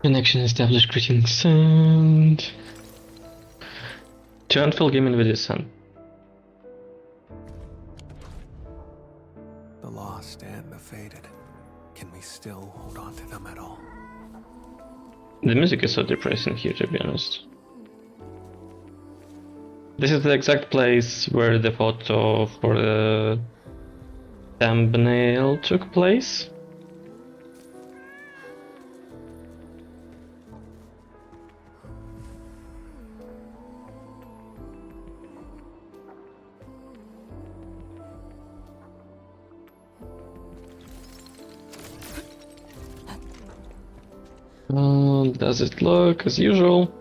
Connection established, greetings, and to Endfield gaming with his son. The lost and the faded. Can we still hold on to them at all? The music is so depressing here, to be honest. This is the exact place where the photo for the thumbnail took place. Does it look as usual?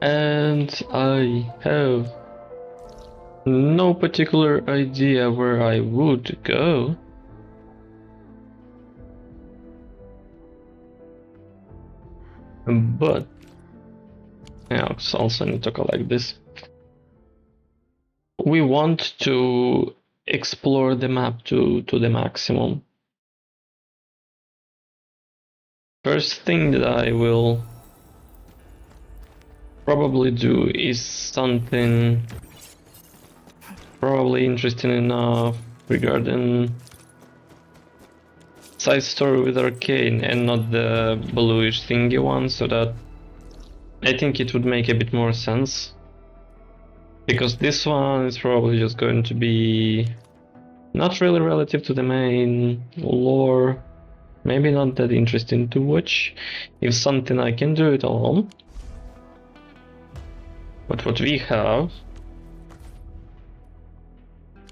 And I have no particular idea where I would go. But yeah, I also need to collect this. We want to explore the map to the maximum. First thing that I will probably do is something probably interesting enough regarding side story with Arcane and not the bluish thingy one, so that I think it would make a bit more sense. Because this one is probably just going to be not really relative to the main lore, maybe not that interesting to watch. If something I can do it alone. But what we have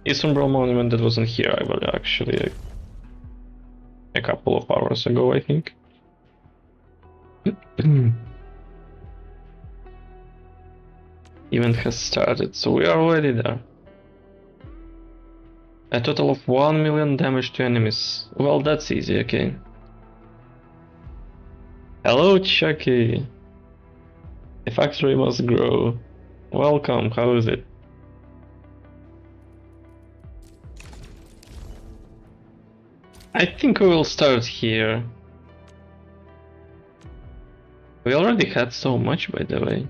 is Umbral Monument that wasn't here, I will actually a couple of hours ago, I think. Event has started, so we are already there. A total of 1 million damage to enemies. Well, that's easy, okay. Hello, Chucky. The factory must grow. Welcome, how is it? I think we will start here. We already had so much, by the way.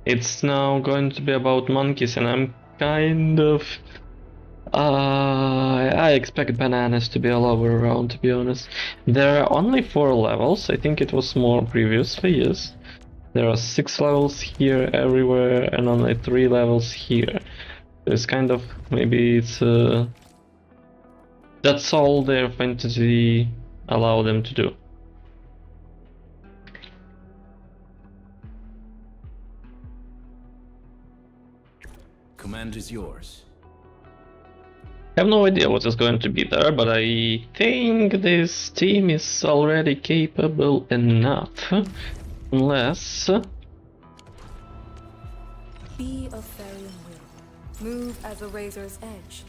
It's now going to be about monkeys, and I'm kind of... I expect bananas to be all over around, to be honest. There are only 4 levels, I think it was more previously, yes. There are 6 levels here everywhere, and only 3 levels here. It's kind of, maybe it's... that's all their fantasy allow them to do. Command is yours. I have no idea what is going to be there, but I think this team is already capable enough. Unless... Be a fairy will. Move as a razor's edge.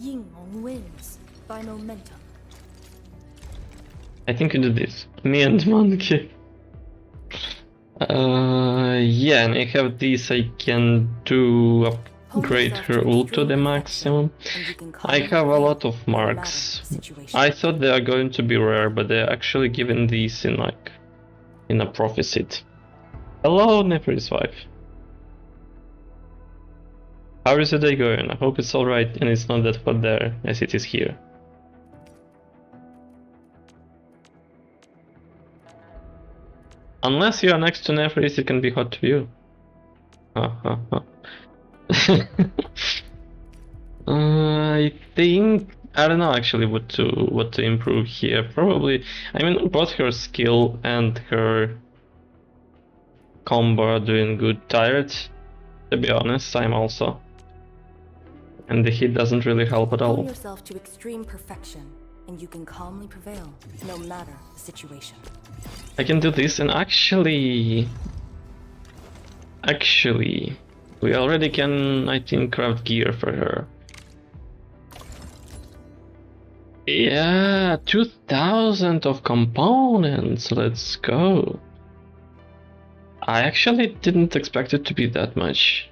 Yingong wins by momentum. I think you do this. Me and Monkey. Yeah, and I have this, I can do upgrade her ult to the maximum. I have a lot of marks. I thought they are going to be rare, but they're actually given these in like in a prophecy. Hello, Nefer's wife. How is the day going? I hope it's alright and it's not that hot there as it is here. Unless you are next to Neferis, it can be hot to you. I think I don't know actually what to improve here. Probably, I mean, both her skill and her combo are doing good. Tired, to be honest. I'm also, and the heat doesn't really help at all. Pull yourself to extreme perfection, and you can calmly prevail, no matter the situation. I can do this, and actually, we already can, I think, craft gear for her. Yeah, 2000 of components, let's go. I actually didn't expect it to be that much.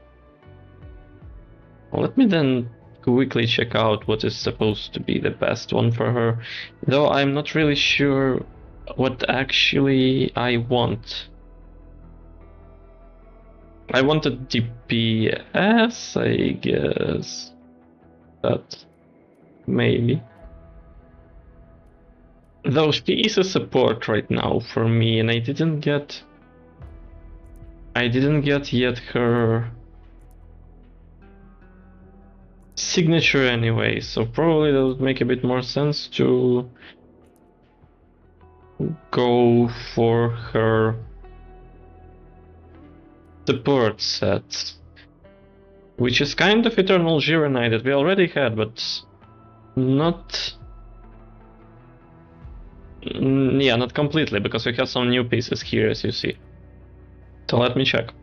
Let me then quickly check out what is supposed to be the best one for her, though I'm not really sure what actually I want. I wanted DPS, I guess. That maybe. Though she is a support right now for me, and I didn't get yet her signature anyway, so probably that would make a bit more sense to go for her support set, which is kind of Eternal Gryphline that we already had, but not... yeah, not completely, because we have some new pieces here, as you see. So let me check.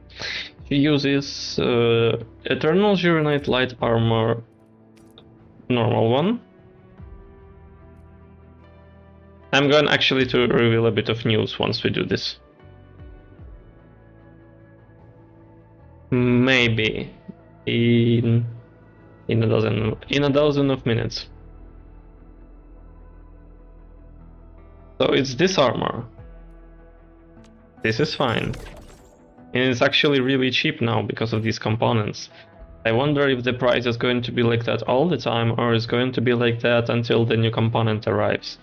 She uses Eternal Gryphline Light Armor, normal one. I'm going actually to reveal a bit of news once we do this. Maybe in a dozen of minutes. So it's this armor. This is fine. And it's actually really cheap now because of these components. I wonder if the price is going to be like that all the time, or is going to be like that until the new component arrives.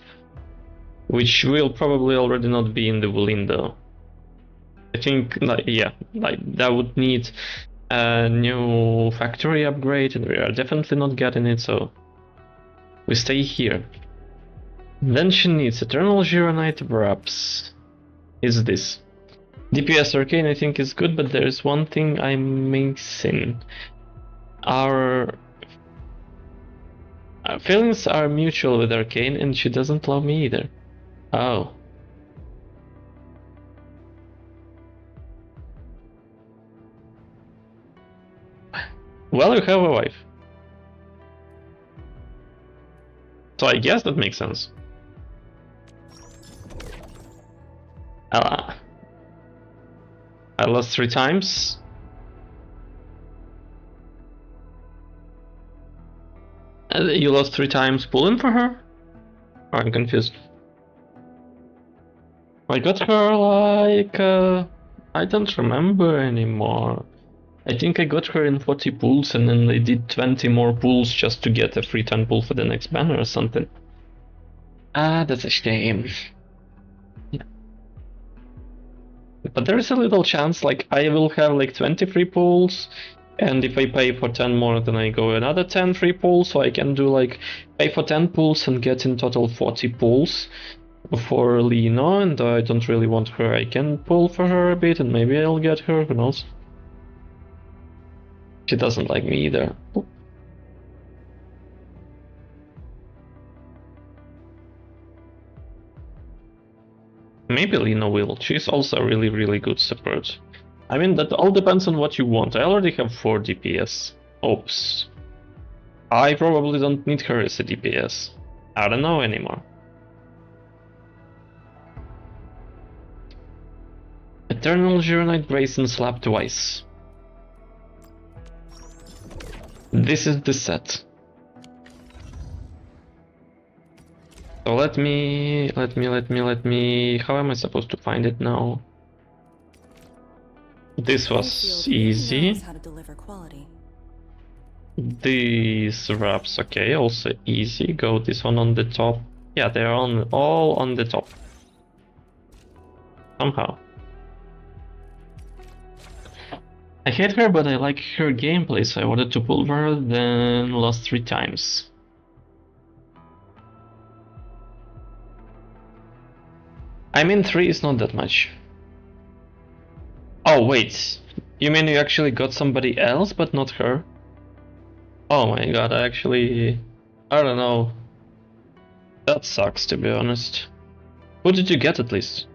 Which will probably already not be in the window. I think, yeah, that would need a new factory upgrade, and we are definitely not getting it, so we stay here. Then she needs Eternal Gryphline wraps. Is this? DPS Arcane I think is good, but there is one thing I'm missing. Our feelings are mutual with Arcane, and she doesn't love me either. Oh. Well, you have a wife. So I guess that makes sense. I lost 3 times. You lost 3 times pulling for her? Oh, I'm confused. I got her like... I don't remember anymore. I think I got her in 40 pulls and then I did 20 more pulls just to get a free 10 pull for the next banner or something. Ah, that's a shame. Yeah. But there is a little chance, like, I will have like 20 free pulls, and if I pay for 10 more, then I go another 10 free pulls, so I can do like, pay for 10 pulls and get in total 40 pulls for Lino, and I don't really want her. I can pull for her a bit, and maybe I'll get her, who knows. She doesn't like me either. Maybe Lina will. She's also a really, really good support. I mean, that all depends on what you want. I already have 4 DPS. Oops. I probably don't need her as a DPS. I don't know anymore. Eternal Gryphline Brazen Slap twice. This is the set. So let me, how am I supposed to find it now? This was easy. How to deliver quality. These wraps, okay, also easy. Go this one on the top. Yeah, they're all on the top. Somehow. I hate her, but I like her gameplay, so I wanted to pull her, then lost 3 times. I mean, 3 is not that much. Oh, wait. You mean you actually got somebody else, but not her? Oh my god, I don't know. That sucks, to be honest. Who did you get, at least?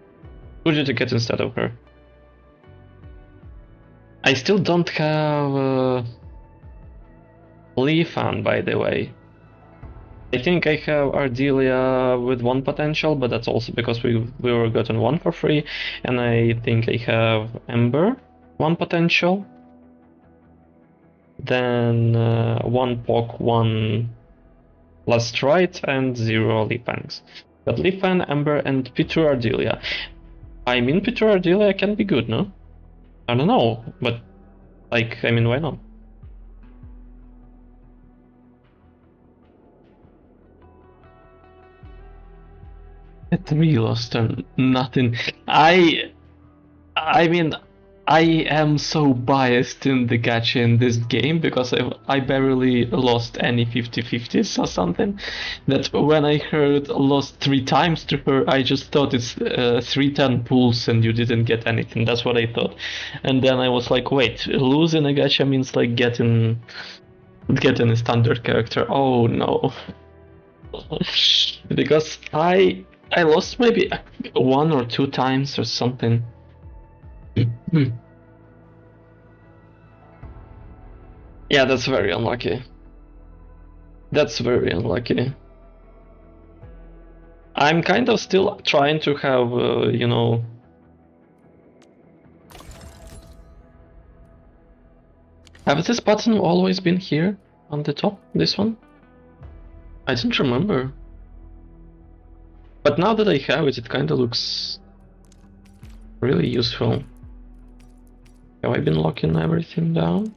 Who did you get instead of her? I still don't have Leafan, by the way. I think I have Ardelia with 1 potential, but that's also because we were gotten 1 for free, and I think I have Ember 1 potential. then 1 POC, 1 Last Rite, and 0 Lifangs. But Lifan, Ember, and Pitur Ardelia. I mean, Pitur Ardelia can be good, no? I don't know, but like, I mean, why not? At 3 lost and nothing. I mean, I am so biased in the gacha in this game because I barely lost any 50-50s or something. That when I heard lost 3 times to her, I just thought it's 310 pulls and you didn't get anything. That's what I thought. And then I was like, wait, losing a gacha means like getting a standard character. Oh no. Because I lost maybe 1 or 2 times or something. Yeah, that's very unlucky. That's very unlucky. I'm kind of still trying to have, you know... Have this button always been here on the top, this one? I didn't remember. But now that I have it, it kind of looks really useful. Have I been locking everything down?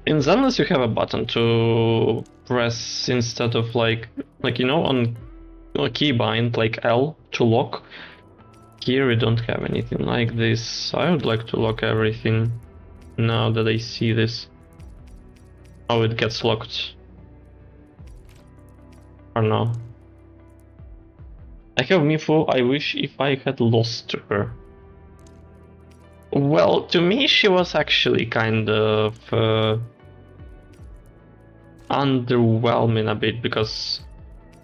In Zenless you have a button to press instead of like you know, on a keybind like L to lock. Here we don't have anything like this. I would like to lock everything now that I see this. Oh, it gets locked. Or no. I have Mifu. I wish if I had lost to her. Well, to me she was actually kind of underwhelming a bit because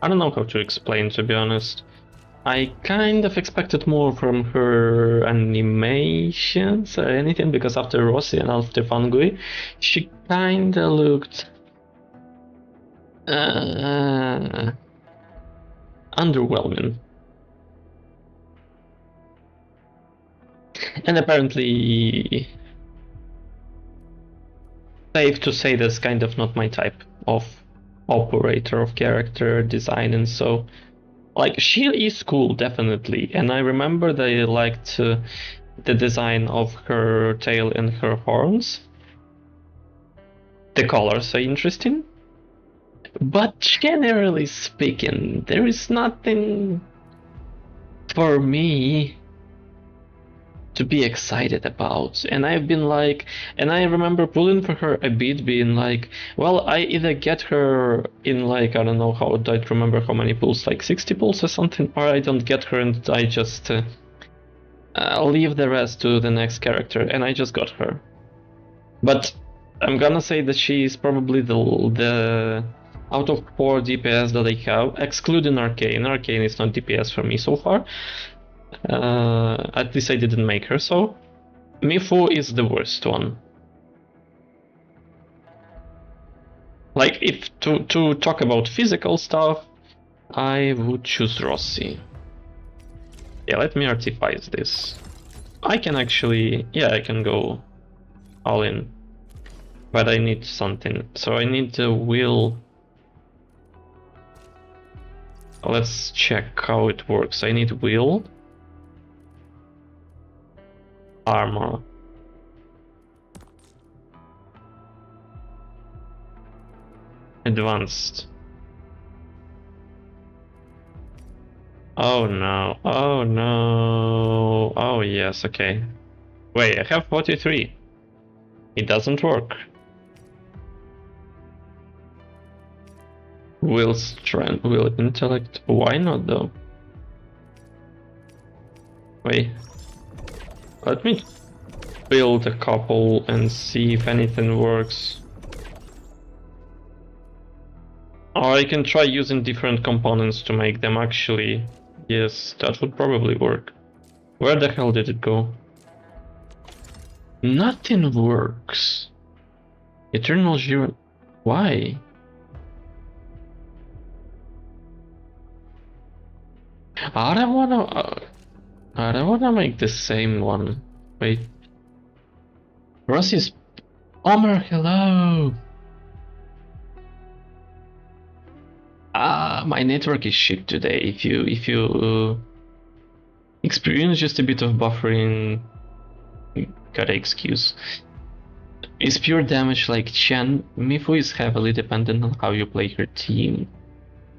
I don't know how to explain, to be honest. I kind of expected more from her animations or anything, because after Rossi and after Fangui, she kinda looked underwhelming. And apparently, safe to say that's kind of not my type of operator, of character design, and so, like, she is cool, definitely, and I remember that I liked the design of her tail and her horns. The colors are interesting, but generally speaking, there is nothing for me to be excited about. And I've been like, and I remember pulling for her a bit, being like, well, I either get her in like, I don't know how, I don't remember how many pulls, like 60 pulls or something, or I don't get her and I just leave the rest to the next character, and I just got her. But I'm gonna say that she is probably the out of 4 DPS that I have, excluding Arcane. Arcane is not DPS for me so far. At least I didn't make her so. Mifu is the worst one. Like, if to talk about physical stuff, I would choose Rossi. Yeah, let me artifice this. I can actually, yeah, I can go all in. But I need something. So I need the will. Let's check how it works. I need will. Armor. Advanced. Oh no, oh no, oh yes, okay. Wait, I have 43. It doesn't work. Will strength, will intellect, why not though? Wait. Let me build a couple and see if anything works. Or I can try using different components to make them actually. Yes, that would probably work. Where the hell did it go? Nothing works. Eternal Zero. Why? I don't wanna make the same one. Wait. Rossi's Omer, hello! My network is shit today. If you experience just a bit of buffering, gotta excuse. Is pure damage like Chen? Mifu is heavily dependent on how you play her team.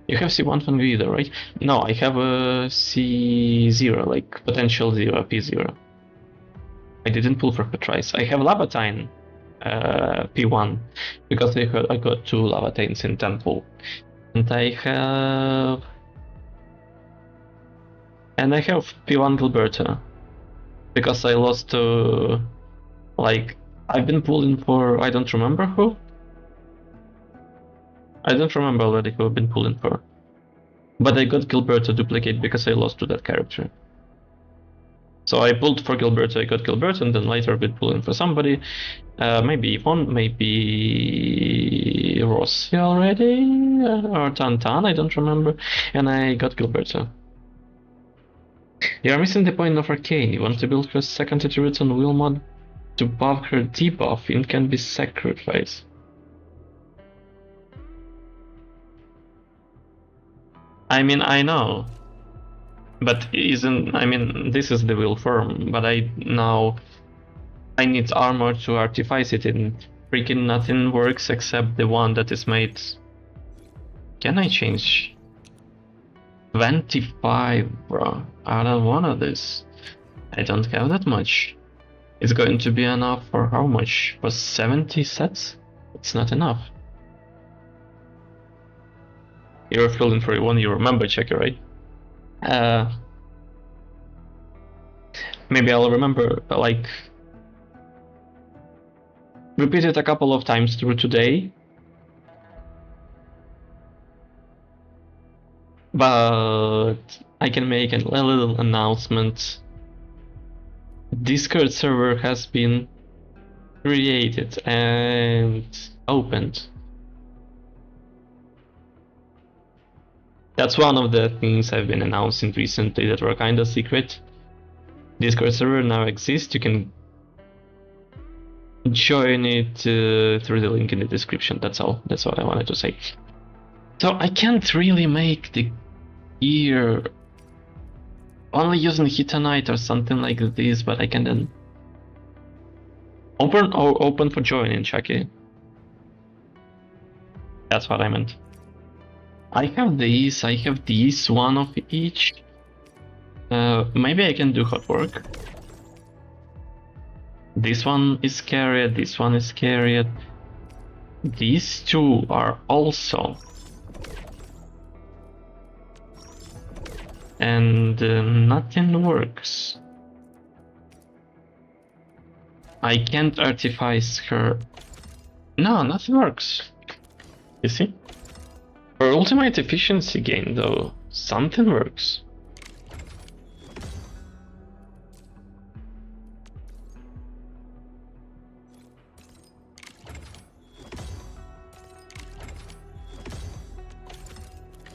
You have C1 from Guido, right? No, I have a C0, like potential 0, P0. I didn't pull for her twice. I have Lavatine P1 because I got 2 Lavatines in Temple. And I have P1 Gilberta because I lost to, like, I've been pulling for, I don't remember who. I don't remember already who I've been pulling for. But I got Gilberta duplicate because I lost to that character. So I pulled for Gilberta, I got Gilberta, and then later I've been pulling for somebody. Maybe Yvonne, maybe Rossi already, or Tantan, I don't remember. And I got Gilberta. You're missing the point of Arcane. You want to build her second turret on wheel mod to buff her debuff, it can be sacrificed. I mean, I know. But this is the wheel form, but I need armor to artifice it, and freaking nothing works except the one that is made. Can I change? 25, bro. I don't want this. I don't have that much. It's going to be enough for how much? For 70 sets? It's not enough. You're filling for one, you remember checker, right? Maybe I'll remember, like, repeat it a couple of times through today. But I can make a little announcement. Discord server has been created and opened. That's one of the things I've been announcing recently that were kinda secret. Discord server now exists. You can join it through the link in the description. That's all. That's what I wanted to say. So I can't really make the gear only using Hitanite or something like this, but I can then open for joining, Chucky. That's what I meant. I have these, one of each. Maybe I can do hot work. This one is carried, this one is carried. These two are also. And nothing works. I can't artifice her. No, nothing works. You see? For ultimate efficiency gain though, something works.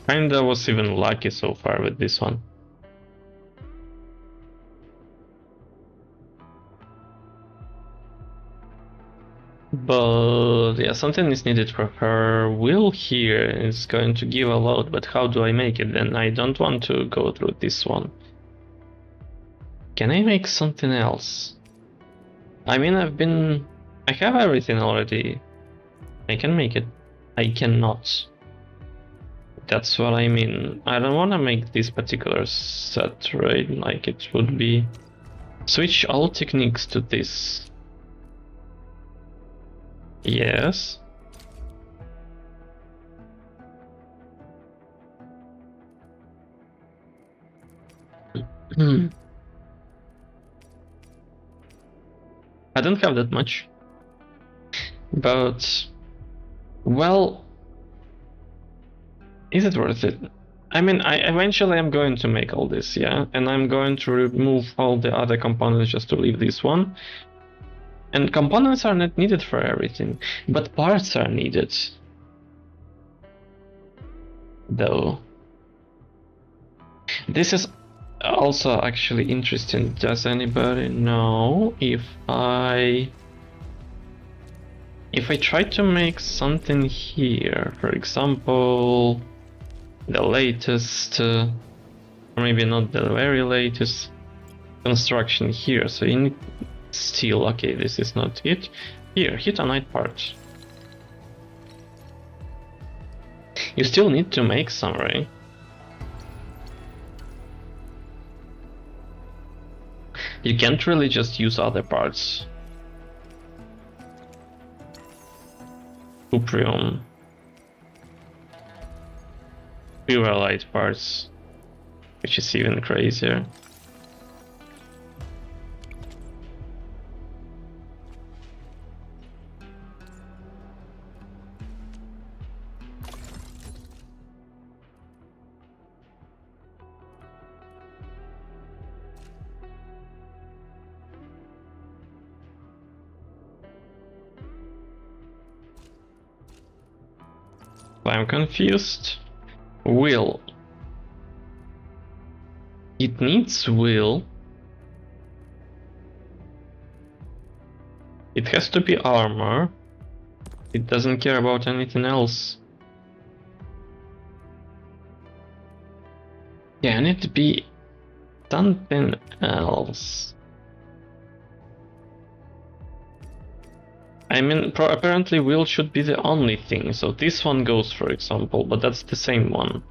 Kinda was even lucky so far with this one. But yeah, something is needed for her. Will here is going to give a load, but how do I make it then? I don't want to go through this one. Can I make something else? I mean, I have everything already. I can make it. I cannot. That's what I mean. I don't want to make this particular set, right? Like it would be... Switch all techniques to this. Yes. I don't have that much. But... Well... Is it worth it? I mean, I eventually am going to make all this, yeah? And I'm going to remove all the other components just to leave this one. And components are not needed for everything, but parts are needed. Though. This is also actually interesting. Does anybody know if I If I try to make something here, for example, the latest, or maybe not the very latest construction here, so you need steel. Okay, this is not it. Here, Hittite part. You still need to make some, right? You can't really just use other parts. Cuprium. Pyrrolite parts, which is even crazier. I'm confused. Will. It needs will. It has to be armor. It doesn't care about anything else. Can it be something else? I mean, apparently will should be the only thing, so this one goes, for example, but that's the same one.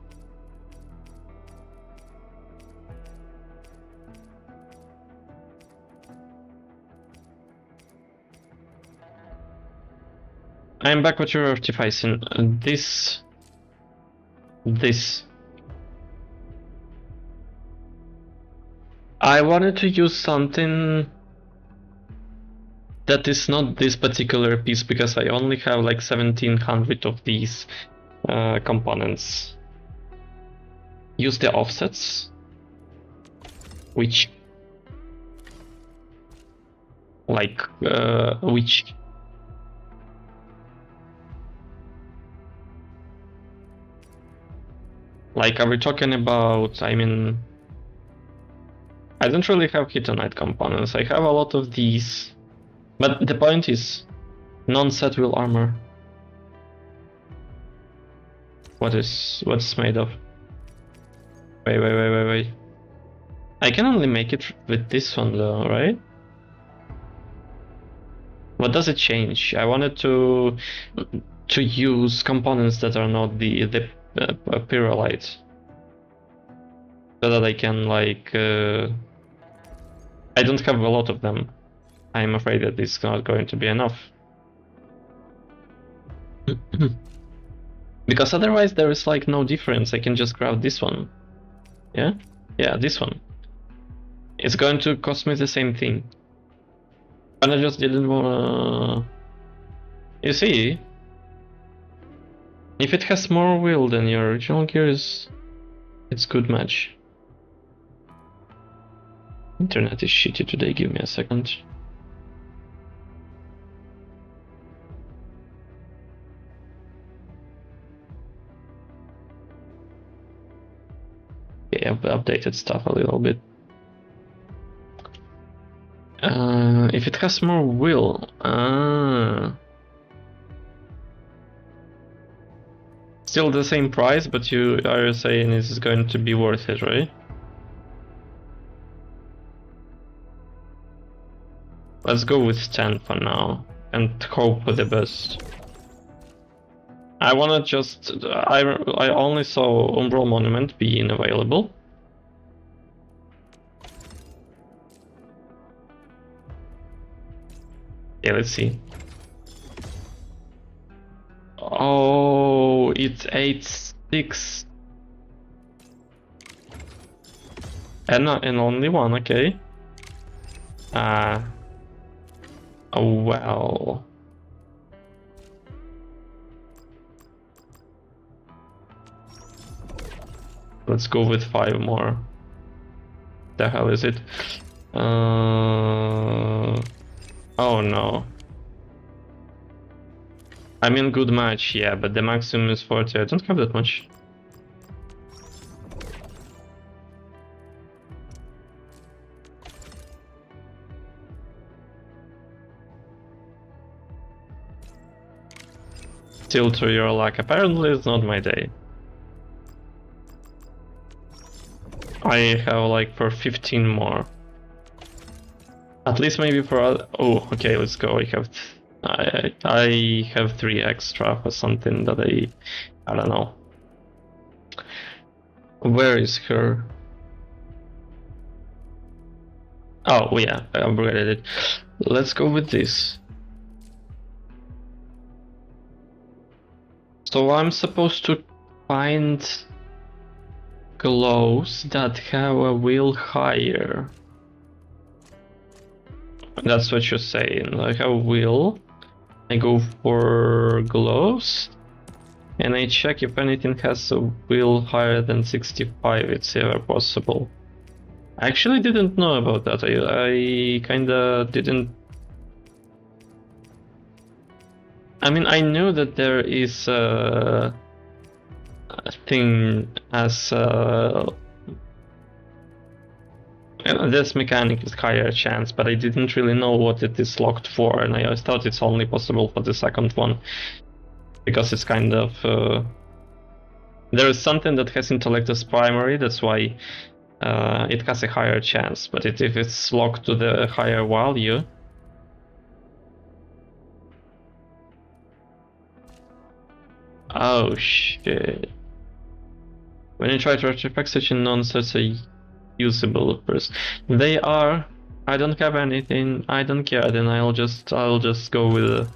I'm back with your artificing. This. I wanted to use something that is not this particular piece because I only have like 1700 of these components. Use the offsets, which like which like are we talking about? I mean, I don't really have Hittite components. I have a lot of these. But the point is, non-set will armor. What's made of? Wait. I can only make it with this one though, right? What does it change? I wanted to use components that are not the pyrrolite, so that I can like. I don't have a lot of them. I'm afraid that it's not going to be enough. Because otherwise there is like no difference. I can just grab this one. Yeah? Yeah, this one. It's going to cost me the same thing. And I just didn't wanna... You see? If it has more will than your original gears, it's good match. Internet is shitty today, give me a second. Okay, I've updated stuff a little bit. If it has more will, still the same price, but you are saying this is going to be worth it, right? Let's go with 10 for now and hope for the best. I wanna just... I only saw Umbral Monument being available. Yeah, let's see. Oh, it's 8-6. And only one, okay. Oh well. Let's go with 5 more. The hell is it? Oh no. I mean, good match, yeah, but the maximum is 40. I don't have that much. still to your luck. Apparently it's not my day. I have like for 15 more. At least maybe for oh, okay, let's go. I have 3 extra for something that I don't know. Where is her? Oh yeah, I upgraded it. Let's go with this. So I'm supposed to find clothes that have a will higher. That's what you're saying. I have will. I go for gloves. And I check if anything has a will higher than 65, it's ever possible. I actually didn't know about that. I kinda didn't. I mean, I knew that there is a thing as this mechanic is higher chance, but I didn't really know what it is locked for, and I thought it's only possible for the second one. Because it's kind of... there is something that has intellect as primary, that's why it has a higher chance, but if it's locked to the higher value... Oh shit. When you try to artifact such a nonsense a usable person. They are... I don't have anything, I don't care, then I'll just go with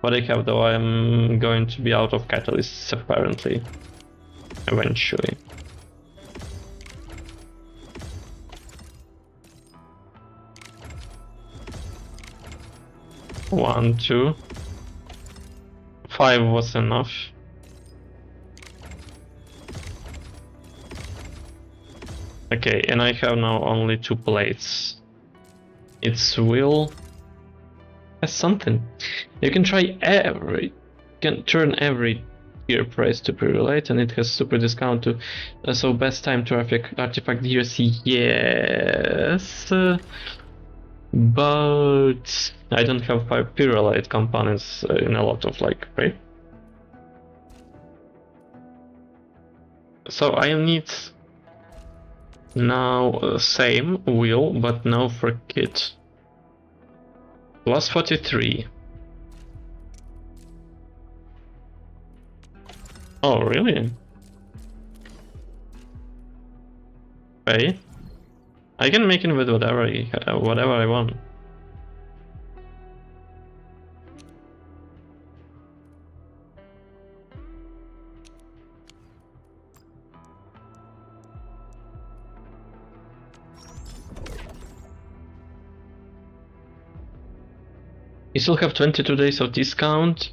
what I have, though I'm going to be out of catalysts apparently. Eventually. One, 2. 5 was enough. Okay, and I have now only 2 plates. Its will has something. You can try every... can turn every tier price to pre-relate, and it has super discount to... so best time to artifact DLC, yes... but... I don't have 5 pre-relate components in a lot of like, right? So I need... now same wheel, but now for kit. Plus 43. Oh, really? Okay. I can make it with whatever I want. You still have 22 days of discount?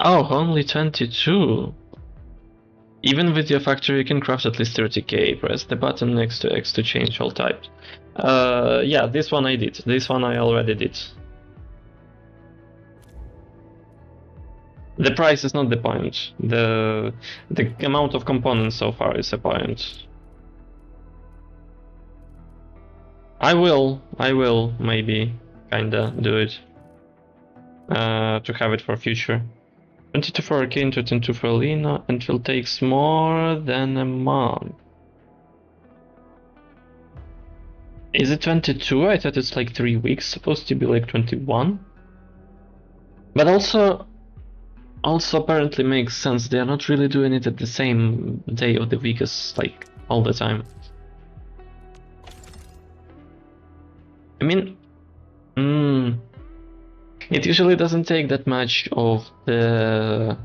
Oh, only 22. Even with your factory you can craft at least 30k. Press the button next to X to change all types. Yeah, this one I did. This one I already did. The price is not the point. The amount of components so far is a point. I will maybe kinda do it. To have it for future. 22 for Arcane, 22 for Lena, until takes more than a month. Is it 22? I thought it's like 3 weeks, supposed to be like 21. But also apparently makes sense, they are not really doing it at the same day of the week as like all the time. I mean, it usually doesn't take that much of the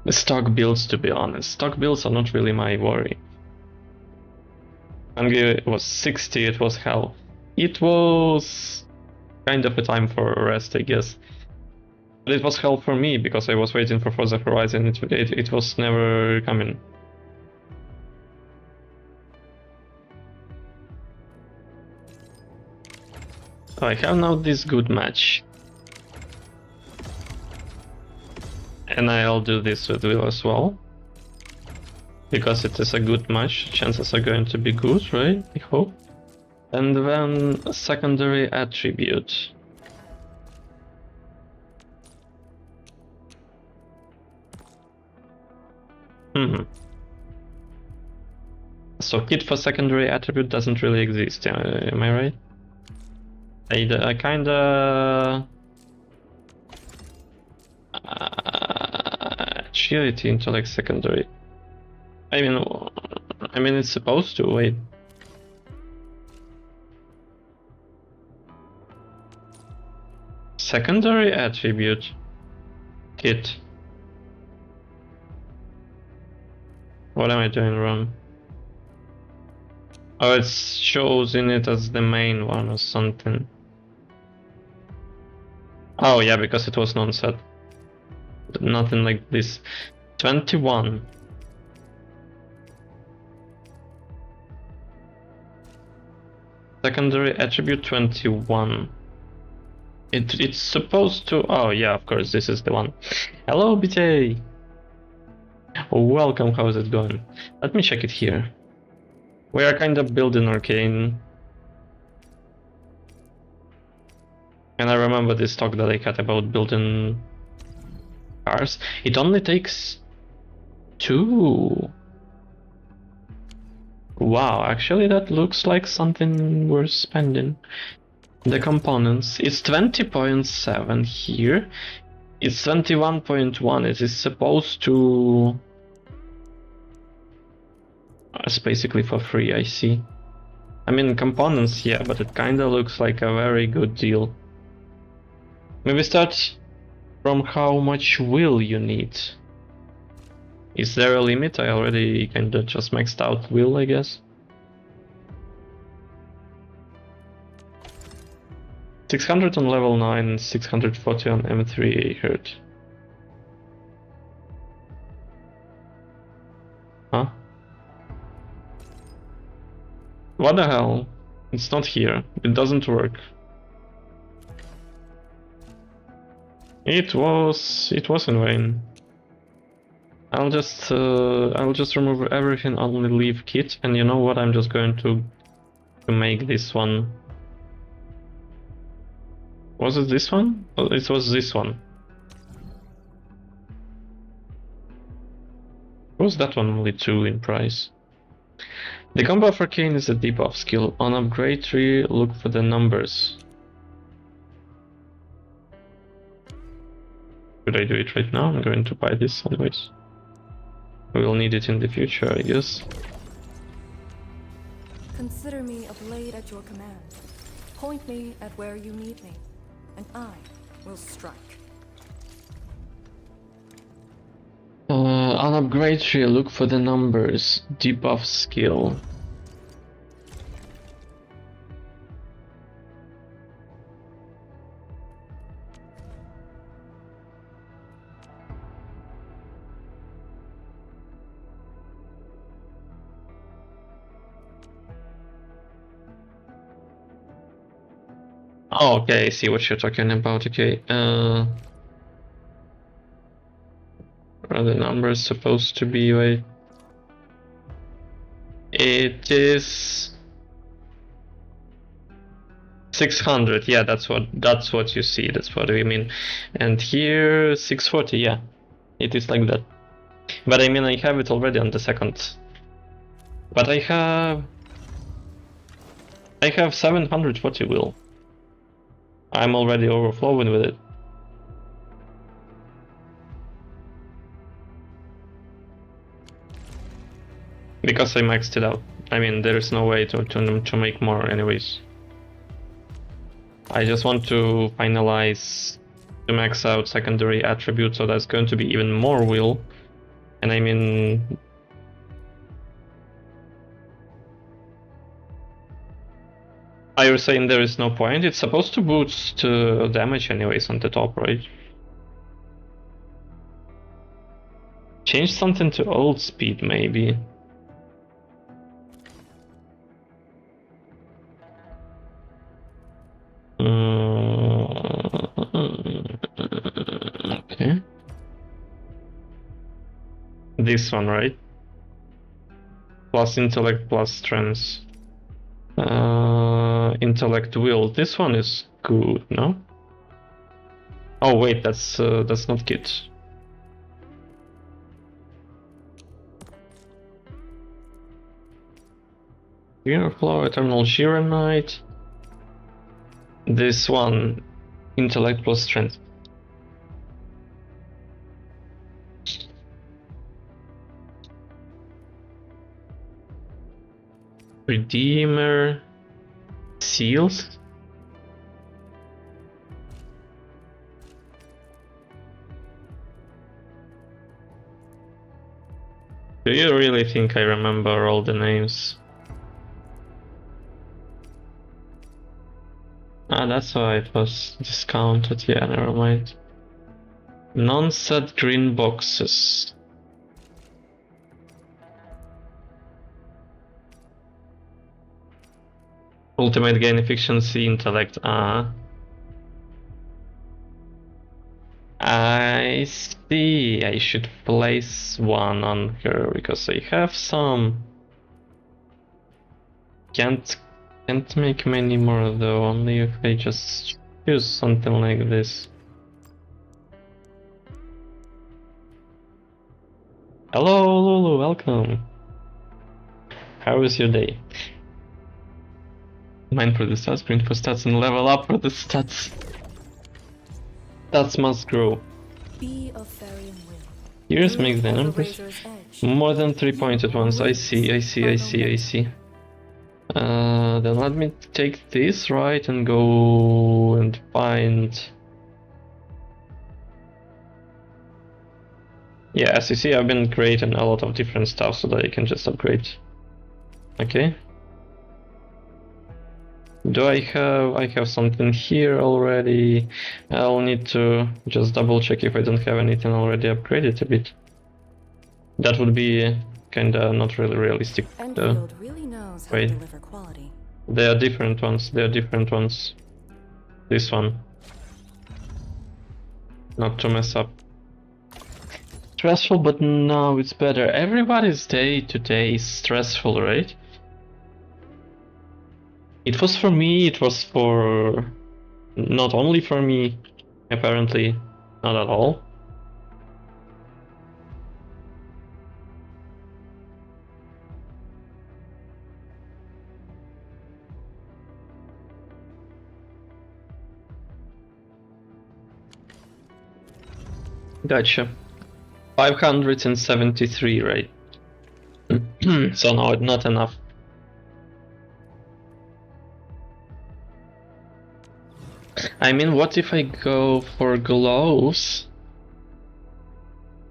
stock builds, to be honest. Stock builds are not really my worry. It was 60, it was hell. It was kind of a time for rest, I guess. But it was hell for me, because I was waiting for Forza Horizon, it was never coming. I have now this good match. And I'll do this with Will as well. Because it is a good match, chances are going to be good, right? I hope. And then a secondary attribute. So kit for secondary attribute doesn't really exist, am I right? I kinda... agility intellect secondary. I mean it's supposed to, wait. Secondary attribute kit. What am I doing wrong? Oh, it shows in it as the main one or something. Oh yeah, because it was non-set. Nothing like this. 21. Secondary attribute 21. It's supposed to... Oh yeah, of course, this is the one. Hello, BTA! Welcome, how's it going? Let me check it here. We are kind of building Arcane. And I remember this talk that I had about building cars. It only takes 2. Wow, actually that looks like something worth spending. The components, it's 20.7 here. It's 21.1, it is supposed to... It's basically for free, I see. I mean, components, yeah, but it kinda looks like a very good deal. Maybe start from how much will you need. Is there a limit? I already kinda just maxed out will, I guess. 600 on level 9, 640 on M3, I heard. Huh? What the hell? It's not here. It doesn't work. It was in vain. I'll just remove everything, only leave kit, and you know what? I'm just going to make this one. Was it this one? Oh, it was this one. Was that one only 2 in price? The combo of Arcane is a debuff skill. On upgrade tree, look for the numbers. Should I do it right now? I'm going to buy this anyways. We will need it in the future, I guess. Consider me a blade at your command. Point me at where you need me, and I will strike. On upgrade tree, look for the numbers. Debuff skill. Oh, okay, I see what you're talking about. Okay, are the numbers supposed to be like... It is 600. Yeah, that's what you see. That's what we mean. And here 640. Yeah, it is like that. But I mean, I have it already on the second. But I have 740 will. I'm already overflowing with it. Because I maxed it out. I mean, there is no way to make more anyways. I just want to finalize to max out secondary attributes, so that's going to be even more will. And I mean... Are you saying there is no point? It's supposed to boost damage anyways on the top, right? Change something to old speed, maybe. Okay. This one, right? Plus intellect, plus strength. Intellect will. This one is good, no? Oh wait, that's not kit. Greener Flower, Eternal Shearer Knight. This one, Intellect plus Strength. Redeemer. Seals. Do you really think I remember all the names? Ah, that's why it was discounted. Yeah, never mind. Non-set green boxes. Ultimate gain efficiency, intellect. I see. I should place one on her because I have some. Can't make many more though. Only if I just choose something like this. Hello, Lulu. Welcome. How is your day? Mine for the stats, print for stats, and level up for the stats. Stats must grow. Be of Fairy and will. Here's Move make the as a numbers. razor's edge. More than 3 points at once. I see. Then let me take this right and go and find. Yeah, as you see, I've been creating a lot of different stuff so that I can just upgrade. Okay. Do I have something here already? I'll need to just double check if I don't have anything already upgraded a bit. That would be kinda not really realistic. Endfield really knows how to wait. deliver quality. They are different ones. This one. Not to mess up. Stressful, but now it's better. Everybody's day to day is stressful, right? It was for me, it was for... not only for me, apparently, not at all. Gotcha. 573, right? So no, not enough. I mean, what if I go for gloves?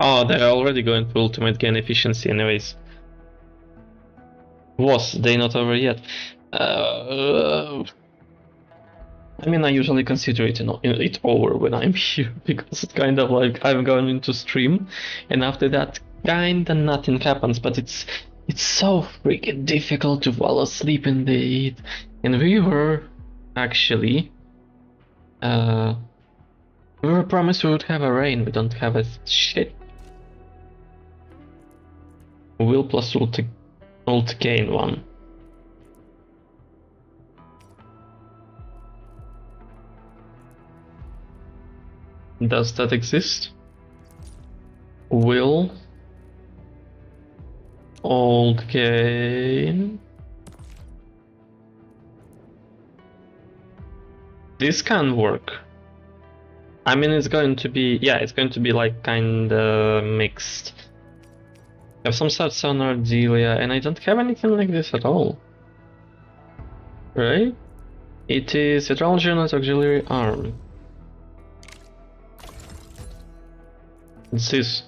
Oh, they're already going for ultimate gain efficiency anyways. They not over yet? I mean, I usually consider it over when I'm here, because it's kind of like I'm going into stream, and after that, kinda nothing happens, but it's so freaking difficult to fall asleep in the heat. And we were actually we were promised we would have a rain. We don't have a shit. Will plus ult gain 1. Does that exist? Will ult gain. This can work. I mean, it's going to be, yeah, it's going to be like kinda mixed. I have some stats on Ardelia, and I don't have anything like this at all. Right? It is Eternal Journal's Auxiliary Arm. What's this?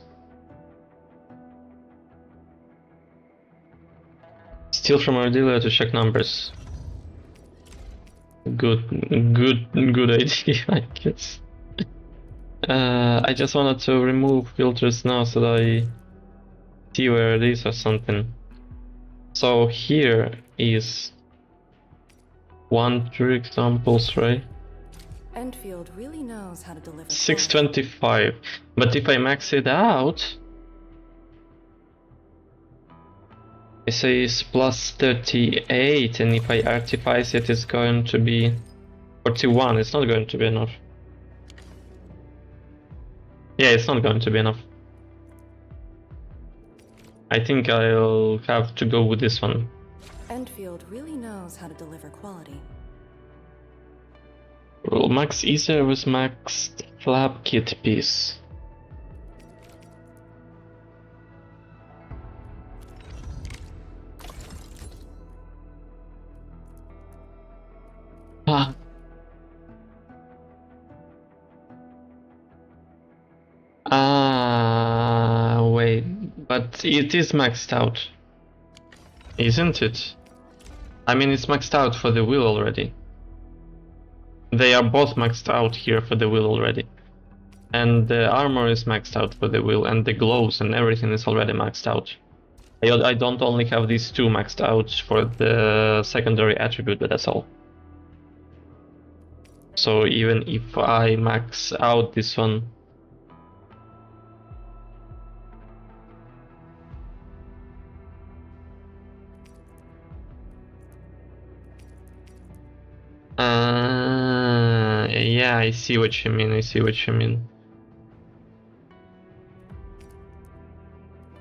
Steal from Ardelia to check numbers. Good idea, I guess. I just wanted to remove filters now so that I see where it is or something. So here is 2 examples, right? Endfield really knows how to deliver. 625. But if I max it out, it says plus 38, and if I artifice it, it's going to be 41. It's not going to be enough. Yeah, it's not going to be enough. I think I'll have to go with this one. Endfield really knows how to deliver quality. Well, max easier with maxed flap kit piece. Ah. Wait, but it is maxed out, isn't it? I mean, it's maxed out for the wheel already. They are both maxed out here for the wheel already. And the armor is maxed out for the wheel, and the gloves and everything is already maxed out. I don't only have these two maxed out for the secondary attribute, but that's all. So even if I max out this one, yeah, I see what you mean. I see what you mean.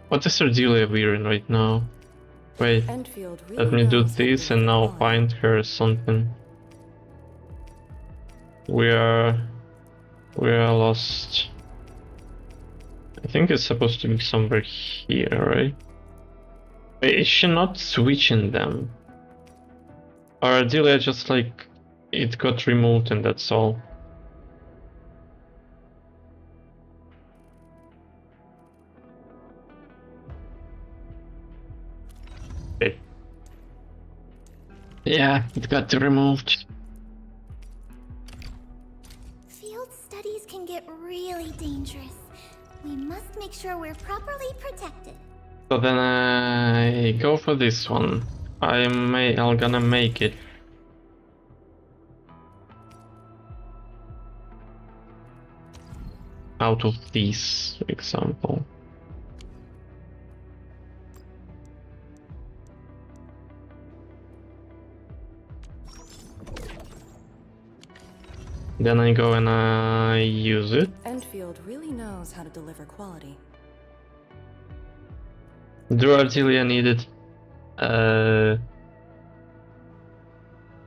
What is Ardelia wearing right now? Wait, Endfield really let me do knows how to this and deliver now quality. find her something. We are lost. I think it's supposed to be somewhere here, right? Wait, is she not switching them? Or Ardelia just like it got removed and that's all? Wait. Yeah, it got removed. Field studies can get really dangerous. We must make sure we're properly protected. So then I go for this one. I'm gonna make it. Out of these, for example. Then I go and I use it. Endfield really knows how to deliver quality. Do Ardelia need it?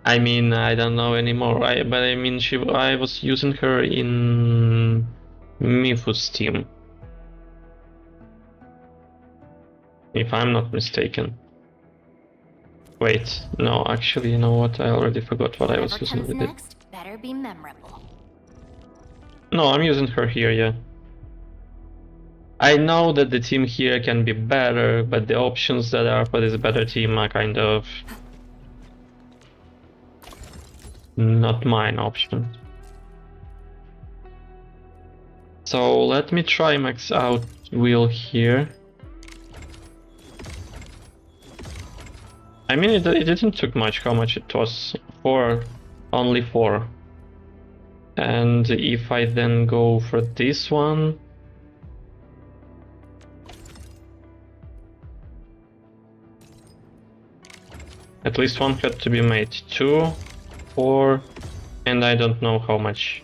I mean, I don't know anymore. But I mean, I was using her in Mifu's team, if I'm not mistaken. Wait, no, actually, you know what? I already forgot what I was Whatever using comes with it. next better be memorable. No, I'm using her here, yeah. I know that the team here can be better, but the options that are for this better team are kind of not mine option. So let me try max out wheel here. I mean, it didn't took much. How much it was? 4, only 4. And if I then go for this one, at least one had to be made. 2, 4, and I don't know how much.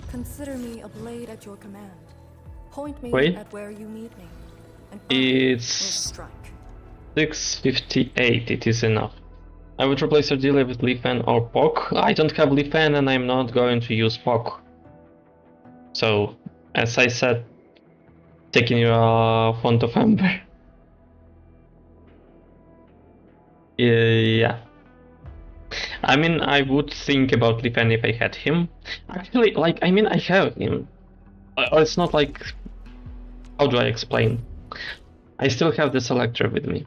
Consider me a blade at your command. Point me Wait. at where you need me, and I It's will strike. 658, it is enough. I would replace Ardelia with Leafan or Pok. I don't have Leafan and I'm not going to use Pok. So, as I said, taking your Font of Ember. Yeah. I mean, I would think about Leafan if I had him. Actually, like, I mean, I have him. Or it's not like... How do I explain? I still have the Selector with me.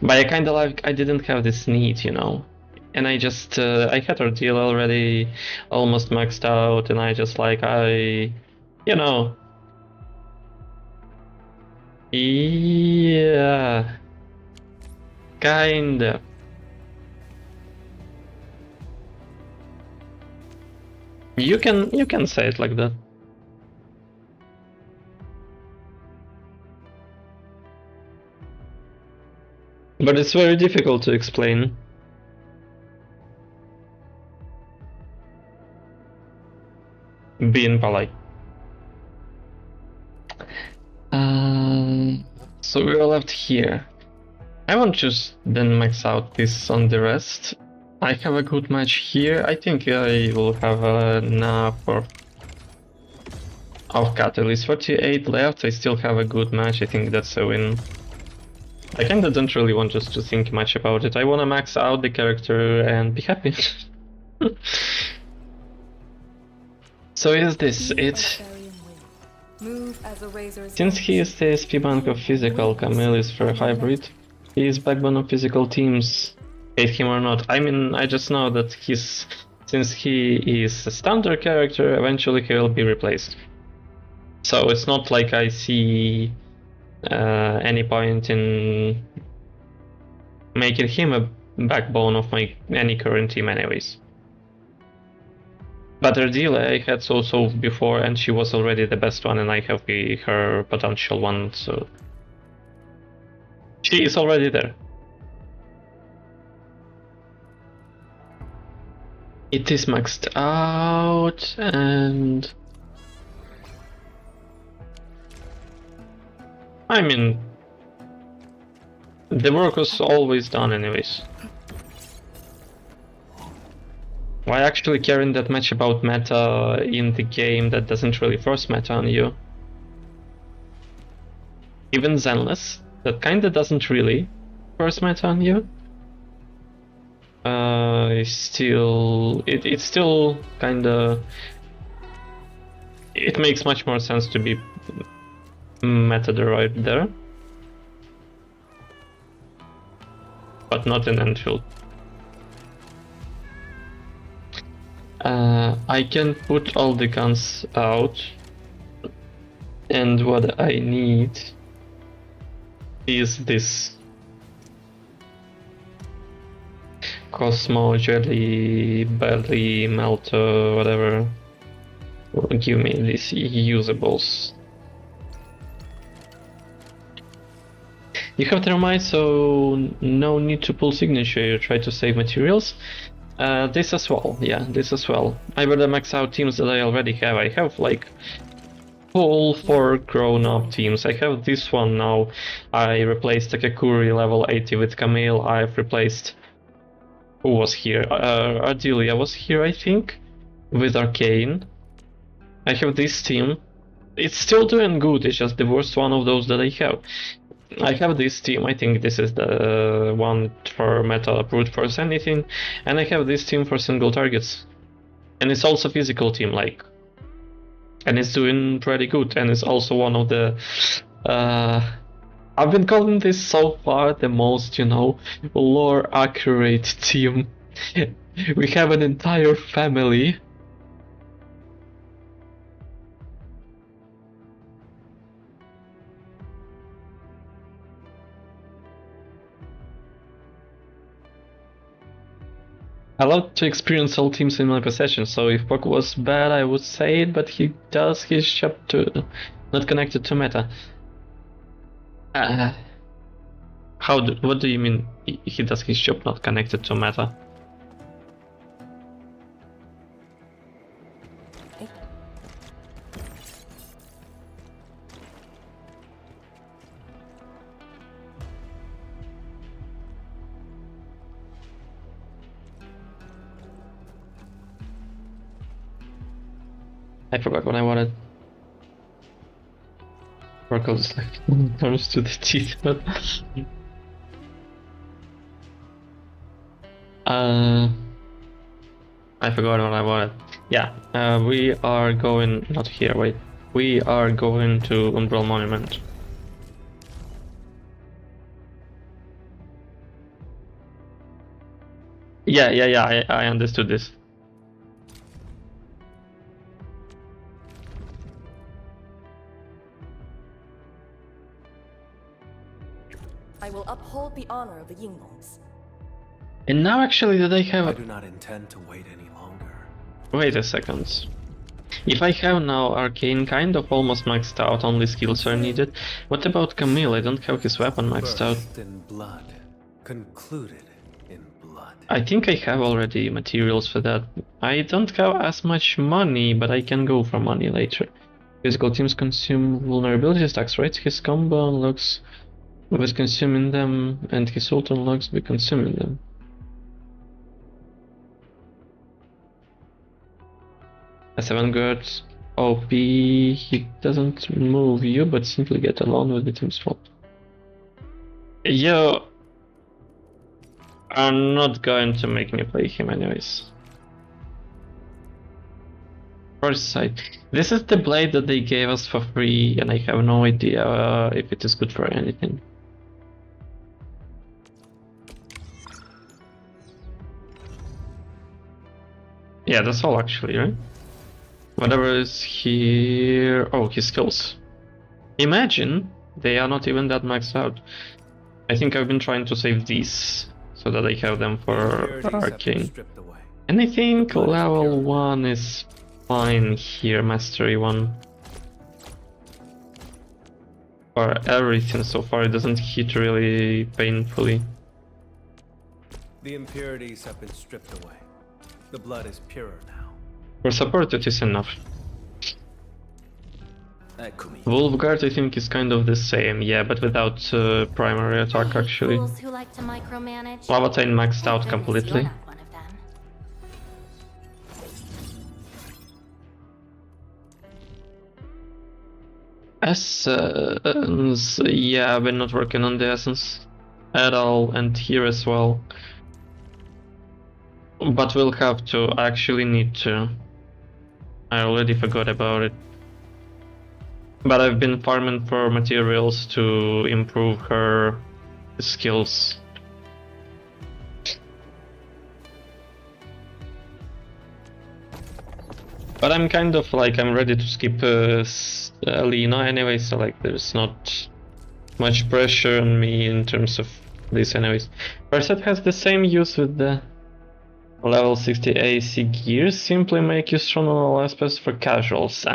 But I kinda like, I didn't have this need, you know. And I just, I had Ordeal already almost maxed out, and I just like, you know. Yeah. Kinda. You can say it like that. But it's very difficult to explain. Being polite. So we're left here. I won't just then max out this on the rest. I have a good match here. I think I will have enough of catalyst. 48 left. I still have a good match. I think that's a win. I kinda don't really want just to think much about it. I wanna max out the character and be happy. So is this it? Move as a razor's Since edge. he is the SP bank of physical, Camille is for hybrid. He is backbone of physical teams. Hate him or not. I mean, I just know that since he is a standard character, eventually he will be replaced. So it's not like I see any point in making him a backbone of any current team anyways. But Ardila I had so before and she was already the best one and I have her potential one, so she is already there. It is maxed out and I mean, the work was always done anyways. Why actually caring that much about meta in the game that doesn't really force meta on you? Even Zenless, that kinda doesn't really force meta on you. It's still kinda... It makes much more sense to be meta-derived there. But not in Endfield. I can put all the guns out, and what I need is this Cosmo, Jelly, Belly, Melter, whatever. Give me these usables. You have Thermite, so no need to pull signature, you try to save materials. This as well, yeah, this as well. I better max out teams that I already have. I have like full 4 grown-up teams. I have this one now. I replaced Takakuri level 80 with Camille. I've replaced... Who was here? Ardelia was here, I think, with Arcane. I have this team. It's still doing good, it's just the worst one of those that I have. I have this team, I think this is the one for meta brute force anything, and I have this team for single targets. And it's also physical team, like, and it's doing pretty good, and it's also one of the I've been calling this so far the most, you know, lore accurate team. We have an entire family. Allowed to experience all teams in my possession, so if Pok was bad I would say it, but he does his job to not connected to meta. What do you mean he does his job not connected to meta? I forgot what I wanted. Oracle is like comes to the teeth, but I forgot what I wanted. Yeah, we are going not here. Wait, we are going to Umbral Monument. Yeah. I understood this. I will uphold the honor of the Yinglongs. And now actually that I have... I do not intend to wait any longer. Wait a second. If I have now Arcane kind of almost maxed out, only skills are needed. What about Camille? I don't have his weapon maxed out. First in blood, concluded in blood. I think I have already materials for that. I don't have as much money, but I can go for money later. Physical teams consume vulnerability stacks, right? His combo unlocks with consuming them, and his ult unlocks by consuming them. As Vanguard OP, he doesn't move you, but simply get alone with the team's fault. You are not going to make me play him anyways. First sight. This is the blade that they gave us for free, and I have no idea if it is good for anything. Yeah, that's all actually, right? Whatever is here... Oh, his skills. Imagine they are not even that maxed out. I think I've been trying to save these so that I have them for Arcane. And I think level 1 is fine here, Mastery 1. For everything so far, it doesn't hit really painfully. The impurities have been stripped away. The blood is purer now. For support it is enough. Wolfguard I think is kind of the same, yeah, but without primary attack actually. Who like to micromanage. Lavatine maxed out completely. Essence, yeah, we're not working on the essence at all, and here as well. But we'll have to, actually need to. I already forgot about it. But I've been farming for materials to improve her skills. But I'm kind of like, I'm ready to skip Lina anyway, so like there's not much pressure on me in terms of this anyways. Perset has the same use with the level 60 AC gears, simply make you strong on all aspects for casuals.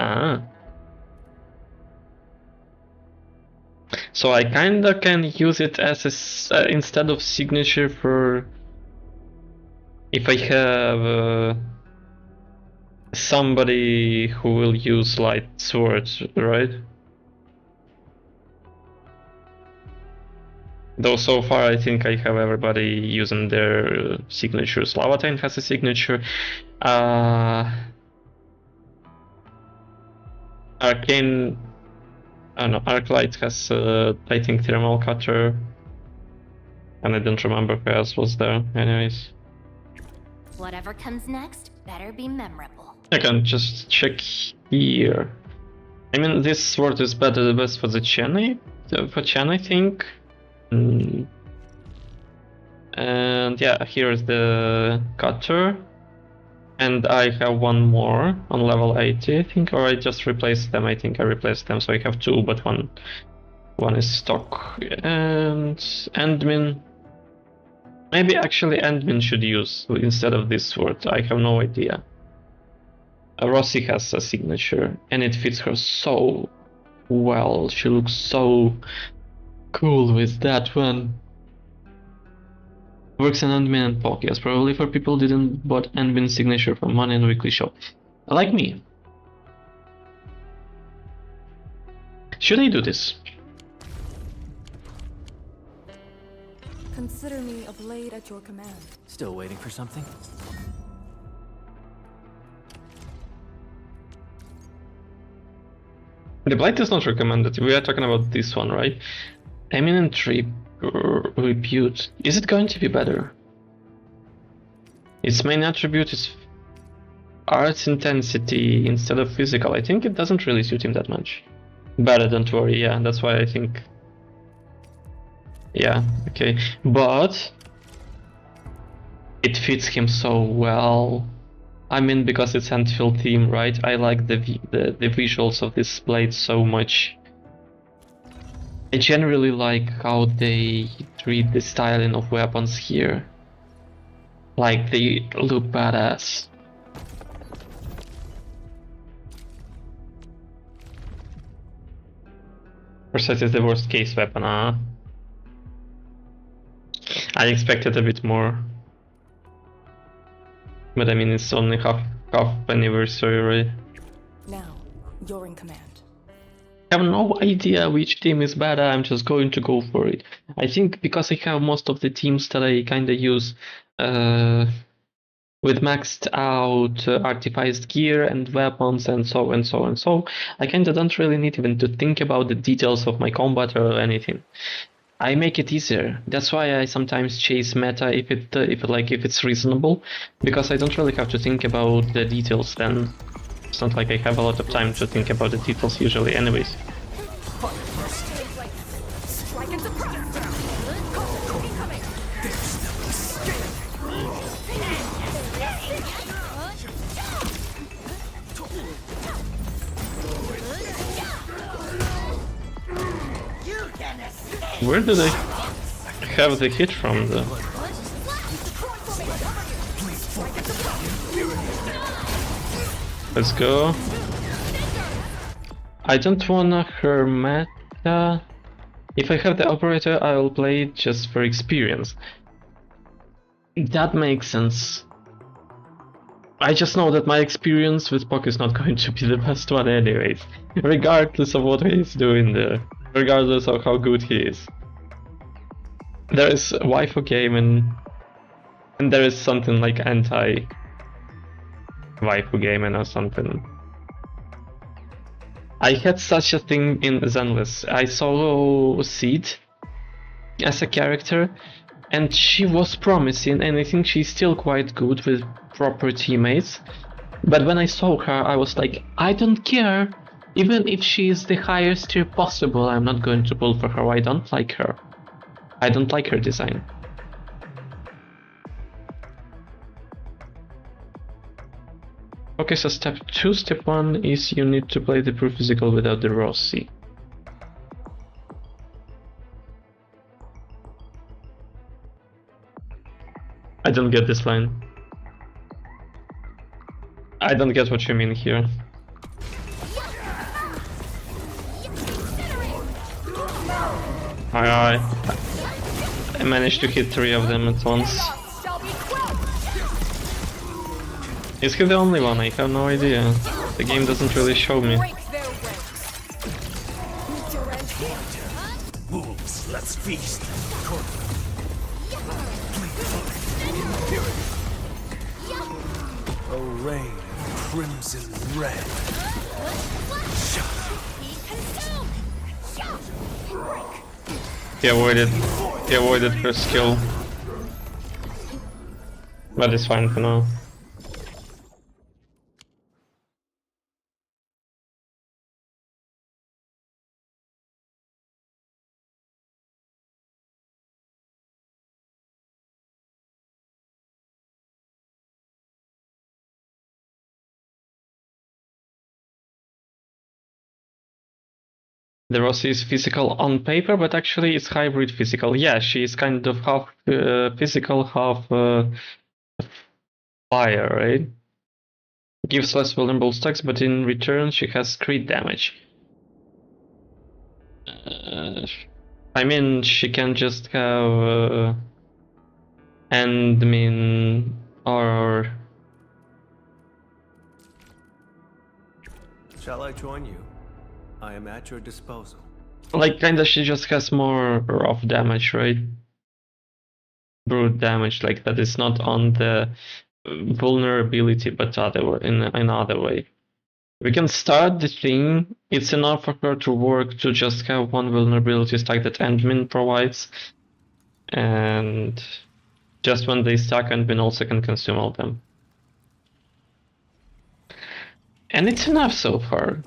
So I kinda can use it as a, instead of signature for if I have somebody who will use light swords, right? Though so far I think I have everybody using their signatures. Lavatine has a signature. Arcane... Oh no, Arknights has I think Thermal Cutter. And I don't remember who else was there anyways. Whatever comes next better be memorable. I can just check here. I mean, this sword is better best for the Chen, I think. And yeah, here's the cutter. And I have one more on level 80, I think, or I just replaced them. I think I replaced them, so I have two, but one is stock. And Endmin. Maybe actually Endmin should use instead of this sword. I have no idea. Rossi has a signature, and it fits her so well. She looks so cool with that one. Works in Endmin and Poke, yes, probably for people who didn't bought Endmin signature for money in weekly shop. Like me. Should I do this? Consider me a blade at your command. Still waiting for something? The Blight is not recommended. We are talking about this one, right? Eminent Repute. Is it going to be better? Its main attribute is arts intensity instead of physical. I think it doesn't really suit him that much. Better, don't worry, yeah, that's why I think... Yeah, okay. But... it fits him so well. I mean, because it's Endfield theme, right? I like the visuals of this blade so much. I generally like how they treat the styling of weapons here. Like, they look badass. Perset is the worst case weapon, huh? I expected a bit more. But I mean, it's only half anniversary, right? Now, you're in command. have no idea which team is better, I'm just going to go for it. I think because I have most of the teams that I kinda use with maxed out artificed gear and weapons and so and so and so, I kinda don't really need even to think about the details of my combat or anything. I make it easier. That's why I sometimes chase meta if it's reasonable, because I don't really have to think about the details then. It's not like I have a lot of time to think about the details usually anyways. Strike and surprise! Incoming! Where did I have the hit from though? Let's go. I don't wanna her meta. If I have the operator, I will play it just for experience. That makes sense. I just know that my experience with Puck is not going to be the best one anyways, regardless of what he's doing there, regardless of how good he is. There is a waifu game and there is something like anti-waifu gaming or something. I had such a thing in Zenless. I solo Seed as a character, and she was promising, and I think she's still quite good with proper teammates. But when I saw her, I was like, I don't care. Even if she is the highest tier possible, I'm not going to pull for her. I don't like her. I don't like her design. Okay, so step 2, step 1 is you need to play the pure physical without the raw C. I don't get this line. I don't get what you mean here. Aye. I managed to hit 3 of them at once. Is he the only one? I have no idea. The game doesn't really show me. Wolves, let's feast. A rain of crimson red. He avoided her skill. But it's fine for now. The Rossi is physical on paper, but actually it's hybrid physical. Yeah, she is kind of half physical, half fire, right? Gives less vulnerable stacks, but in return she has crit damage. I mean, she can just have endmin or... Shall I join you? I am at your disposal. Like, kinda, she just has more rough damage, right? Brute damage, like that is not on the vulnerability, but in another way. We can start the thing. It's enough for her to work to just have one vulnerability stack that Endmin provides. And just when they stack, Endmin also can consume all them. And it's enough so far.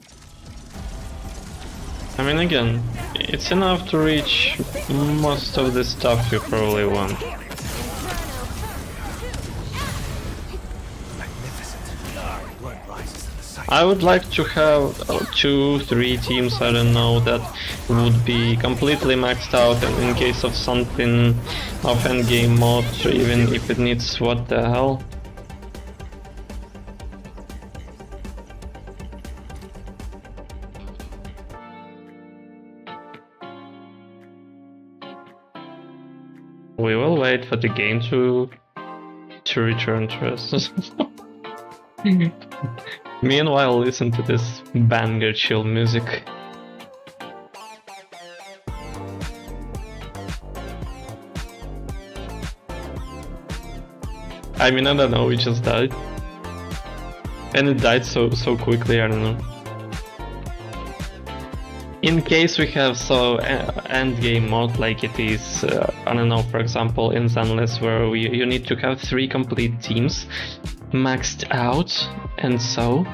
I mean, again, it's enough to reach most of the stuff you probably want. I would like to have 2-3 teams, I don't know, that would be completely maxed out, and in case of something of endgame mode, even if it needs what the hell. We will wait for the game to return to us. Meanwhile, listen to this banger chill music. I mean, I don't know, it just died. And it died so quickly, I don't know. In case we have endgame mode like it is, I don't know, for example in Zenless, where you need to have 3 complete teams maxed out, and so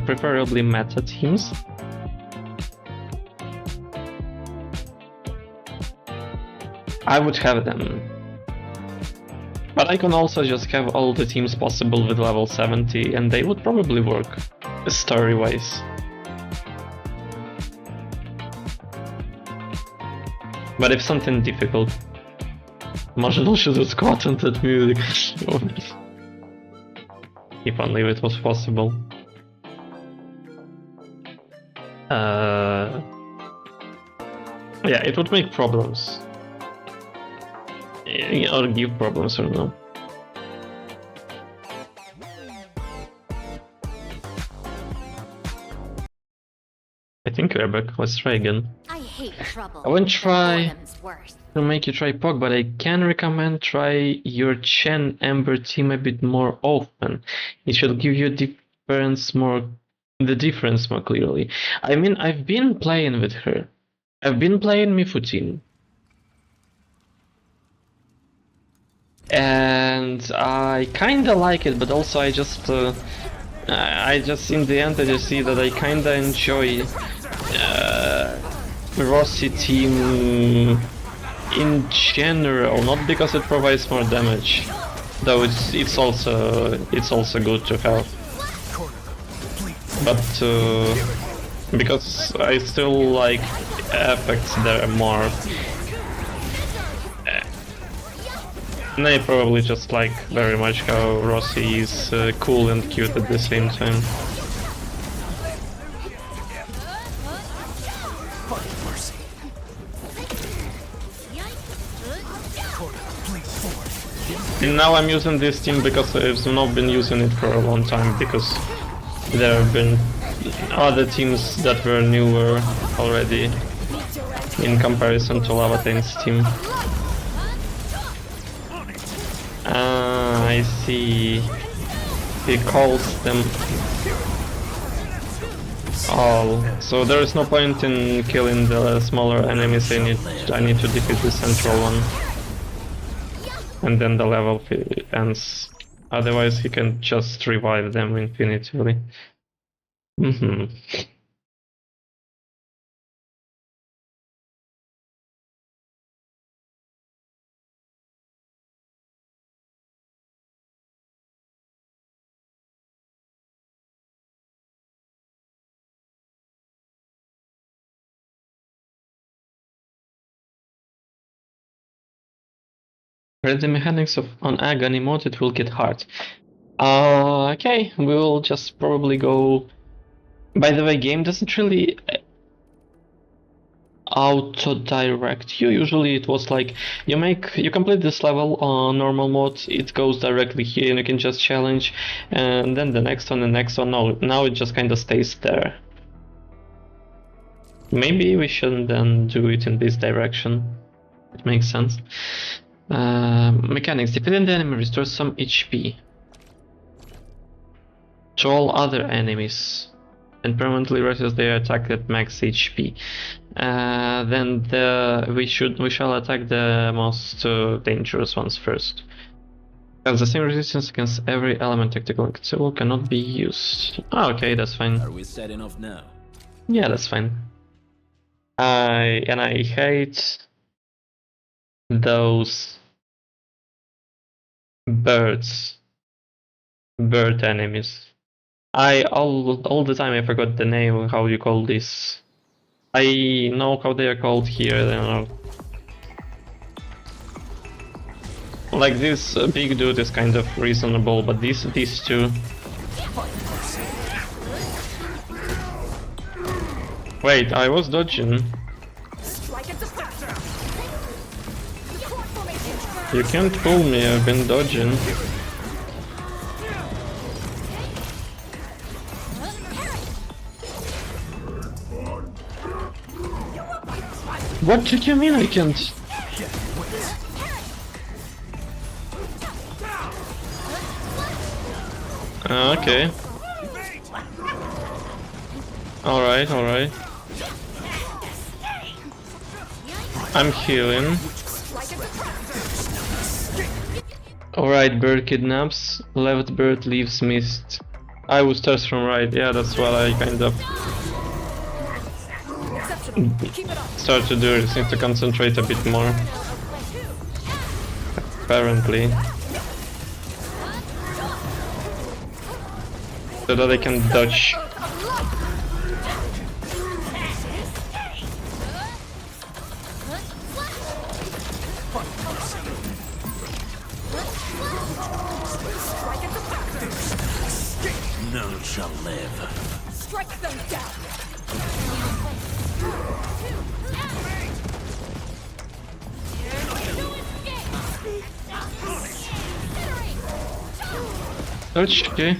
preferably meta teams. I would have them. But I can also just have all the teams possible with level 70 and they would probably work, story-wise. But if something difficult... Marginal should have gotten that music. If only it was possible. Yeah, it would make problems. Or give problems, or no. I think we're back. Let's try again. I hate trouble. I won't try Boredom's worse. to make you try POG, but I can recommend try your Chen Ember team a bit more often. It should give you the difference more clearly. I mean, I've been playing with her. I've been playing Mifutin. And I kinda like it, but also I just in the end I just see that I kinda enjoy Rossi team in general, not because it provides more damage, though it's also good to have, but because I still like effects that are more. And I probably just like very much how Rossi is cool and cute at the same time. And now I'm using this team because I've not been using it for a long time, because there have been other teams that were newer already in comparison to Lavatain's team. I see. He calls them all. So there is no point in killing the smaller enemies. I need to defeat the central one, and then the level ends. Otherwise, he can just revive them infinitely. Read the mechanics on Agony mode, it will get hard. Okay, we will just probably go... By the way, game doesn't really auto-direct you. Usually it was like, you complete this level on normal mode, it goes directly here and you can just challenge, and then the next one, no, now it just kinda stays there. Maybe we shouldn't then do it in this direction. It makes sense. Mechanics. Defeating the enemy restores some HP to all other enemies and permanently raises their attack at max HP. Then we shall attack the most dangerous ones first. Has the same resistance against every element. Tactical tool cannot be used. Oh, okay, that's fine. Are we set enough now? Yeah, that's fine. I hate those bird enemies. All the time I forgot the name, how you call this. I know how they are called here, I don't know. Like this big dude is kind of reasonable, but these two. Wait, I was dodging. You can't fool me, I've been dodging. What did you mean I can't? Okay. Alright, alright. I'm healing. Alright, bird kidnaps. Left bird leaves mist. I will start from right, yeah, that's what I kind of start to do. I just need to concentrate a bit more. Apparently. So that I can dodge. None shall live. Strike them down. Dodge, okay.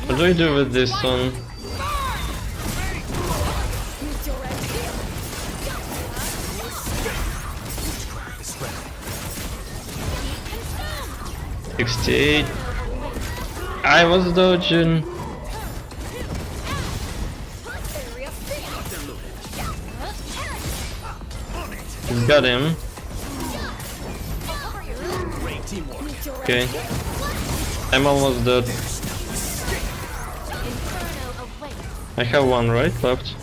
What do I do with this one? $68. I was dodging. Got him. Okay. I'm almost dead. I have one right left.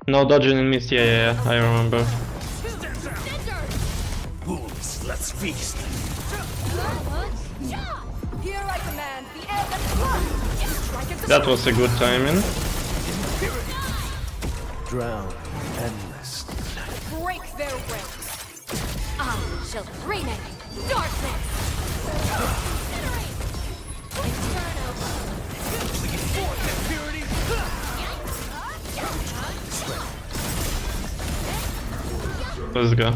No dodging in mist, yeah, I remember. Wolves, let's feast. Here I command the air and blood. That was a good timing. Drown endless. Break their ranks. I shall bring it. Darkness. Let's go.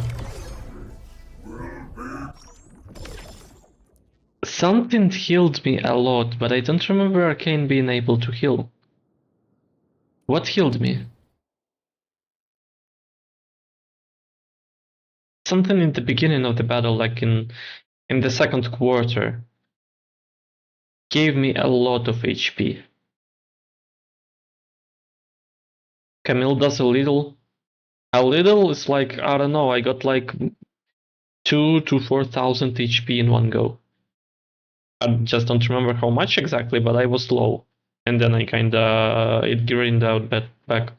Something healed me a lot, but I don't remember Arcane being able to heal. What healed me? Something in the beginning of the battle, like in the second quarter, gave me a lot of HP. Camille does a little. A little is like, I don't know, I got like 2,000 to 4,000 HP in one go. I just don't remember how much exactly, but I was low. And then I kinda, it greened out back.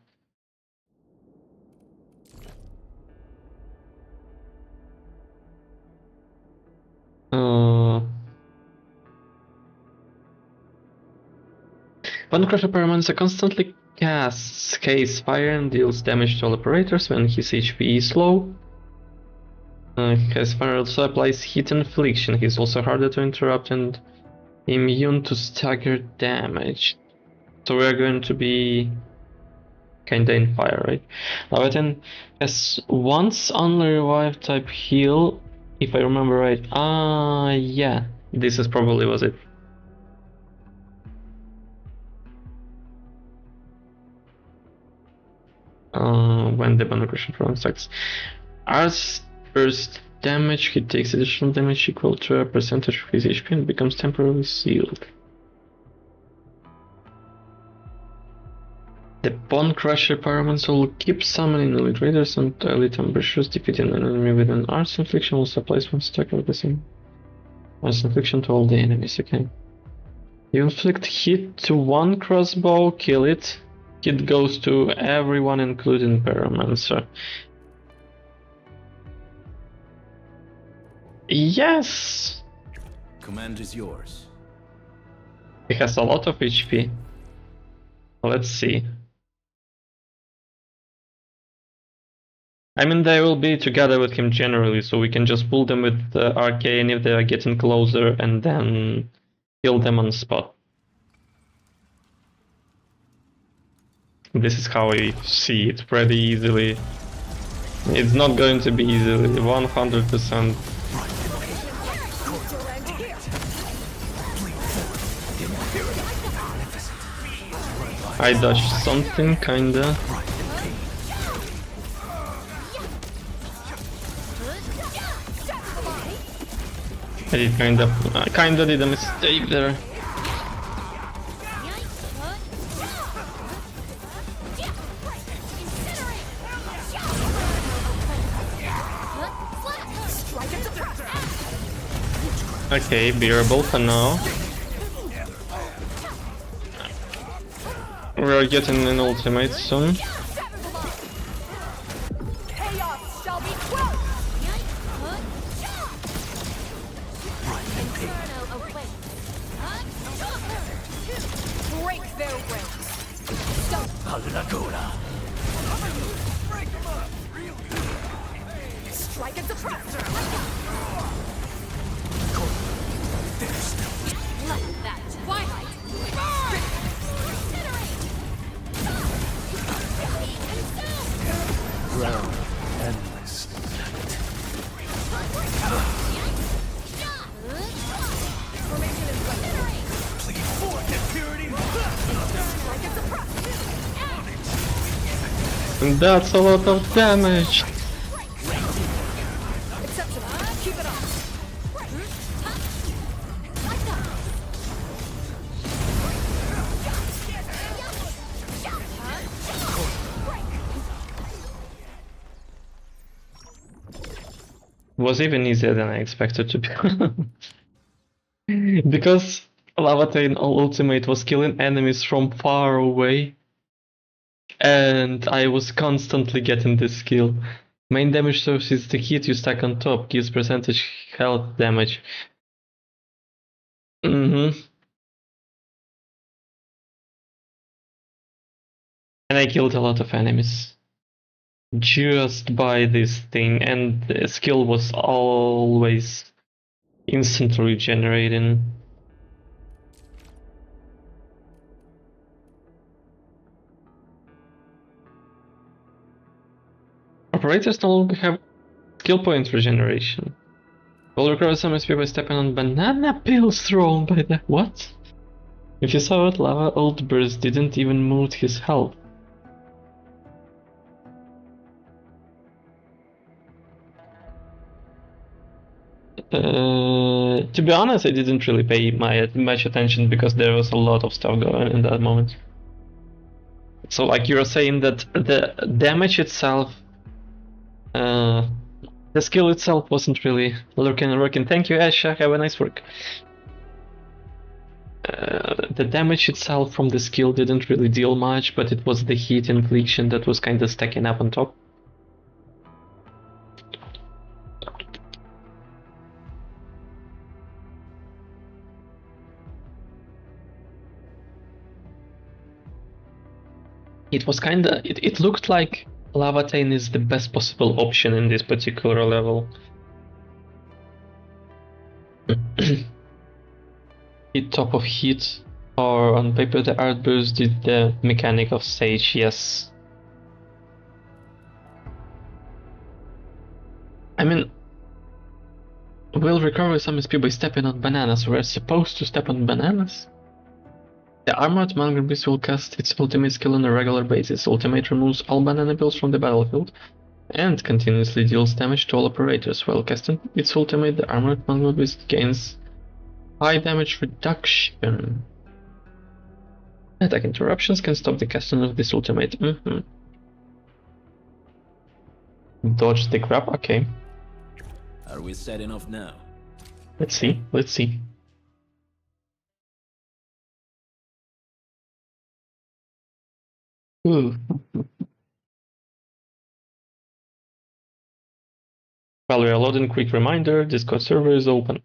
One Crusher permanents constantly casts Haze Fire and deals damage to all operators when his HP is low. Haze Fire also applies Hit Infliction. He's also harder to interrupt and immune to stagger damage. So we are going to be kinda in fire, right? Now then has once only revive type heal, if I remember right. Yeah, this is probably was it. When the Bonocrucian Throne starts. As first damage, he takes additional damage equal to a percentage of his HP and becomes temporarily sealed. The Bone Crusher Pyromancer will keep summoning elite raiders and elite ambushers, defeating an enemy with an Arts Infliction will supply one stack of the same Arts Infliction to all the enemies, okay. You inflict hit to one crossbow, kill it. Hit goes to everyone including Pyromancer. Yes! Command is yours. He has a lot of HP. Let's see. I mean, they will be together with him generally, so we can just pull them with Arcane if they are getting closer and then kill them on the spot. This is how I see it pretty easily. It's not going to be easily, 100%. I dodged something, kinda. I did kinda did a mistake there. Okay, bearable for now. We're getting an ultimate soon. Chaos shall be quelled! Break their ranks! Strike and suppress! Let that twilight Ground endless. That's a lot of damage. Exceptional. Keep it up. Was even easier than I expected to be. Because Lavatain ultimate was killing enemies from far away. And I was constantly getting this skill. Main damage source is the hit you stack on top, gives percentage health damage. And I killed a lot of enemies. Just by this thing, and the skill was always instantly regenerating. Operators no longer have skill point regeneration. Will recover some SP by stepping on banana peels thrown by the what? If you saw it, lava ult burst didn't even move his health. To be honest, I didn't really pay much attention because there was a lot of stuff going on in that moment. So, like, you're saying that the damage itself, the skill itself wasn't really working. Thank you, Asha. Have a nice work. The damage itself from the skill didn't really deal much, but it was the heat infliction that was kind of stacking up on top. It was kinda. It looked like Lavatain is the best possible option in this particular level. Hit top of heat, or on paper the art burst did the mechanic of Sage, yes. I mean, we'll recover some SP by stepping on bananas. We're supposed to step on bananas? The Armored Mangrove will cast its ultimate skill on a regular basis. Ultimate removes all banana peels from the battlefield and continuously deals damage to all operators. While casting its ultimate, the Armored Mangrove gains high damage reduction. Attack interruptions can stop the casting of this ultimate. Dodge the grab, okay. Are we setting off now? Let's see. Ooh. While we are loading, quick reminder, Discord server is open.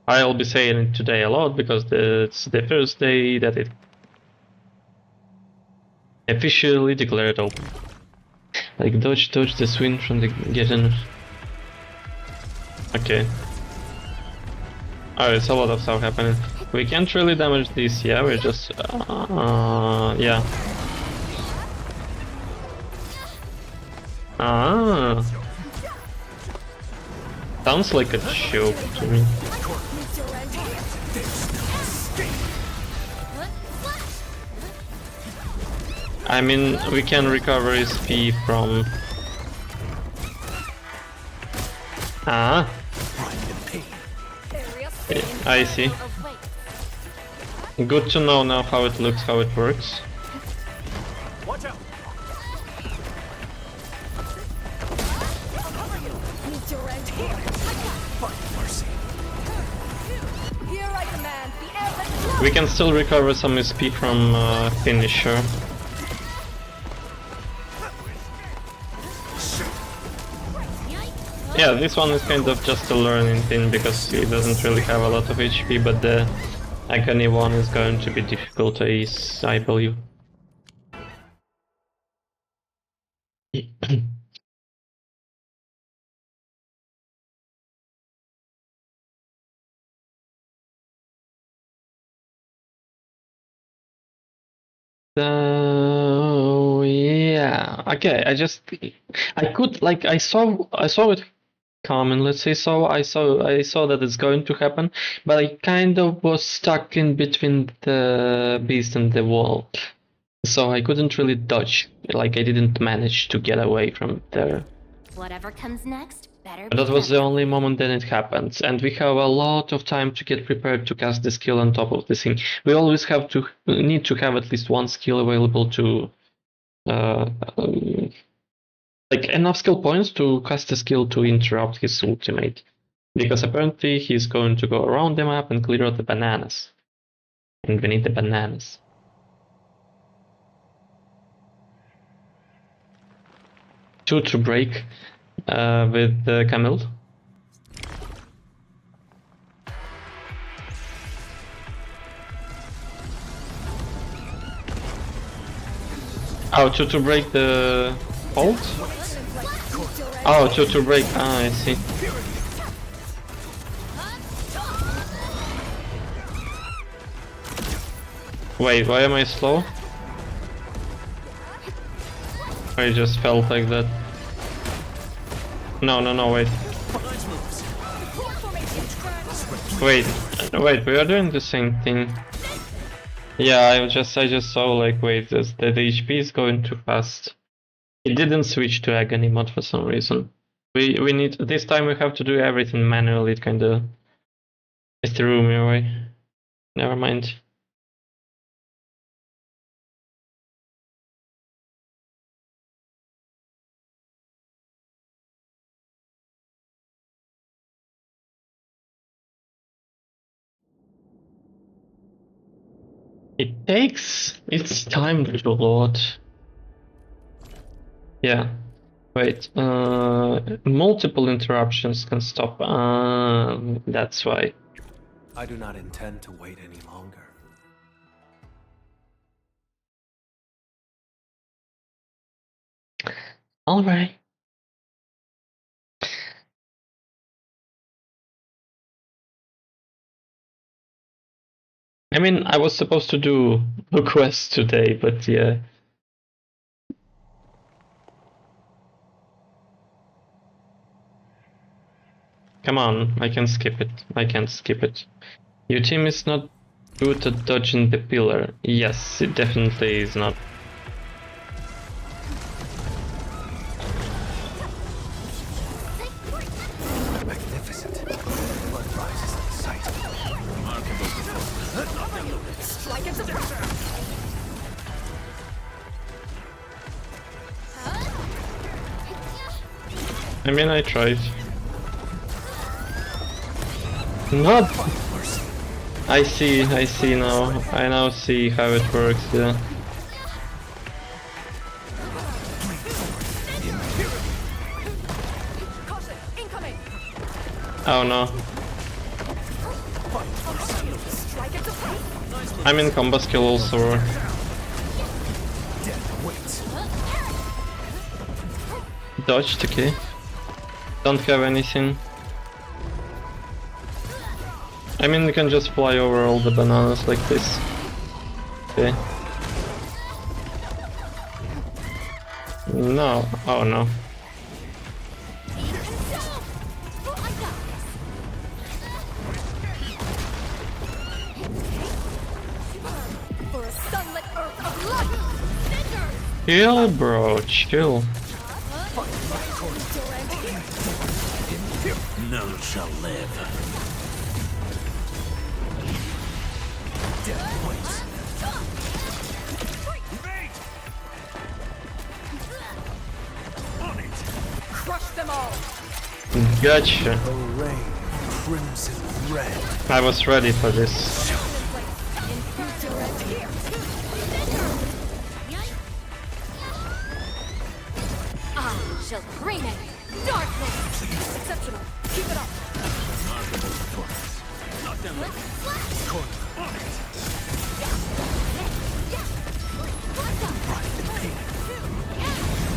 I'll be saying it today a lot because it's the first day that it officially declared open. Like dodge the swing from the getting. Okay. Oh, it's a lot of stuff happening. We can't really damage this, yeah, we're just yeah. Sounds like a joke to me. I mean, we can recover SP from... Ah, I see. Good to know now how it looks, how it works. Watch out! Need your end here. Mercy. Here I command the air. We can still recover some SP from finisher. Yeah, this one is kind of just a learning thing because he doesn't really have a lot of HP, but the Agony one is going to be difficult to ace, I believe. So yeah, okay. I could like I saw it coming. Let's say so. I saw that it's going to happen, but I kind of was stuck in between the beast and the wall, so I couldn't really dodge. Like I didn't manage to get away from there. Whatever comes next, better But be that was the clever. only moment that it happened, and we have a lot of time to get prepared to cast the skill on top of this thing. We always need to have at least one skill available to, like enough skill points to cast a skill to interrupt his ultimate, because apparently he's going to go around the map and clear out the bananas, and we need the bananas. Two to break with Camille. Oh, to break the hold? Oh, to break. Ah, I see. Wait, why am I slow? I just felt like that. No, wait. Wait, we are doing the same thing. Yeah, I just saw like, wait, the HP is going too fast. It didn't switch to Agony mode for some reason. We need, this time we have to do everything manually, it kinda threw me away. Never mind. It takes its time to load. Yeah. Wait, multiple interruptions can stop. That's why. I do not intend to wait any longer. Alright. I mean, I was supposed to do a quest today, but yeah. Come on, I can skip it. I can't skip it. Your team is not good at dodging the pillar. Yes, it definitely is not. Magnificent. Blood rises at the sight. Strike into pressure. I mean, I tried. Not. I see now. I now see how it works, yeah. Caution, incoming. Oh no. Strike into place. I'm in combo skill also. Dodged, okay. Don't have anything. I mean, you can just fly over all the bananas like this. Okay. No. Oh no. For a sunlit earth of light. Chill, bro, chill. None shall live. Crush them all! Gotcha. Array crimson red. I was ready for this. I shall bring it! Darkness! Exceptional! Keep it up!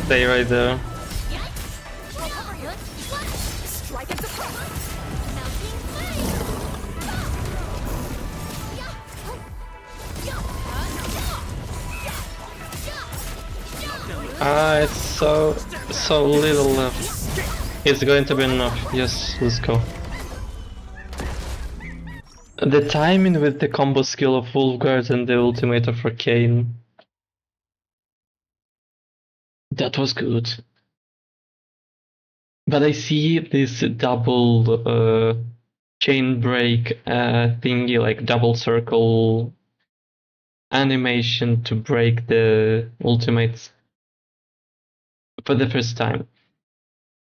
Stay right there. Strike it to It's so little left. It's going to be enough. Yes, let's go. The timing with the combo skill of Wolfguard and the ultimate of Arcane. That was good. But I see this double chain break thingy, like double circle animation to break the ultimates for the first time.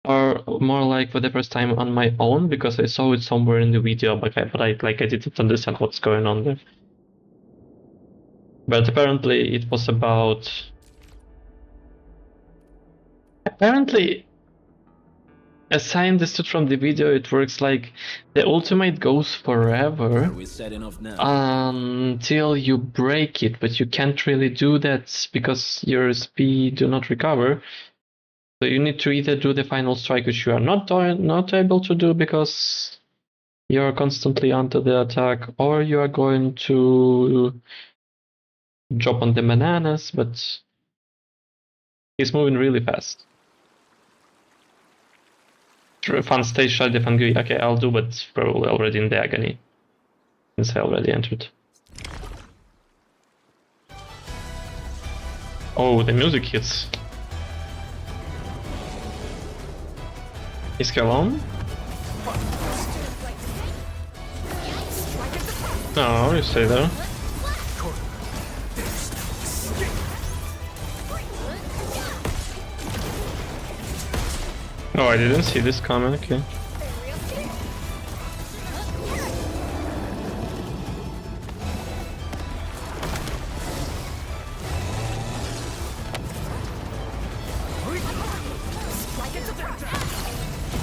Or more like for the first time on my own, because I saw it somewhere in the video, but I didn't understand what's going on there. But apparently it was about... Apparently, as I understood from the video, it works like the ultimate goes forever Are we set enough now? until you break it, but you can't really do that because your speed do not recover. So you need to either do the final strike, which you are not able to do because you are constantly under the attack, or you are going to drop on the bananas, but he's moving really fast. Fun stage, shall the fun. Okay, I'll do, but probably already in the agony, since I already entered. Oh, the music hits. Is Calon? No, you stay there. Oh, I didn't see this coming, okay.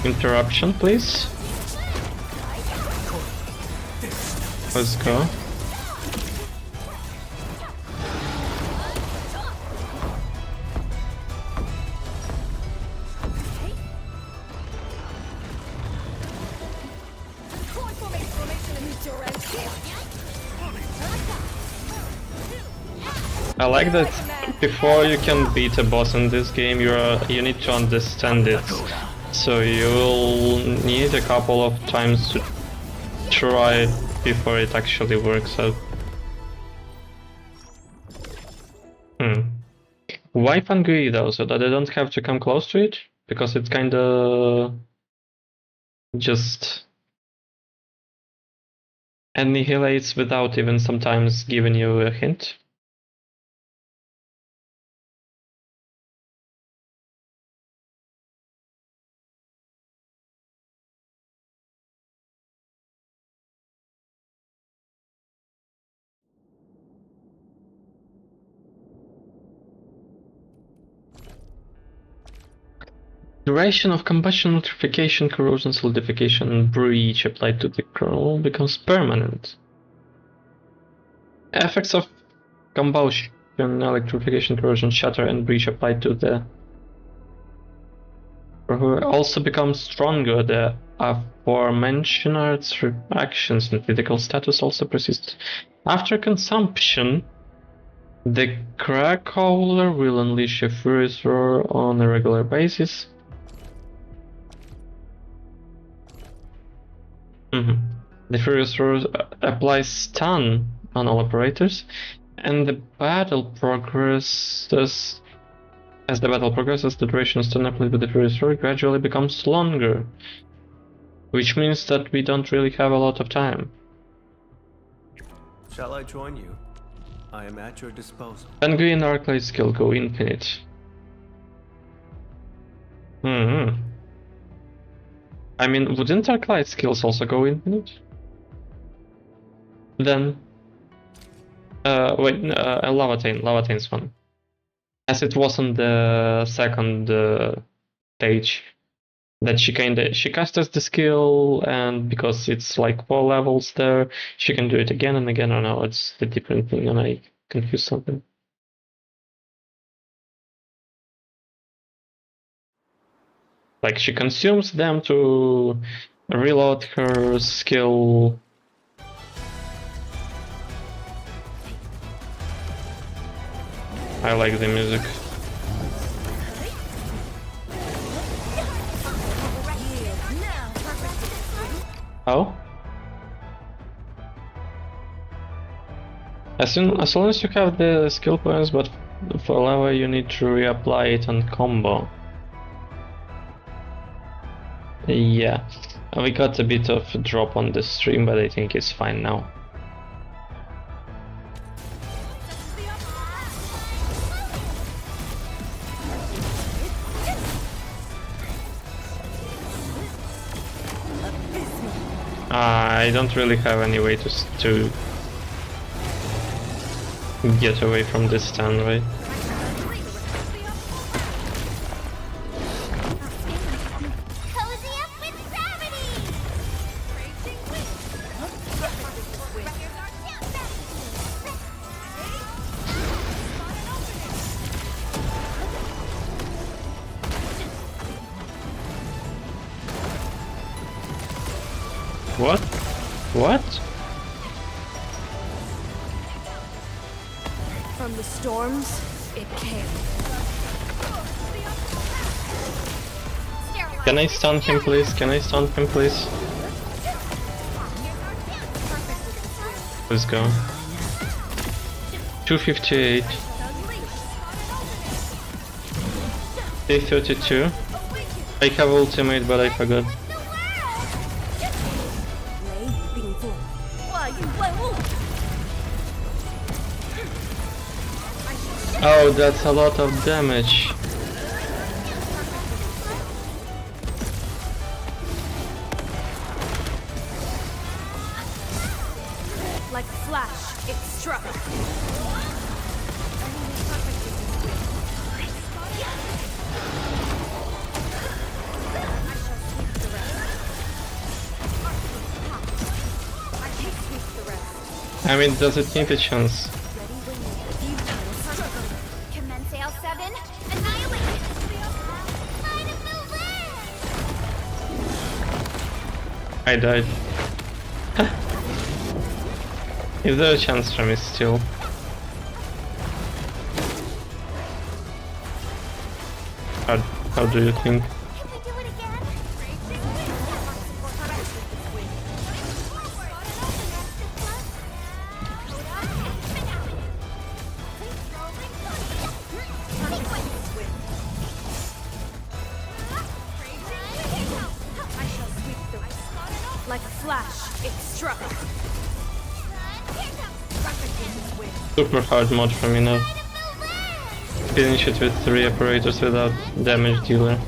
Interruption, please. Let's go. I like that before you can beat a boss in this game, you need to understand it. So you'll need a couple of times to try it before it actually works out. Why Fangui though? So that I don't have to come close to it? Because it's kinda just annihilates without even sometimes giving you a hint. Duration of combustion, electrification, corrosion, solidification, and breach applied to the kernel becomes permanent. Effects of combustion, electrification, corrosion, shatter, and breach applied to the also become stronger. The aforementioned reactions and critical status also persist. After consumption, the Crackhowler will unleash a furious roar on a regular basis. The Furious Roar applies stun on all operators, and the battle progresses As the battle progresses, the duration standardly with the previous story gradually becomes longer, which means that we don't really have a lot of time. Shall I join you? I am at your disposal. Penguin Arknight skill go infinite. I mean, wouldn't Arknight skills also go infinite? Then... wait, Lavatane's one. As it was on the second stage. That she casters the skill, and because it's like 4 levels there, she can do it again and again. Or no, it's a different thing and I confused something. Like, she consumes them to reload her skill. I like the music. Oh? As long as you have the skill points, but for lava you need to reapply it on combo. Yeah, we got a bit of a drop on the stream, but I think it's fine now. I don't really have any way to get away from this stun, right? Cozy up with gravity! What? What? From the storms, it came. Can I stun him, please? Can I stun him, please? Let's go. 258. 332. I have ultimate, but I forgot. Oh, that's a lot of damage. Like a flash, it struck. I mean, does it need a chance? Commence AL7, annihilate! Light of the land! I died. Is there a chance for me still? How do you think? Can we do it again? Like a flash, it struck. Super hard mod for me now. Finish it with 3 operators without damage dealer.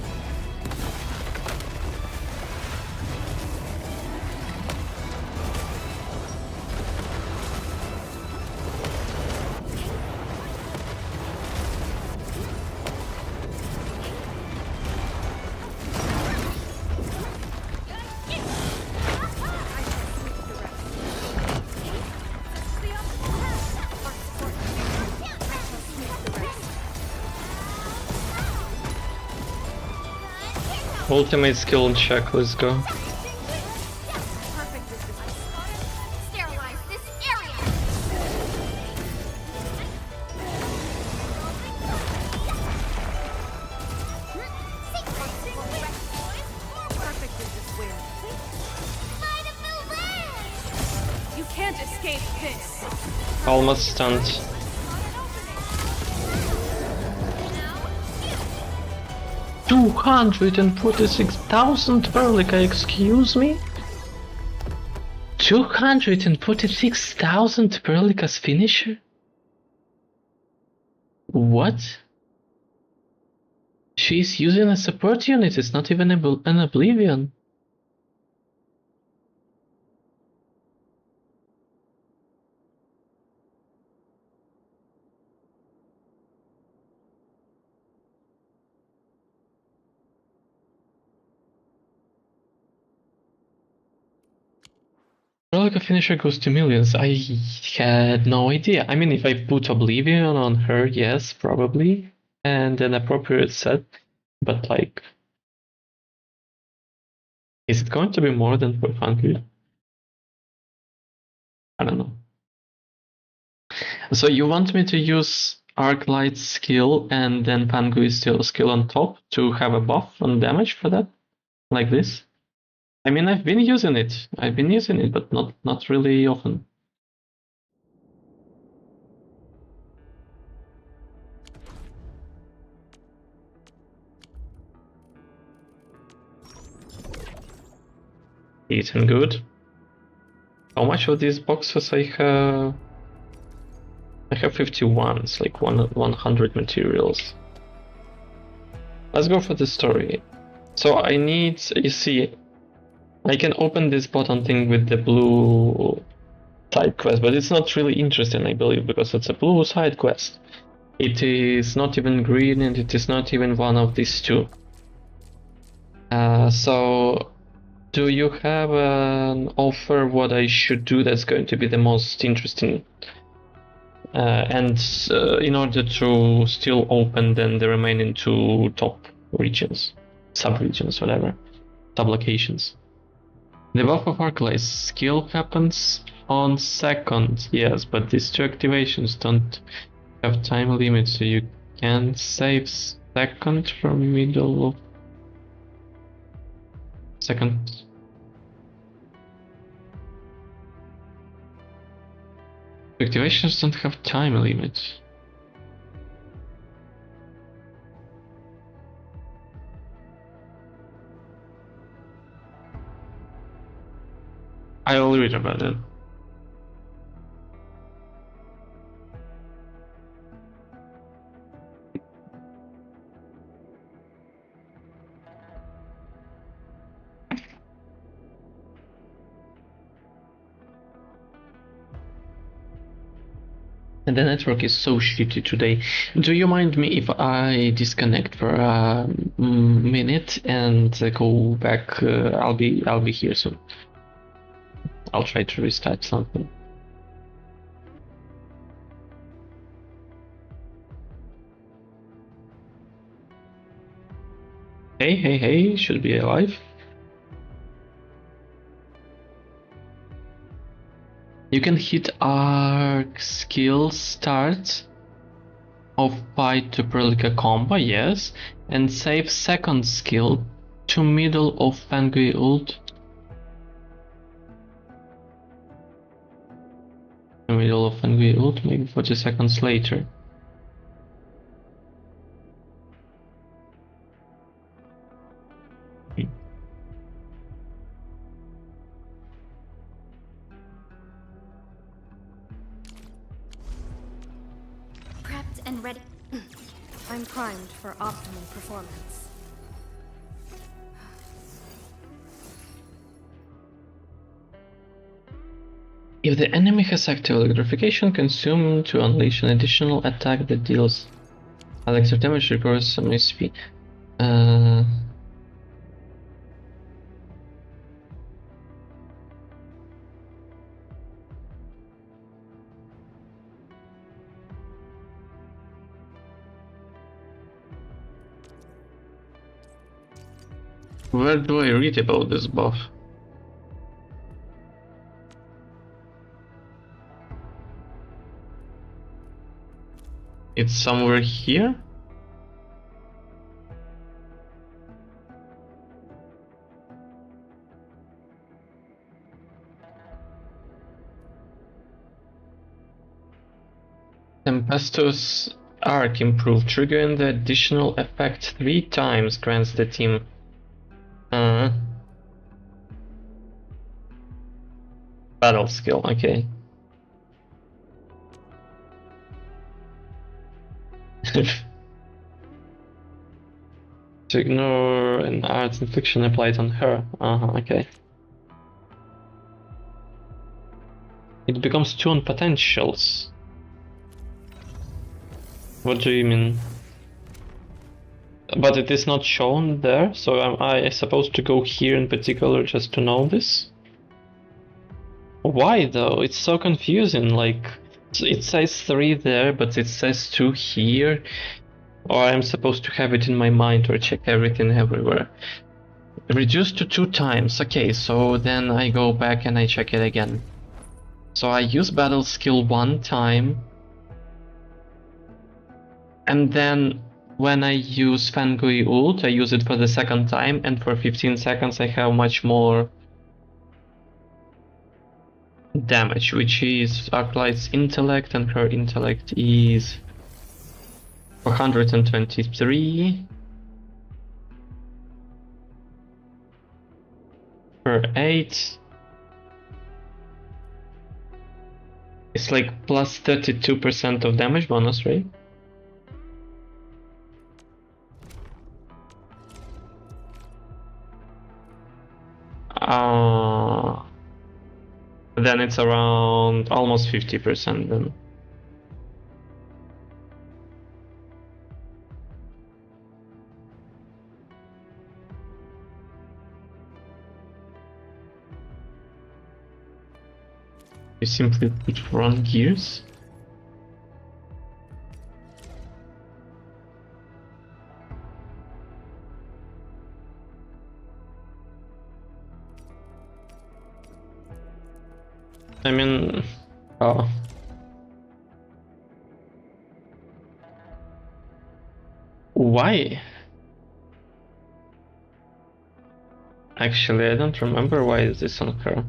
Ultimate skill check, let's go. Sterilize this area! You can't escape this. Almost stunned. 246,000 Perlica, excuse me? 246,000 Perlica's finisher? What? She's using a support unit, it's not even an Oblivion. Perlica finisher goes to millions. I had no idea. I mean, if I put Oblivion on her, yes, probably. And an appropriate set. But like, is it going to be more than 400? I don't know. So you want me to use Arknight's skill and then Pangui's skill on top to have a buff on damage for that? Like this? I mean, I've been using it, but not really often. Eaten good. How much of these boxes I have? I have 51, it's like 100 materials. Let's go for the story. So I need, you see, I can open this bottom thing with the blue side quest, but it's not really interesting, I believe, because it's a blue side quest. It is not even green, and it is not even one of these two. So, do you have an offer what I should do that's going to be the most interesting? In order to still open then the remaining two top regions, sub-regions, whatever, sub-locations. The buff of Arknights skill happens on second, yes, but these two activations don't have time limit, so you can save second from middle of second. Activations don't have time limit. I'll read about it. And the network is so shitty today. Do you mind me if I disconnect for a minute and go back? I'll be here soon. I'll try to restart something. Hey, should be alive. You can hit arc skill start of fight to Perlica combo, yes, and save second skill to middle of Fangui ult. Middle of Fangui ult, maybe 40 seconds later. Prepped and ready. I'm primed for optimum performance. If the enemy has active electrification, consume to unleash an additional attack that deals electric damage, recovers some HP. Where do I read about this buff? It's somewhere here? Tempestuous Arc improved. Triggering the additional effect 3 times grants the team. Battle skill, okay. To ignore an art's infliction applied on her. Okay. It becomes 2 on potentials. What do you mean? But it is not shown there, so am I supposed to go here in particular just to know this? Why though? It's so confusing, like, it says 3 there, but it says 2 here. Or I'm supposed to have it in my mind or check everything everywhere. Reduced to 2 times, okay, so then I go back and I check it again. So I use battle skill 1 time. And then when I use Fangui ult, I use it for the 2nd time, and for 15 seconds I have much more damage, which is Arknight's intellect, and her intellect is 423 per 8. It's like plus 32% of damage bonus, right? Then it's around almost 50% then. You simply put wrong gears. I mean, oh. Why? Actually, I don't remember why is this on her.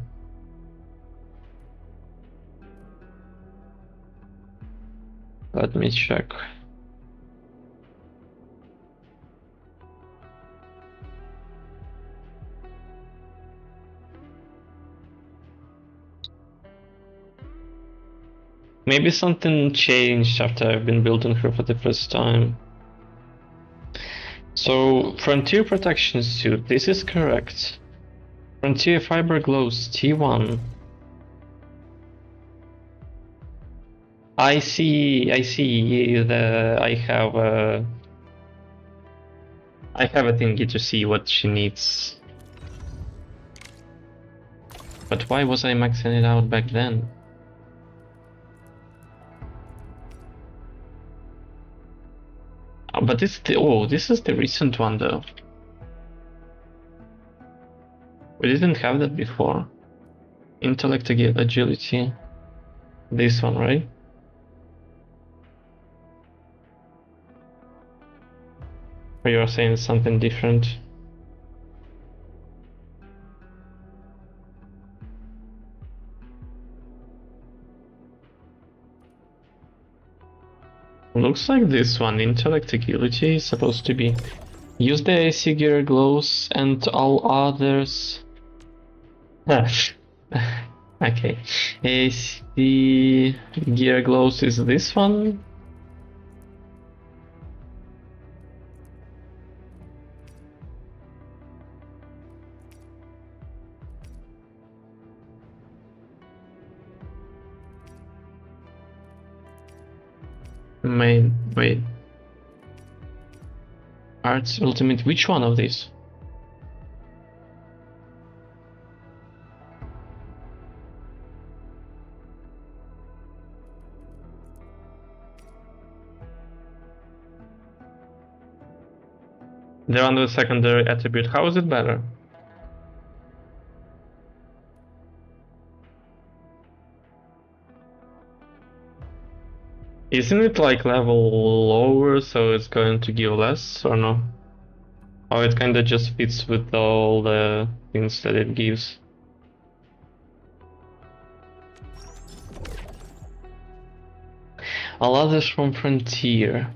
Let me check. Maybe something changed after I've been building her for the first time. So, Frontier Protection Suit, this is correct. Frontier Fiber Glows T1. I see I have a thingy to see what she needs. But why was I maxing it out back then? But this is the recent one though. We didn't have that before. Intellect, agility. This one, right? Or you're saying something different? Looks like this one, intellect agility, is supposed to be use the AC gear glows and all others. Okay, AC gear glows is this one. Wait. Arts Ultimate, which one of these? They're under the secondary attribute. How is it better? Isn't it like level lower, so it's going to give less, or no? Or it kinda just fits with all the things that it gives? A lot is from Frontier.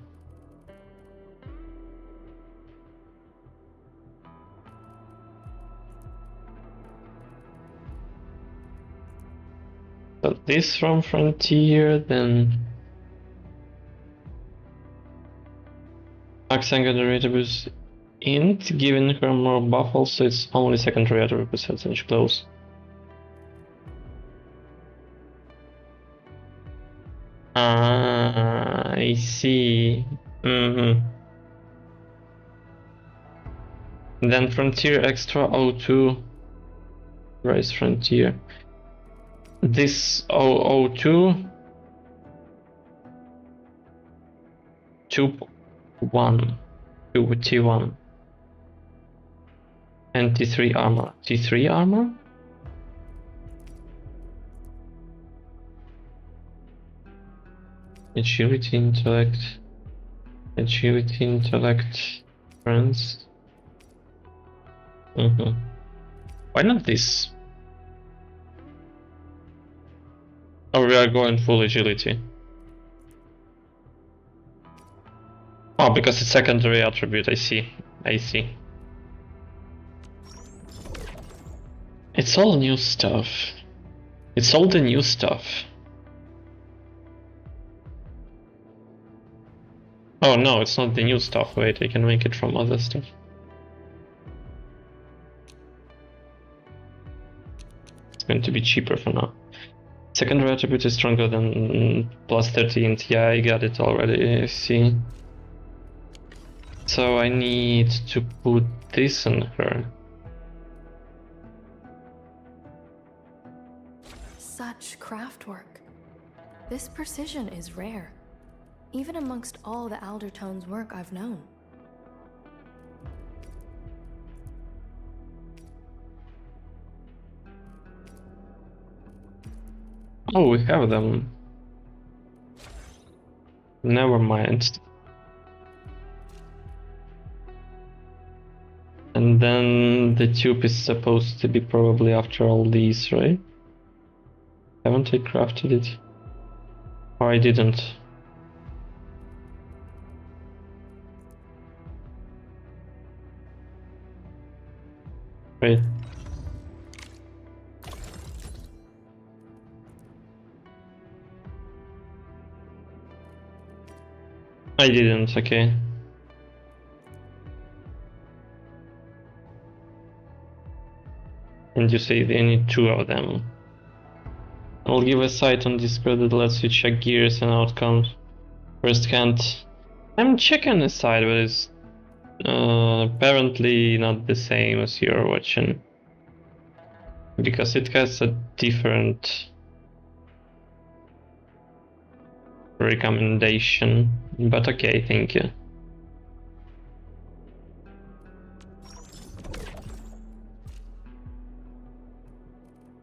So this from Frontier, then Accent generator boost int, giving her more buff, also it's only secondary attribute percentage close. Ah, I see. Then Frontier extra O2. Rise Frontier. This O02 2-1 to T1 and T3 armor. T3 armor? Agility, intellect, friends. Why not this? Or we are going full agility? Oh, because it's secondary attribute, I see. It's all new stuff. It's all the new stuff. Oh no, it's not the new stuff. Wait, I can make it from other stuff. It's going to be cheaper for now. Secondary attribute is stronger than plus 13. Yeah, I got it already, I see. So I need to put this on her. Such craftwork. This precision is rare, even amongst all the Aldertone's work I've known. Oh, we have them. Never mind. And then the tube is supposed to be probably after all these, right? Haven't I crafted it? Or I didn't. Wait. I didn't, okay. And you say they need 2 of them. I'll give a site on Discord that lets you check gears and outcomes first hand. I'm checking the site, but it's apparently not the same as you're watching. Because it has a different recommendation. But okay, thank you.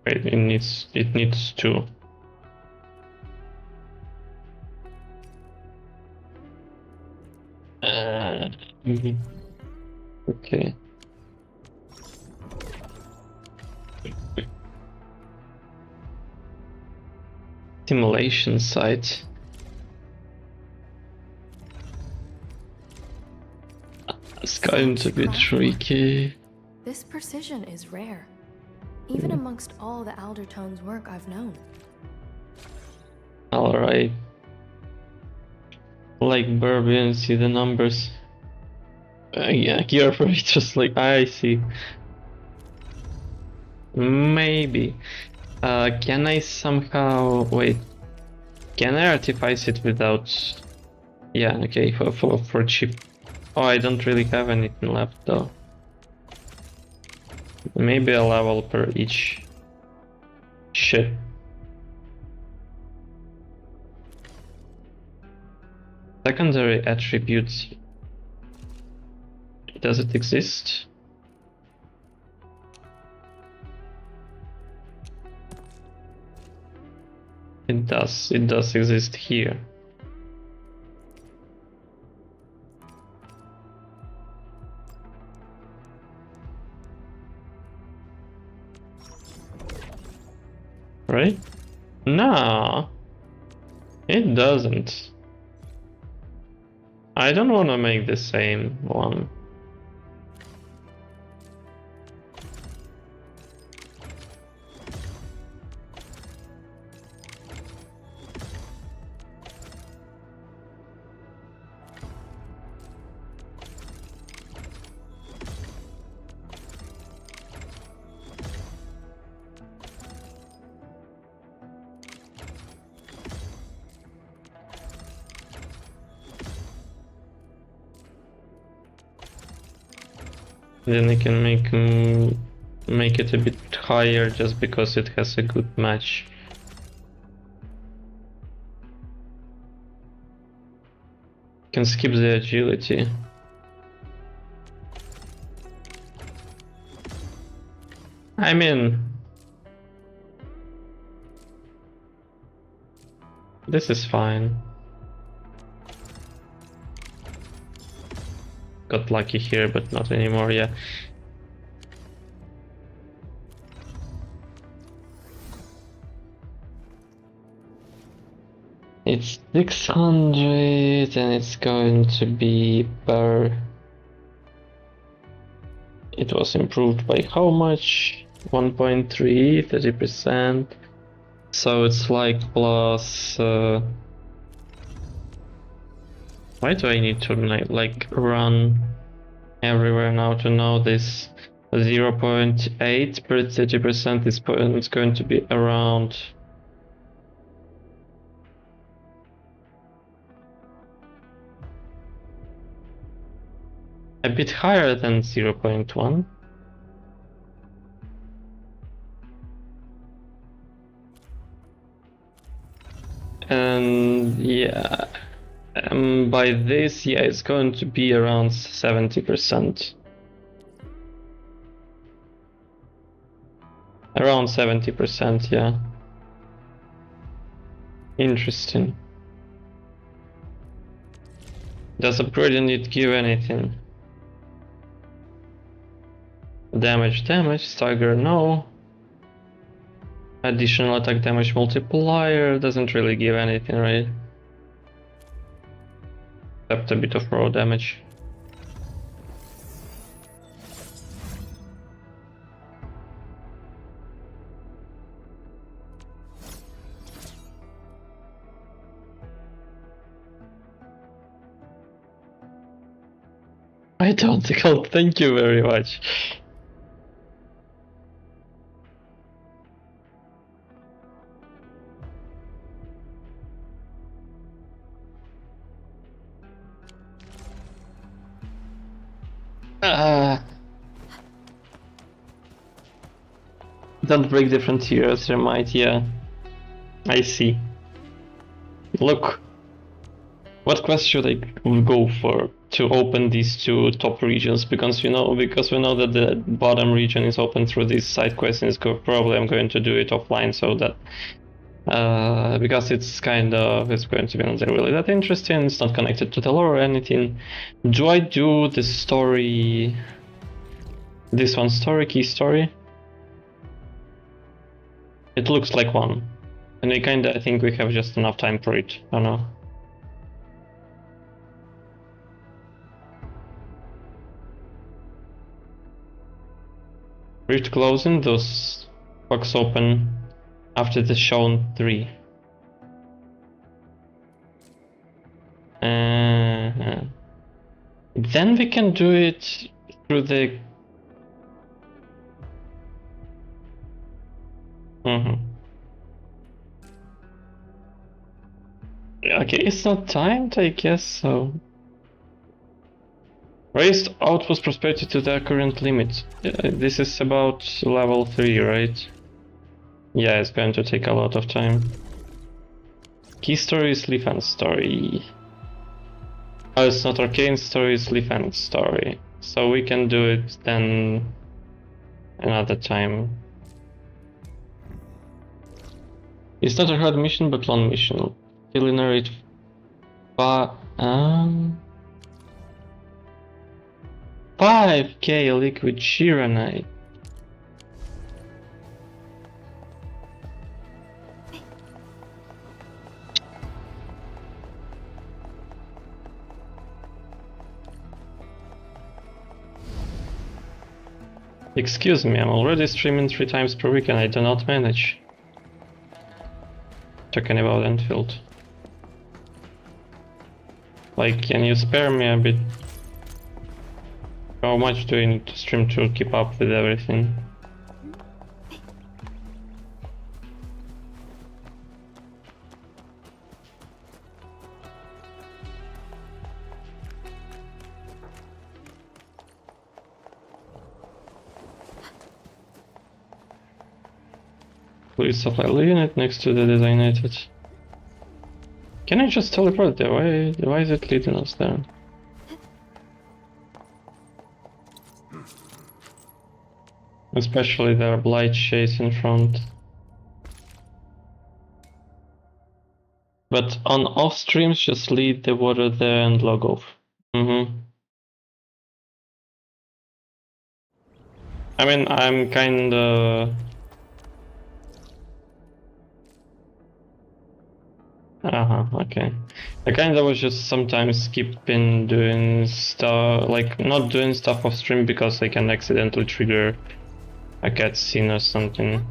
Wait, it needs 2. Okay. Simulation site. It's going to be tricky. This precision is rare, even amongst all the Aldertone's work I've known. Alright. Like Burbian, see the numbers. Yeah, gear for it, just like I see. Maybe. Can I somehow wait? Can I artifice it without? Yeah, okay, for cheap. Oh, I don't really have anything left though. Maybe a level per each shit. Secondary attributes. Does it exist? It does exist here. Right? No. It doesn't. I don't want to make the same one. Then I can make it a bit higher just because it has a good match. Can skip the agility. I mean, this is fine. Got lucky here, but not anymore, yeah. It's 600 and it's going to be per... It was improved by how much? 1.3, 30%. So it's like plus... Why do I need to like run everywhere now to know this? 0.8 per 30% is it's going to be around... a bit higher than 0.1. And yeah, by this, yeah, it's going to be around 70%. Around 70%, yeah. Interesting. Does upgrade unit give anything? Damage, stagger, no. Additional attack damage multiplier doesn't really give anything, right? Except a bit of raw damage. Identical, thank you very much. Don't break the frontiers, there might, yeah. I see. Look, what quest should I go for to open these two top regions? Because we know that the bottom region is open through these side quests, and probably I'm going to do it offline, so that because it's going to be nothing really that interesting. It's not connected to the lore or anything. Do I do the story? This one, key story? It looks like one, and I think we have just enough time for it. I don't know. Rift closing, those box open after the shown 3. Then we can do it through the... Okay, it's not timed, I guess so. Raised outpost prosperity to the current limit. This is about level 3, right? Yeah, it's going to take a lot of time. Key story is Leaf and story. Oh, it's not arcane story, it's Leaf and story. So we can do it then another time. It's not a hard mission, but long mission. Culinary 5k liquid Chironite. Excuse me, I'm already streaming 3 times per week and I do not manage. Talking about Endfield. Like, can you spare me a bit? How much do you need to stream to keep up with everything? Please supply unit next to the designated. Can I just teleport there? Why is it leading us there? Especially their blight chase in front. But on off streams, just lead the water there and log off. I mean, I'm kinda... okay. I kinda was just sometimes skipping doing stuff, like not doing stuff off stream because I can accidentally trigger a cutscene or something.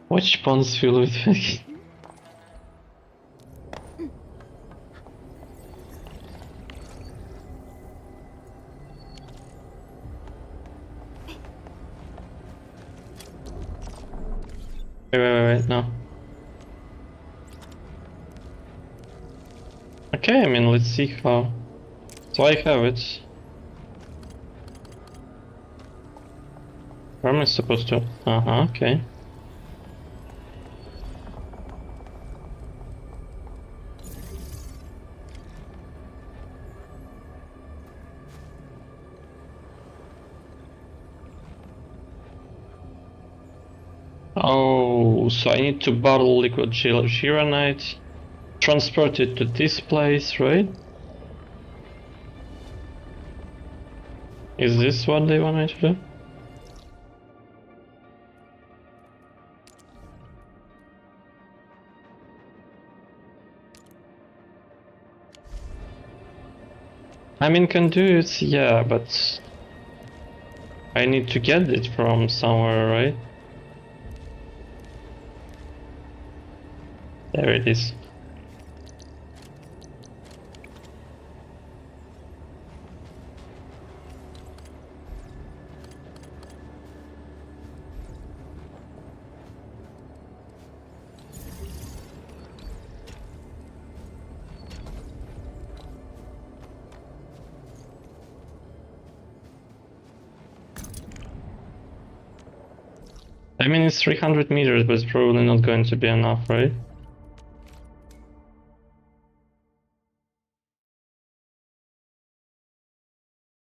Which pawns fill with Wait, no. Okay, I mean, let's see how... So I have it. Where am I supposed to? Okay. Oh, so I need to bottle liquid Chironite, transport it to this place, right? Is this what they want me to do? I mean, can do it, yeah, but I need to get it from somewhere, right? There it is. I mean, it's 300 meters, but it's probably not going to be enough, right?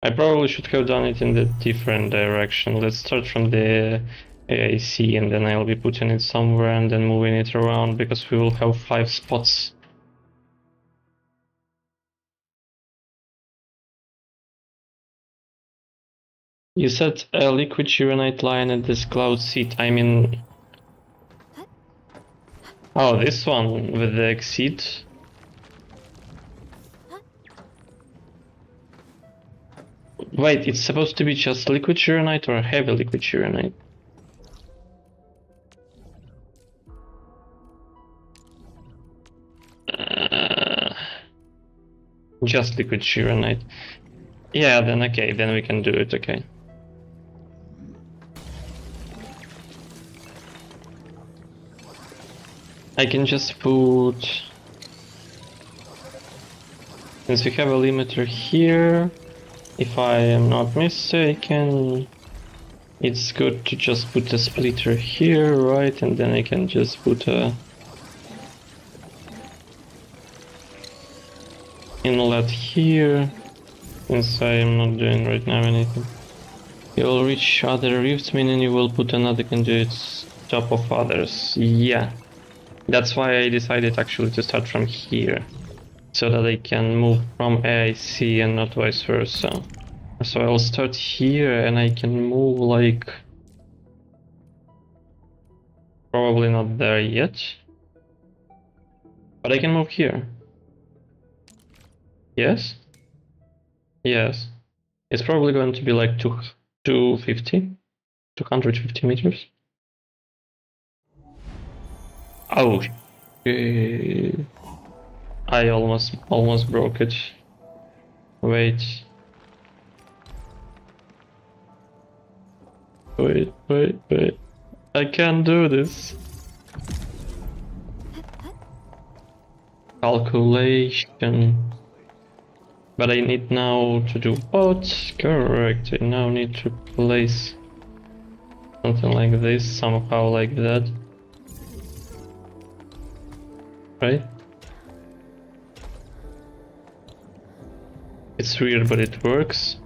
I probably should have done it in the different direction. Let's start from the AIC and then I'll be putting it somewhere and then moving it around because we will have 5 spots. You said a liquid Chironite line at this cloud seat. I mean... Oh, this one with the exceed. Wait, it's supposed to be just liquid Chironite or heavy liquid Chironite? Just liquid Chironite. Yeah, then okay, then we can do it, okay. I can just put... Since we have a limiter here, if I am not mistaken, it's good to just put a splitter here, right? And then I can just put a inlet here, since I am not doing right now anything. You will reach other rifts, meaning you will put another conduit top of others. Yeah. That's why I decided actually to start from here, so that I can move from AIC and not vice versa. So I'll start here and I can move like... Probably not there yet, but I can move here. Yes? Yes. It's probably going to be like 250 meters. Oh, I almost broke it. Wait. Wait. I can't do this. Calculation. But I need now to do what? Correct. I now need to place something like this, somehow like that. Right? It's weird, but it works.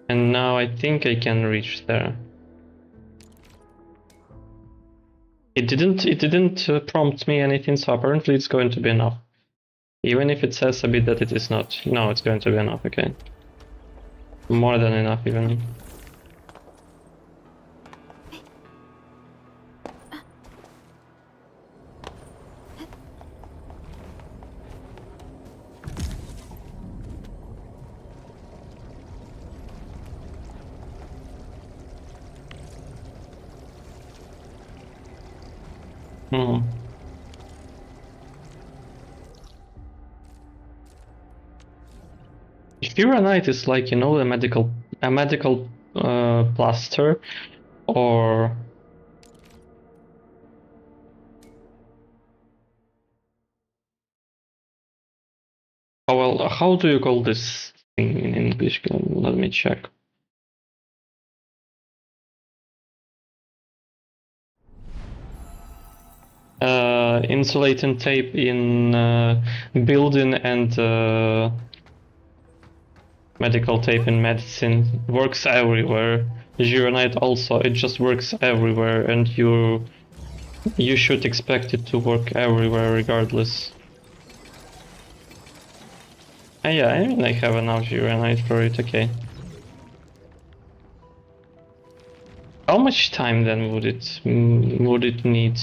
And now I think I can reach there. It didn't prompt me anything, so apparently it's going to be enough. Even if it says a bit that it is not. No, it's going to be enough, okay. More than enough even. Hmm. Knight is like, you know, a medical plaster, or oh well, how do you call this thing in English? Let me check. Insulating tape in building and medical tape in medicine works everywhere. Knight also, it just works everywhere, and you should expect it to work everywhere regardless. Yeah, I mean I have enough Knight for it, okay. How much time then would it need?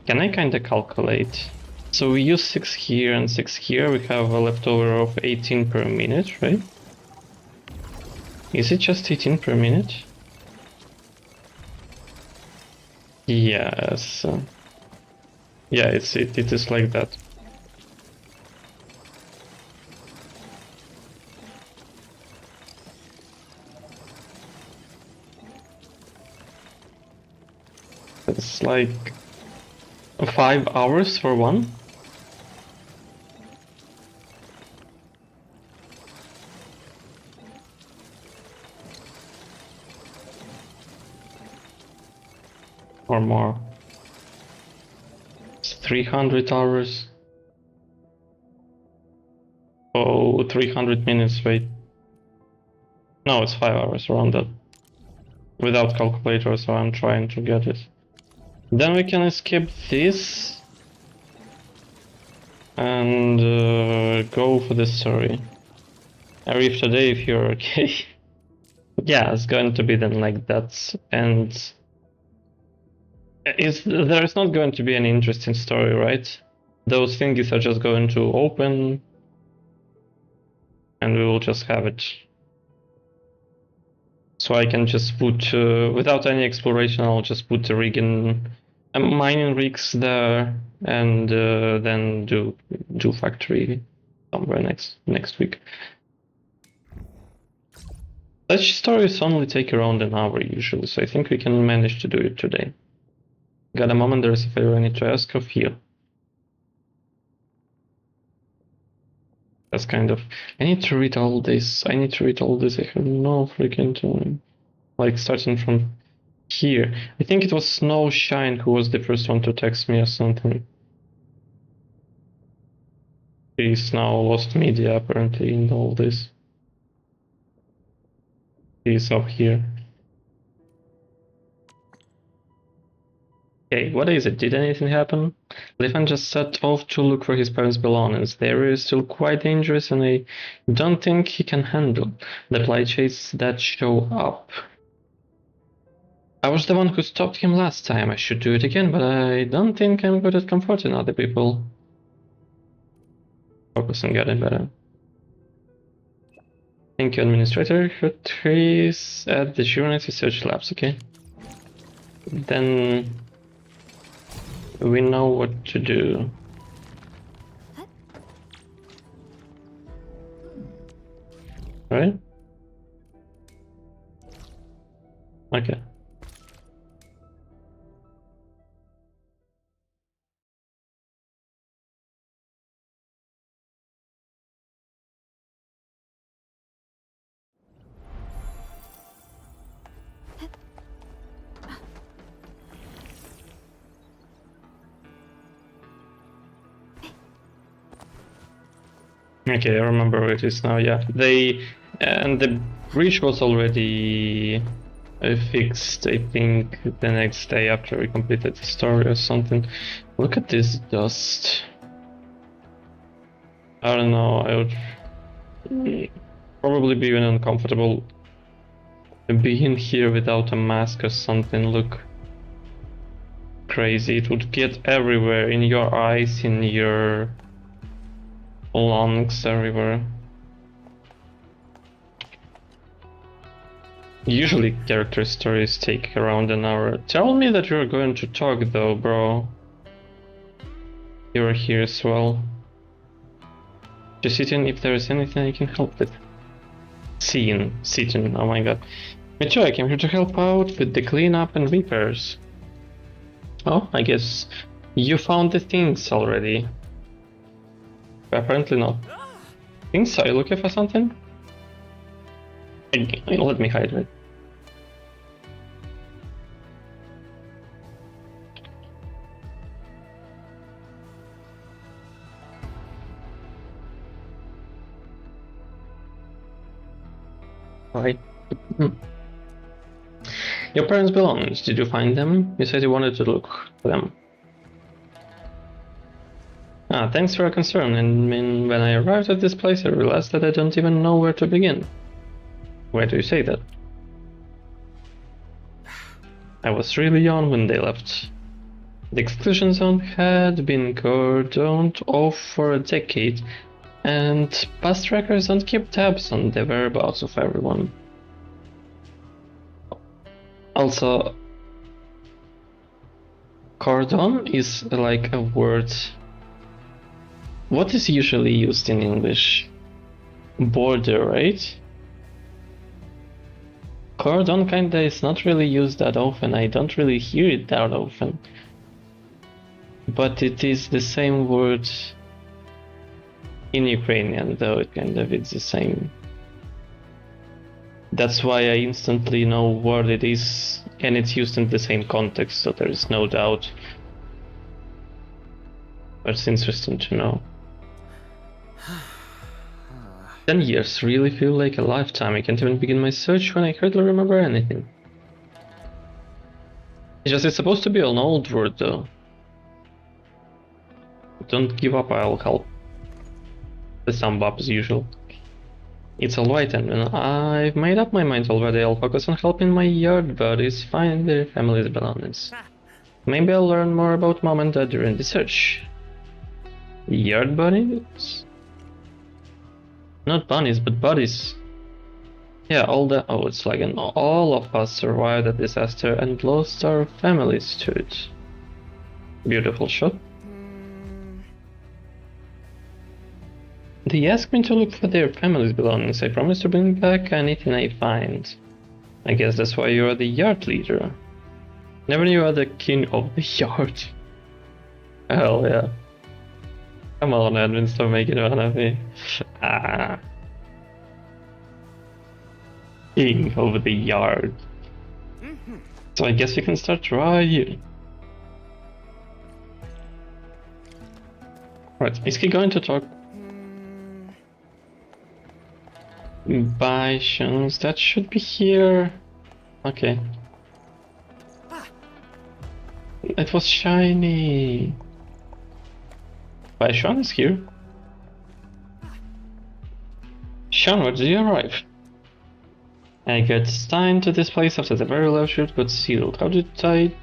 Can I kinda calculate? So we use 6 here and 6 here, we have a leftover of 18 per minute, right? Is it just 18 per minute? Yes. Yeah, it is like that. It's like 5 hours for one. Or more. It's 300 hours. Oh, 300 minutes, wait. No, it's 5 hours around that. Without calculator, so I'm trying to get it. Then we can skip this and go for the story. Arif today, if you're okay. Yeah, it's going to be then like that, and there's not going to be an interesting story, right? Those things are just going to open, and we will just have it. So I can just put, without any exploration, I'll just put the rig in, mining rigs there, and then do factory somewhere next week. Such stories only take around an hour usually, so I think we can manage to do it today. Got a moment, there's a favor I need to ask of you. That's kind of... I need to read all this. I have no freaking time. Like, starting from here. I think it was Snowshine who was the first one to text me or something. He's now lost media apparently in all this. He's up here. Okay, what is it? Did anything happen? Gryphline just set off to look for his parents' belongings. The area is still quite dangerous and I don't think he can handle the flychases that show up. I was the one who stopped him last time. I should do it again, but I don't think I'm good at comforting other people. focus on getting better. Thank you, Administrator. Trees at the Journey Research Labs, okay. Then we know what to do. Right? Okay. Okay, I remember where it is now, yeah. And the breach was already fixed, I think, the next day after we completed the story or something. Look at this dust. I don't know, I would probably be even uncomfortable being here without a mask or something. Look crazy. It would get everywhere, in your eyes, in your lungs, everywhere. Usually character stories take around an hour. Tell me that you're going to talk though, bro. You're here as well. Just sit in if there is anything I can help with. Sit in, oh my god. Me too, I came here to help out with the cleanup and repairs. Oh, I guess you found the things already. Apparently not. Things? Are you looking for something? Let me hide it. Right. Your parents' belongings, did you find them? You said you wanted to look for them. Ah, thanks for your concern. And when I arrived at this place, I realized that I don't even know where to begin. Why do you say that? I was really young when they left. The exclusion zone had been cordoned off for a decade, and past trackers don't keep tabs on the whereabouts of everyone. Also, cordon is like a word. What is usually used in English? Border, right? Cordon kinda is not really used that often. I don't really hear it that often. But it is the same word in Ukrainian, though it kind of is the same. That's why I instantly know what it is, and it's used in the same context, so there is no doubt. But it's interesting to know. 10 years really feel like a lifetime. I can't even begin my search when I hardly remember anything. It's supposed to be an old word though. Don't give up, I'll help. The thumb up as usual. It's alright, and when I've made up my mind already, I'll focus on helping my yard buddies find their family's belongings. Maybe I'll learn more about Mom and Dad during the search. Yard buddies? Not bunnies, but buddies. Yeah, it's like all of us survived a disaster and lost our families to it. Beautiful shot. They asked me to look for their family's belongings. I promised to bring back anything I find. I guess that's why you're the yard leader. Never knew you were the king of the yard. Hell yeah. Come on, admin, stop making fun of me. King of the yard. So I guess we can start trying. Right, is he going to talk? Bisons, that should be here. Okay. It was shiny. Bison is here. Sean, where did you arrive? I got assigned to this place after the very last chute got sealed. How did it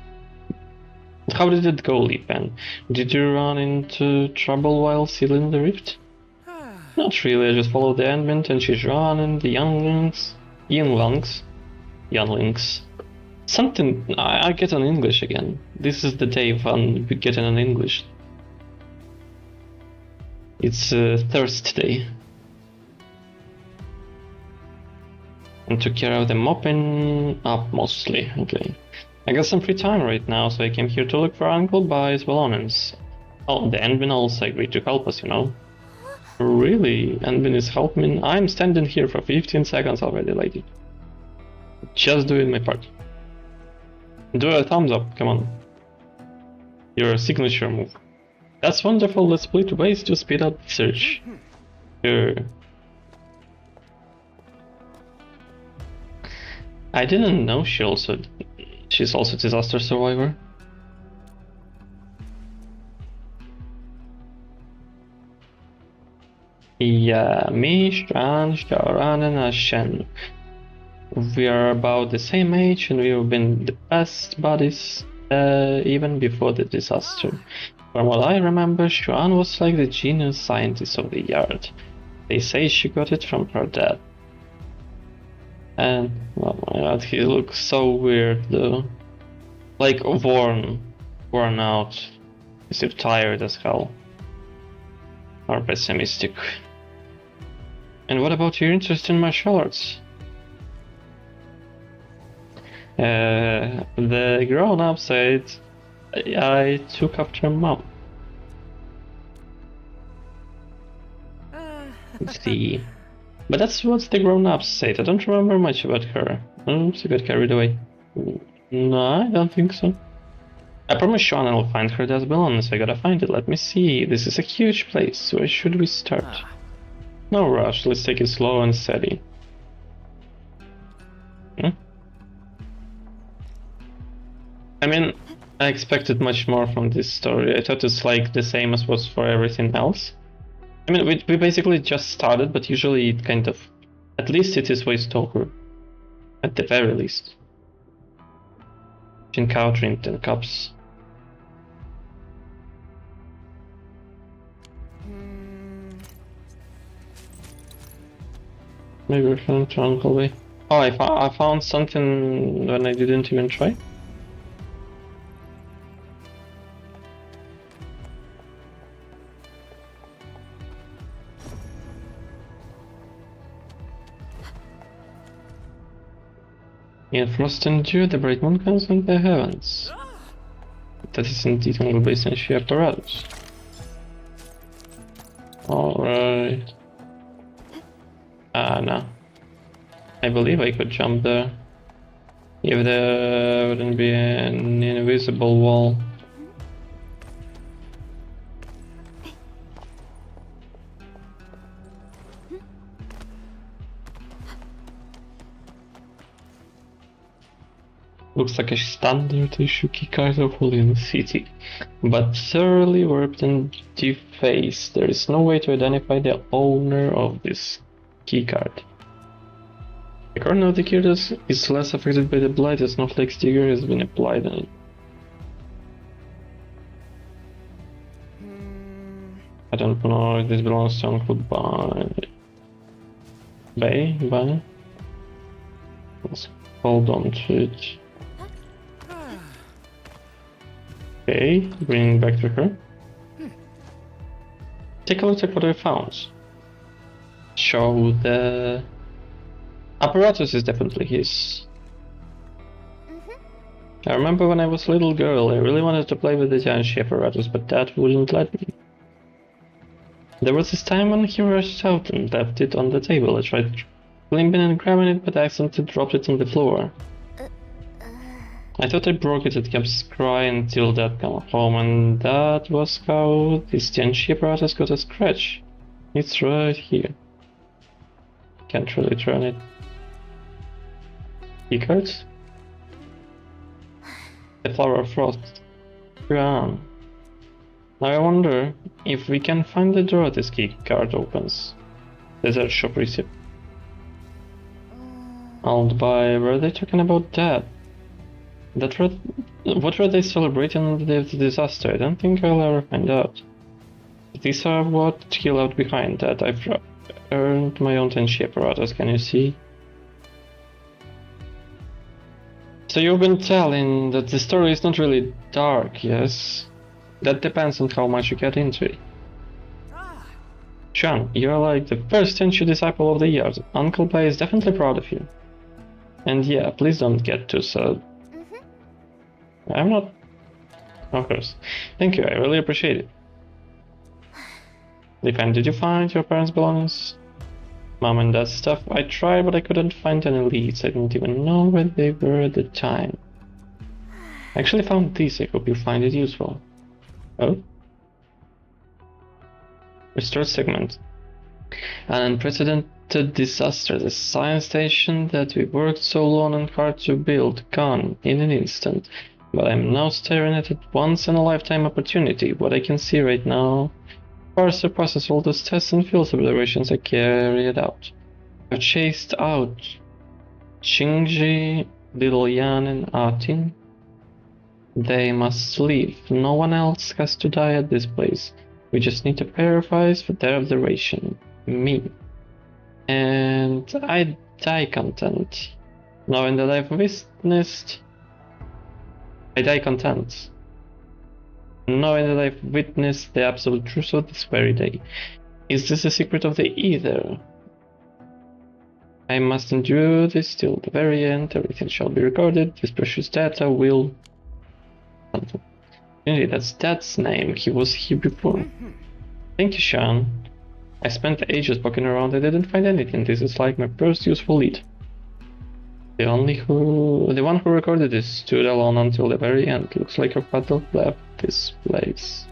go, Lipan? Did you run into trouble while sealing the rift? Not really, I just followed the admin and Shijuan and the younglings. Something, I get on English again. This is the day when we get on English. It's Thursday. And took care of the mopping up mostly, okay. I got some free time right now, so I came here to look for Uncle Bai's belongings. Oh, the admin also agreed to help us, you know. Really? Admin is helping? I'm standing here for 15 seconds already, lady. Just doing my part. Do a thumbs up, come on. Your signature move. That's wonderful, let's split ways to speed up the search. Sure. I didn't know she's also a disaster survivor. Yeah, me, Shan, Sharan and Ashen. We are about the same age and we've been the best buddies even before the disaster. From what I remember, Shuan was like the genius scientist of the yard. They say she got it from her dad. And, oh my god, he looks so weird though. Like worn out. As if tired as hell. Or pessimistic. And what about your interest in martial arts? The grown-up said I took after mom. Let's see. But that's what the grown-ups said. I don't remember much about her. Oops, I got carried away. No, I don't think so. I promise Sean I'll find her dad's belongings. I gotta find it. Let me see. This is a huge place. Where should we start? No rush. Let's take it slow and steady. I mean, I expected much more from this story. I thought it's like the same as was for everything else. I mean, we basically just started, but usually it kind of... At least it is waste over. At the very least. Encountering 10 cups. Maybe we're going to Uncle Way. Oh, I found something when I didn't even try. In frost and dew, the bright moon comes in the heavens. That is indeed Uncle Bay's ancient apparatus. Alright. No. I believe I could jump there. If there wouldn't be an invisible wall. Looks like a standard issue keycard of Holy City, but thoroughly warped and defaced. There is no way to identify the owner of this keycard. The corner of the keycard is less affected by the blight as Snowflake sticker has been applied on it. I don't know if this belongs to Uncle Bay. Let's hold on to it. Okay, bring it back to her. Take a look at what I found. Show the apparatus is definitely his. I remember when I was a little girl, I really wanted to play with the Janshi apparatus, but Dad wouldn't let me. There was this time when he rushed out and left it on the table. I tried climbing and grabbing it, but I accidentally dropped it on the floor. I thought I broke it, it kept crying until Dad came home, and that was how this Janshi apparatus got a scratch. It's right here. Can't really turn it. Keycards? The Flower of Frost. Now I wonder if we can find the door this keycard opens. Desert shop receipt. Owned by... were they talking about that? What were they celebrating on the day of the disaster? I don't think I'll ever find out. these are what he left behind, that I've earned my own Tenchi apparatus, can you see? So you've been telling that the story is not really dark, yes? That depends on how much you get into it. Sean, you're like the first Tenchi disciple of the year. Uncle Play is definitely proud of you. And yeah, please don't get too sad. I'm not... Of course. Thank you, I really appreciate it. Defend, did you find your parents' belongings? Mom and Dad's stuff? I tried, but I couldn't find any leads. I didn't even know where they were at the time. I actually found this, I hope you find it useful. Oh? Restore segment. An unprecedented disaster. The science station that we worked so long and hard to build, gone in an instant. But I'm now staring at it once in a lifetime opportunity. What I can see right now far surpasses all those tests and field observations I carried out. I've chased out Qingji, Little Yan, and Atin. They must leave. No one else has to die at this place. We just need to paraphrase for their observation. Me. And I die content. Knowing that I've witnessed... I die content. Knowing that I've witnessed the absolute truth of this very day. Is this the secret of the Ether? I must endure this till the very end. Everything shall be recorded. This precious data will... Indeed, that's Dad's name. He was here before. Thank you, Sean. I spent ages poking around. I didn't find anything. This is like my first useful lead. The one who recorded this stood alone until the very end. Looks like your father left this place.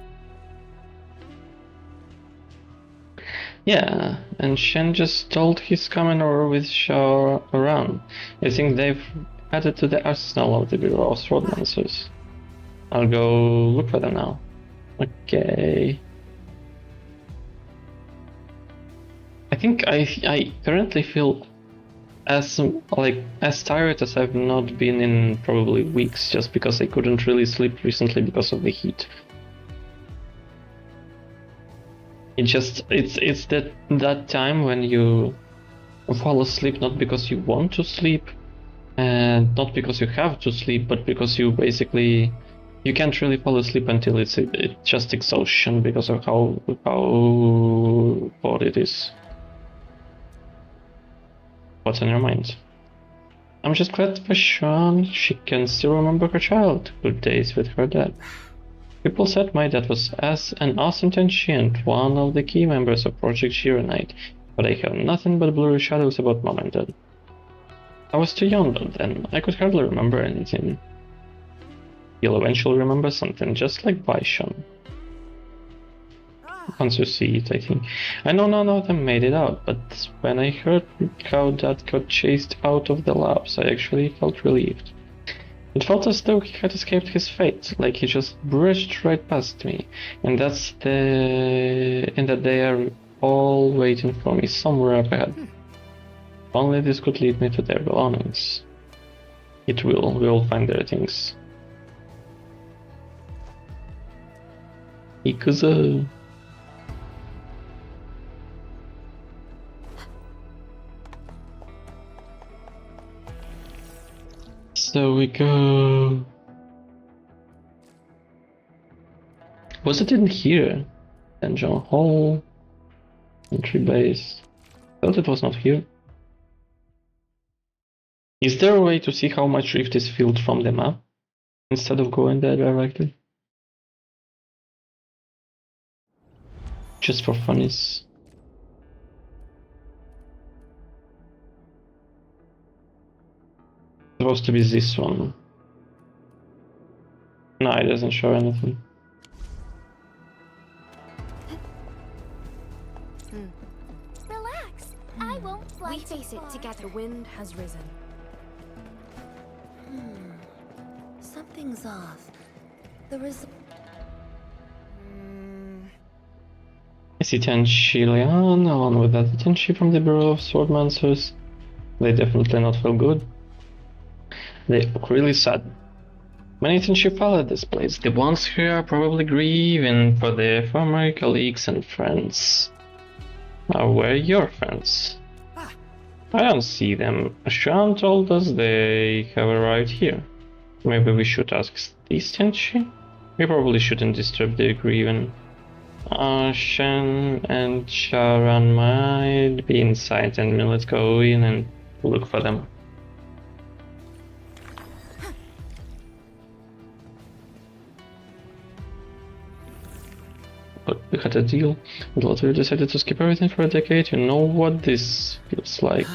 Yeah, and Shen just told he's coming over with Shao around. I think they've added to the arsenal of the Bureau of Swordmancers. I'll go look for them now. Okay. I think I currently feel as tired as I've not been in probably weeks, just because I couldn't really sleep recently because of the heat. It's that time when you fall asleep not because you want to sleep and not because you have to sleep, but because you basically you can't really fall asleep until it's just exhaustion because of how bored it is. What's on your mind? I'm just glad for Sean she can still remember her childhood days with her dad. People said my dad was an awesome Tenchi and one of the key members of Project Shironite, but I have nothing but blurry shadows about Mom and Dad. I was too young back then, I could hardly remember anything. You'll eventually remember something, just like Baishan. Once you see it, I think. I know none of them made it out, but when I heard how Dad got chased out of the labs, I actually felt relieved. It felt as though he had escaped his fate, like he just brushed right past me, and that they are all waiting for me somewhere up ahead. Only this could lead me to their belongings. It will, we will find their things. Ikuzo. So we go... Was it in here? Dungeon Hall, entry base. I thought it was not here. Is there a way to see how much rift is filled from the map instead of going there directly? Just for funnies. Supposed to be this one. No, it doesn't show anything. Relax. I won't fly. We face it together. The wind has risen. Something's off. There is. I see Tenchi Lian, along with that Tenchi from the Bureau of Swordmancers. They definitely not feel good. They look really sad. Many since you followed this place. The ones here are probably grieving for their former colleagues and friends. Now, where are your friends? I don't see them. Sean told us they have arrived here. Maybe we should ask this, didn't she? We probably shouldn't disturb their grieving. Shen and Sharon might be inside, and let's go in and look for them. But we had a deal. And later we decided to skip everything for a decade. You know what this feels like.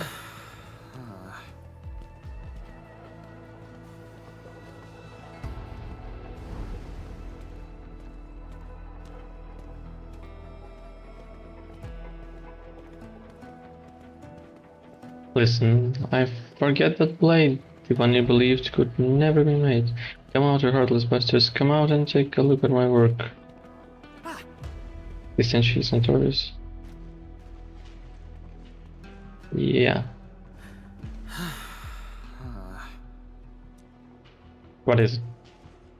Listen, I forget that blade, the one you believed could never be made. Come out, you heartless bastards. Come out and take a look at my work. Essentially, it's notorious. Yeah. What is it?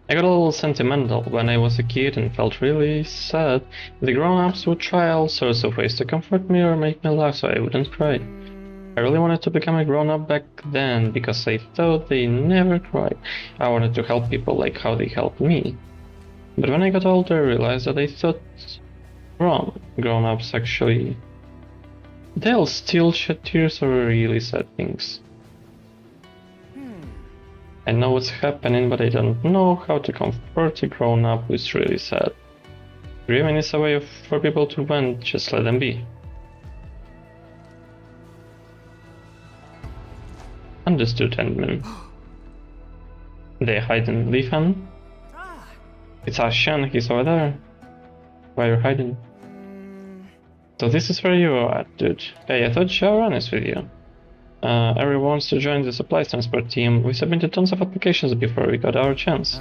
I got a little sentimental when I was a kid and felt really sad. The grown-ups would try all sorts of ways to comfort me or make me laugh so I wouldn't cry. I really wanted to become a grown-up back then because I thought they never cried. I wanted to help people like how they helped me. But when I got older, I realized that I thought wrong. Grown-ups actually... they'll still shed tears over really sad things. I know what's happening, but I don't know how to comfort a grown-up who's really sad. Grieving is a way for people to vent, just let them be. Understood, Endman. They hide in Gryphline? It's Shen, he's over there. Why are you hiding? So this is where you are at, dude. Hey, I thought Sharon is with you. Everyone wants to join the supplies transport team. We submitted tons of applications before we got our chance.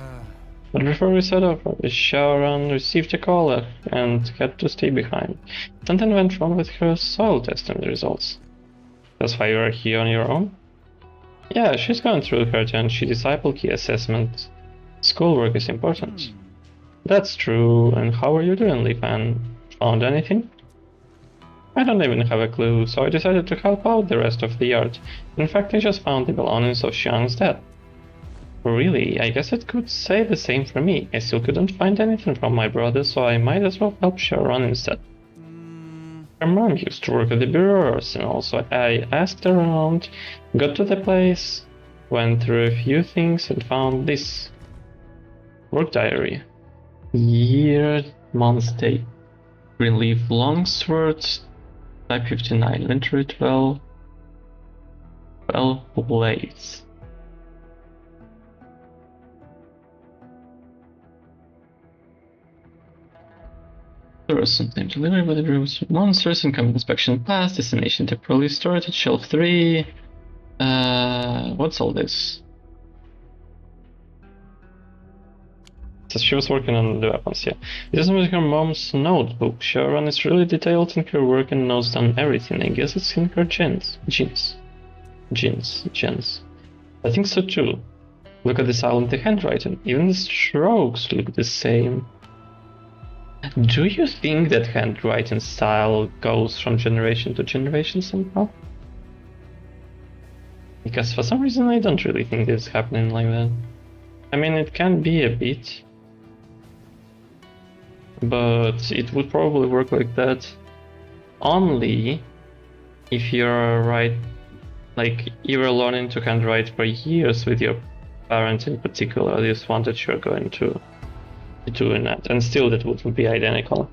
But before we set off, Sharon received a call and had to stay behind. Something went wrong with her soil testing results. That's why you are here on your own? Yeah, she's going through her and she discipled key assessment. Schoolwork is important. That's true. And how are you doing, Leafan? Found anything? I don't even have a clue, so I decided to help out the rest of the yard. In fact, I just found the belongings of Xiang's dad. Really, I guess it could say the same for me. I still couldn't find anything from my brother, so I might as well help Sharon instead. Her mom used to work at the bureaus, and also I asked around, got to the place, went through a few things and found this. Work diary. Year, month, date. Greenleaf longsword, type 59, inventory 12 blades. Person name delivery by the groups. Monsters income inspection pass. Destination temporarily stored at shelf 3. What's all this? So she was working on the weapons, yeah. This is with her mom's notebook. Sharon is really detailed in her work and knows down everything. I guess it's in her genes. I think so too. Look at the silent handwriting. Even the strokes look the same. Do you think that handwriting style goes from generation to generation somehow? Because for some reason I don't really think it's happening like that. I mean, it can be a bit, but it would probably work like that only if you're like you were learning to handwrite for years with your parent in particular, this one that you're going to doing that, and still that wouldn't be identical.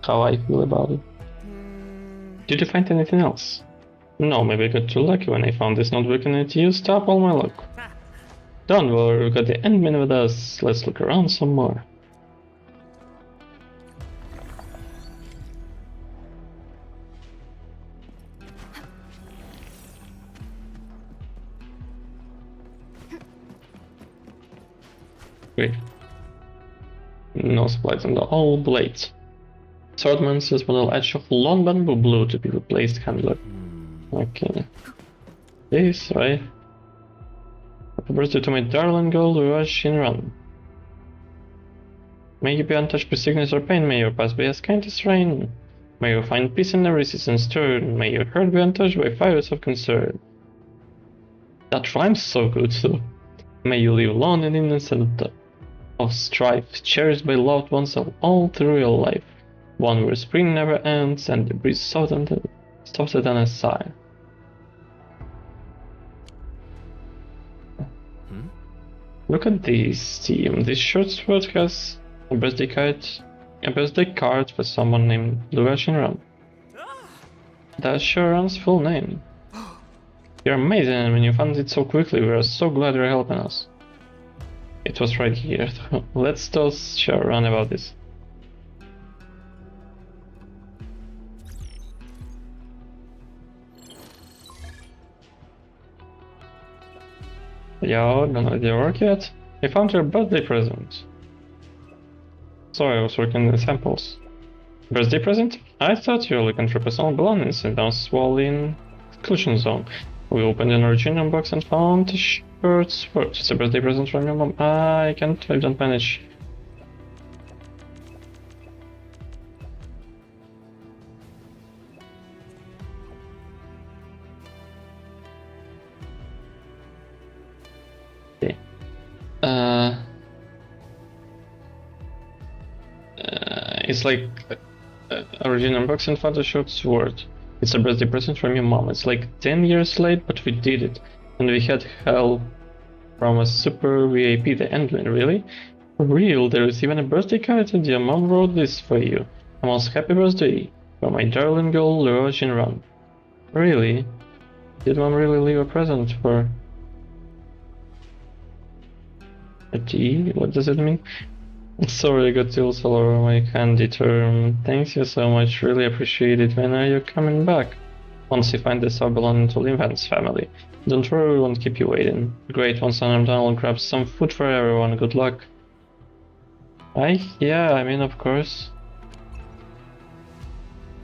How I feel about it. Did you find anything else? No, maybe I got too lucky when I found this notebook and it used up all my luck. Don't worry, we got the Endman with us. Let's look around some more. Great. No supplies on the whole blades. Swordman says model edge of long bamboo blue to be replaced handler. Okay. This, right? Happy birthday to my darling girl, Shinran. May you be untouched by sickness or pain, may your past be as kind as rain. May you find peace in every season's turn, may your heart be untouched by fires of concern. That rhymes so good too. May you live long and innocent of strife, cherished by loved ones all through your life. One where spring never ends and the breeze softer than a sigh. Look at this team. This short sword has a birthday card for someone named Lua Shinran. That's Shinran's full name. You're amazing, and when you found it so quickly, we are so glad you're helping us. It was right here. Let's tell Shinran about this. Yo, don't let your work yet? I found your birthday present. Sorry, I was working the samples. Birthday present? I thought you were looking for personal belongings in down swollen exclusion zone. We opened an original box and found a short sword. It's a birthday present from your mom. I don't manage. Okay. It's like original box and found a short sword. It's a birthday present from your mom. It's like 10 years late, but we did it. And we had help from a super VIP, the Endfield, really? For real, there is even a birthday card and your mom wrote this for you. A most happy birthday from my darling girl, Lua Shinran. Really? Did mom really leave a present for... a T? What does it mean? Sorry, I got tools all over my handy term. Thanks you so much, really appreciate it. When are you coming back? Once you find the sub belonging to Linvan's family. Don't worry, we won't keep you waiting. Great, once I'm done, I'll grab some food for everyone. Good luck. Yeah, I mean, of course.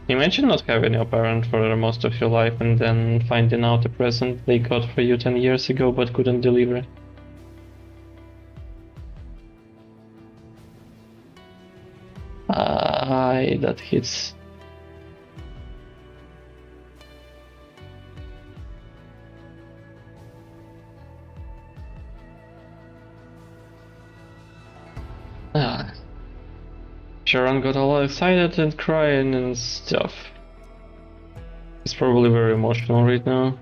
Imagine not having your parent for most of your life and then finding out a present they got for you 10 years ago but couldn't deliver. That hits. Sharon got all excited and crying and stuff. He's probably very emotional right now.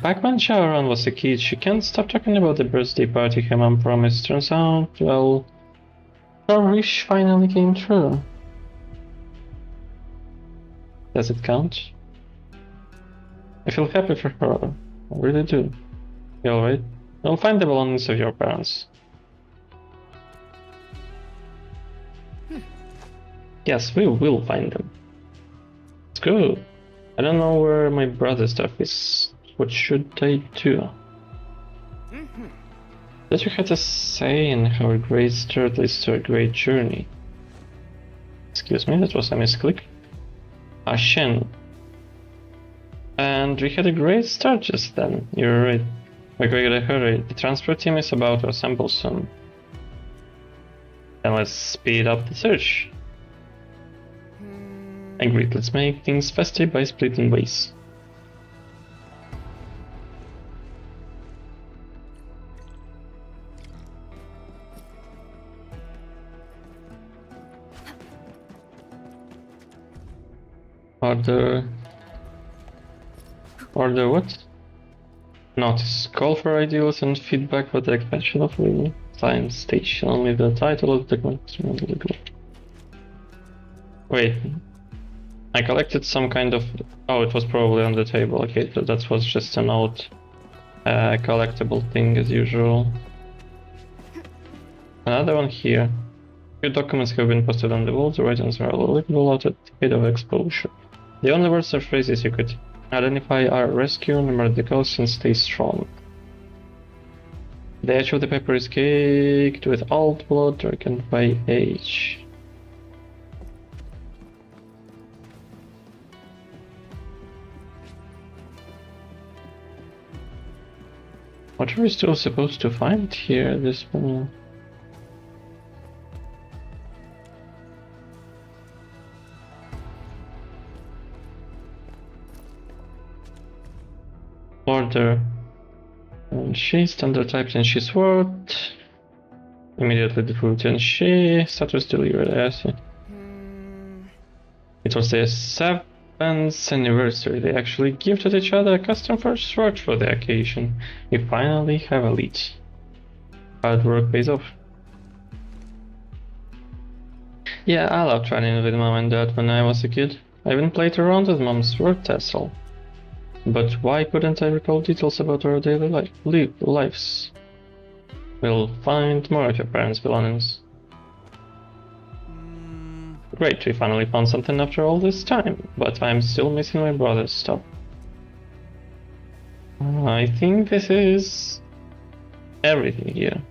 Back when Sharon was a kid, she can't stop talking about the birthday party her mom promised. Turns out, well, her wish finally came true. Does it count? I feel happy for her. I really do. You alright? You'll find the belongings of your parents. Yes, we will find them. Let's go. I don't know where my brother's stuff is. What should I do? That you had a say in how a great start leads to a great journey. Excuse me, that was a misclick. Shen. And we had a great start just then. You're right. We gotta hurry. The transport team is about to assemble soon. Then let's speed up the search. Agreed, let's make things faster by splitting ways. Order what? Notice. Call for ideas and feedback for the expansion of the science station. Only the title of the document. Wait. I collected some kind of... Oh, it was probably on the table. Okay, so that was just an old collectible thing as usual. Another one here. Your documents have been posted on the wall. The writings are legible out at the height of exposure. The only words or phrases you could identify are rescue, remember the coast, and stay strong. The edge of the paper is caked with old blood darkened by age. What are we still supposed to find here at this point? Order. And she, standard type, and she sword. Immediately default and she. Status delivered, I see. It was their 7th anniversary. They actually gifted each other a custom first sword for the occasion. We finally have a lead. Hard work pays off. Yeah, I loved running with mom and dad when I was a kid. I even played around with mom's sword tassel. But why couldn't I recall details about our daily lives? We'll find more of your parents' belongings. Great, we finally found something after all this time, but I'm still missing my brother's stuff. I think this is everything here.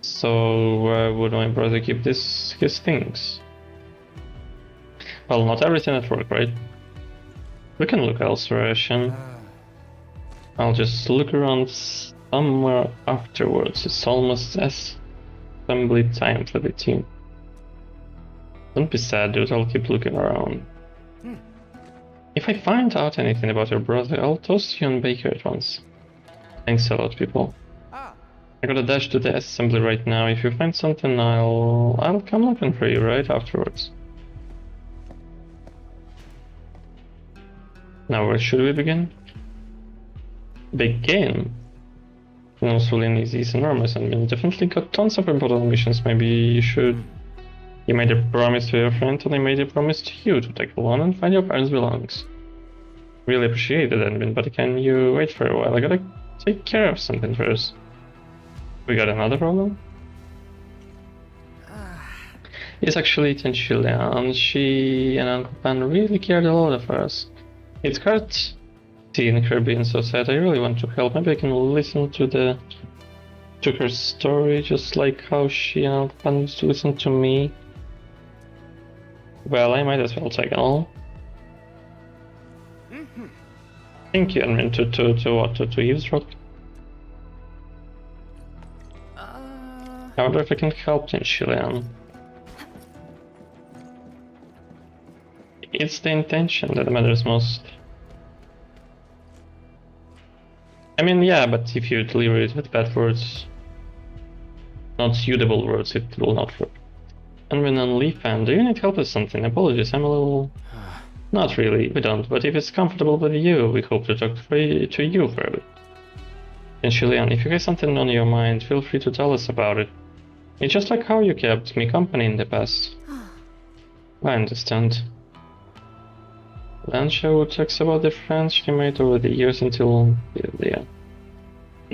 So where would my brother keep his things? Well, not everything at work, right? We can look elsewhere, Shen. I'll just look around somewhere afterwards. It's almost assembly time for the team. Don't be sad, dude. I'll keep looking around. If I find out anything about your brother, I'll toast you on Baker at once. Thanks a lot, people. I gotta dash to the assembly right now. If you find something, I'll come looking for you right afterwards. Now where should we begin? Begin? No, Sulin is enormous and we definitely got tons of important missions. Maybe you should... You made a promise to your friend and I made a promise to you to take one and find your parents' belongings. Really appreciate it, Edwin, but can you wait for a while? I gotta take care of something first. We got another problem? It's actually Tenchilian. She and Uncle Pan really cared a lot of us. It's hard seeing her being so sad. I really want to help. Maybe I can listen to her story, just like how she and Uncle Pan used to listen to me. Well, I might as well tag along. Thank you, I mean, to eavesdrop. I wonder if I can help Tenchilian. It's the intention that matters most. I mean, yeah, but if you deliver it with bad words, not suitable words, it will not work. And when on Leaf Fan, do you need help with something? Apologies, I'm a little... Not really, we don't, but if it's comfortable with you, we hope to talk to you for a bit. And Shilian, if you have something on your mind, feel free to tell us about it. It's just like how you kept me company in the past. I understand. Lancia would talk about the friends she made over the years until... yeah.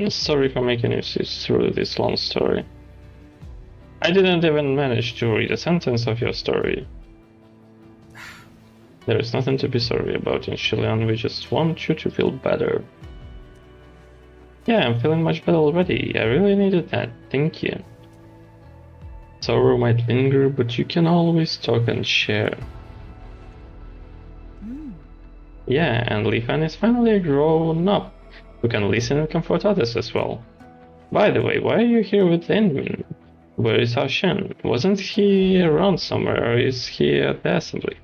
Sorry for making you sit through this long story. I didn't even manage to read a sentence of your story. There is nothing to be sorry about in Shilian, we just want you to feel better. Yeah, I'm feeling much better already, I really needed that, thank you. Sorrow might linger, but you can always talk and share. Yeah, and Lifan is finally grown up, who can listen and comfort others as well. By the way, why are you here with Endmin? Where is Hao Shen? Wasn't he around somewhere, or is he at the assembly?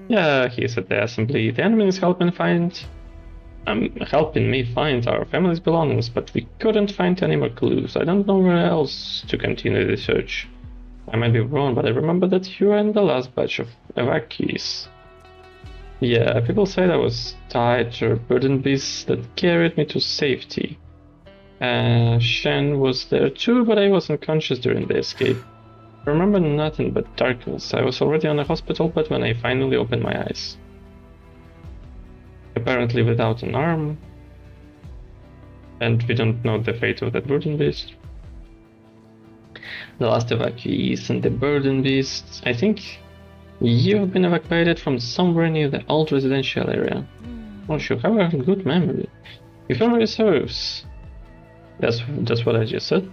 Yeah, he's at the assembly. The Endmin is helping me find our family's belongings, but we couldn't find any more clues. I don't know where else to continue the search. I might be wrong, but I remember that you were in the last batch of evacuees. Yeah, people said I was tied to a burden beast that carried me to safety. Shen was there too, but I wasn't conscious during the escape. I remember nothing but darkness. I was already on a hospital bed when I finally opened my eyes. Apparently without an arm. And we don't know the fate of that burden beast. The last evacuees and the burden beasts. I think you've been evacuated from somewhere near the old residential area. Oh, you have a good memory. If memory serves. That's what I just said.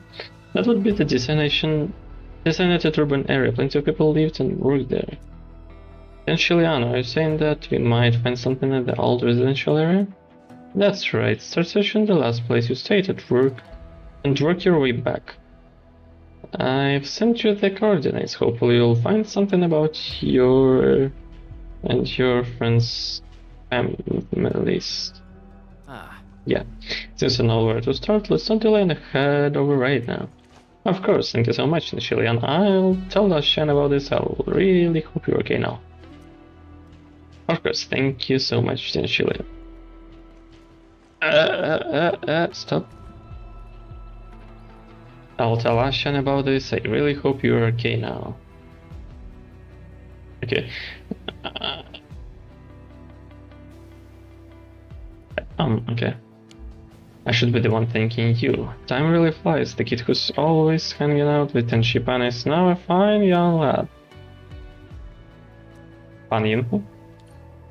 That would be the designated urban area. Plenty of people lived and worked there. And Shiliano, are you saying that we might find something in the old residential area? That's right, start searching the last place you stayed at work and work your way back. I've sent you the coordinates. Hopefully you'll find something about your and your friends' families. Ah, Yeah, since you know where to start, let's not delay and head over right now. Of course, thank you so much, Nishili, and I'll tell Dashan about this. I'll really hope you're okay now. Of course, thank you so much, Nishili. Stop. I'll tell Ashan about this. I really hope you're okay now. Okay. Okay. I should be the one thanking you. Time really flies. The kid who's always hanging out with Tenshipan is now a fine young lad. Pan Yinhu?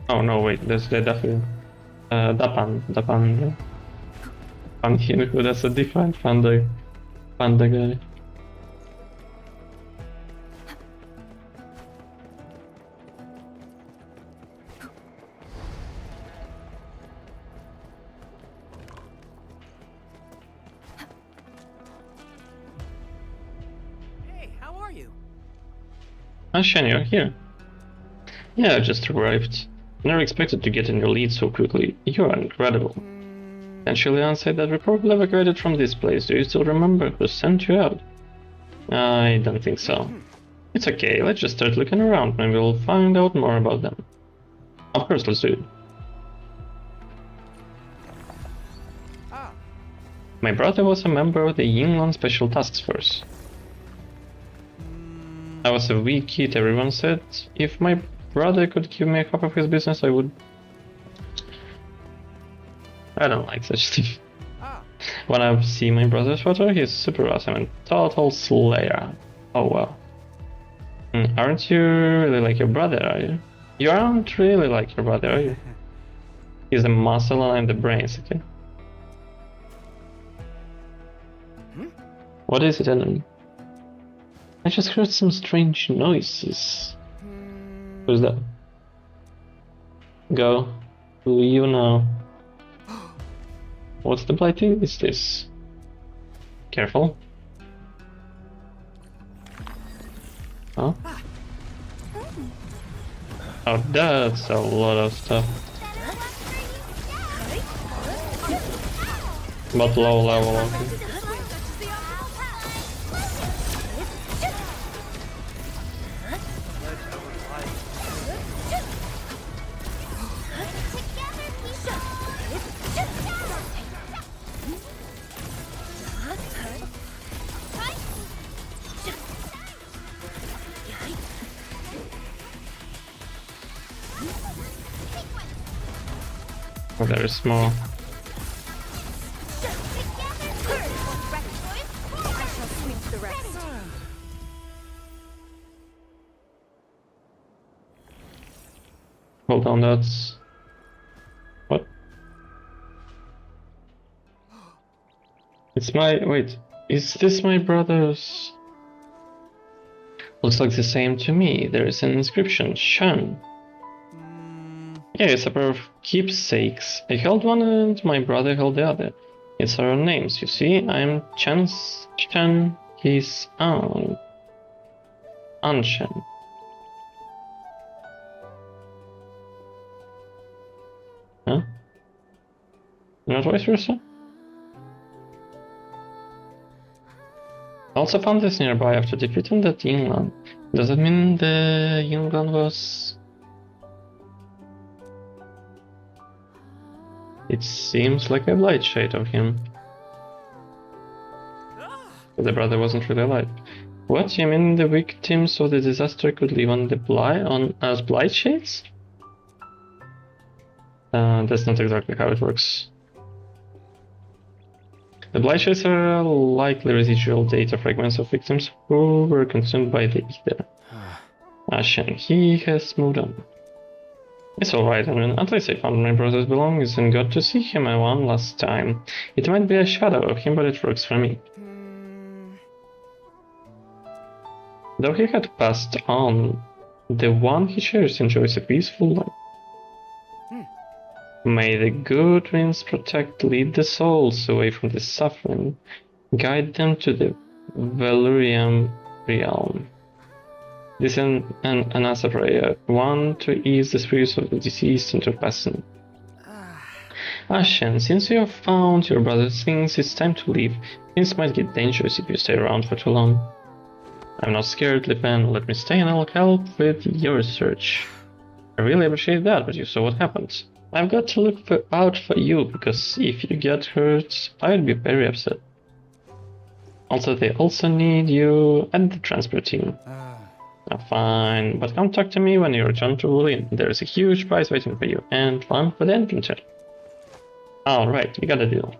Oh no, wait, that's the definitely. Dapan. Pan Yinhu, that's a different panda guy. hey, how are you? Ashan, you're here. Yeah, I just arrived. Never expected to get in your lead so quickly. You're incredible. And Shilian said that we probably evacuated from this place. Do you still remember who sent you out? I don't think so. It's okay, let's just start looking around. Maybe we'll find out more about them. Of course, let's do it. Ah, My brother was a member of the Yinglan Special Task Force. I was a weak kid, everyone said. If my brother could give me half of his business, I would. I don't like such stuff. ah. When I see my brother's photo, he's super awesome and total slayer. Oh wow. Aren't you really like your brother, are you? You aren't really like your brother, are you? He's the muscle and I'm the brains, okay? What is it, Ellen? I just heard some strange noises. Who's that? Go. Who you know? What's the blighting? Is this? Careful. Huh? Oh, that's a lot of stuff. But low level, okay. Oh, there is more. Hold on, that's... What? It's my... Wait, is this my brother's... Looks like the same to me. There is an inscription, Shan. Yeah, it's a pair of keepsakes. I held one and my brother held the other. It's our names, you see? I'm Chan, he's Anshan. Huh? Not vice versa? I also found this nearby after defeating that Yinglan. Does that mean the Yinglan was... It seems like a light shade of him. But the brother wasn't really alive. What? You mean the victims of the disaster could live on the as blight shades? That's not exactly how it works. The blight shades are likely residual data fragments of victims who were consumed by the ether. Ashen, he has moved on. It's alright, I mean, at least I found my brother's belongings and got to see him one last time. It might be a shadow of him, but it works for me. Though he had passed on, the one he cherished enjoys a peaceful life. May the good winds protect, lead the souls away from the suffering, guide them to the Valurium realm. This is an answer prayer, one to ease the spirits of the deceased and trespassing. Ashen, since you have found your brother's things, it's time to leave. Things might get dangerous if you stay around for too long. I'm not scared, Lipan. Let me stay and I'll help with your search. I really appreciate that, but you saw what happened. I've got to look out for you, because if you get hurt, I'd be very upset. Also, they also need you at the transport team. Fine, but come talk to me when you return to Wulin. There's a huge prize waiting for you, and fun for the adventure. Alright, we got a deal.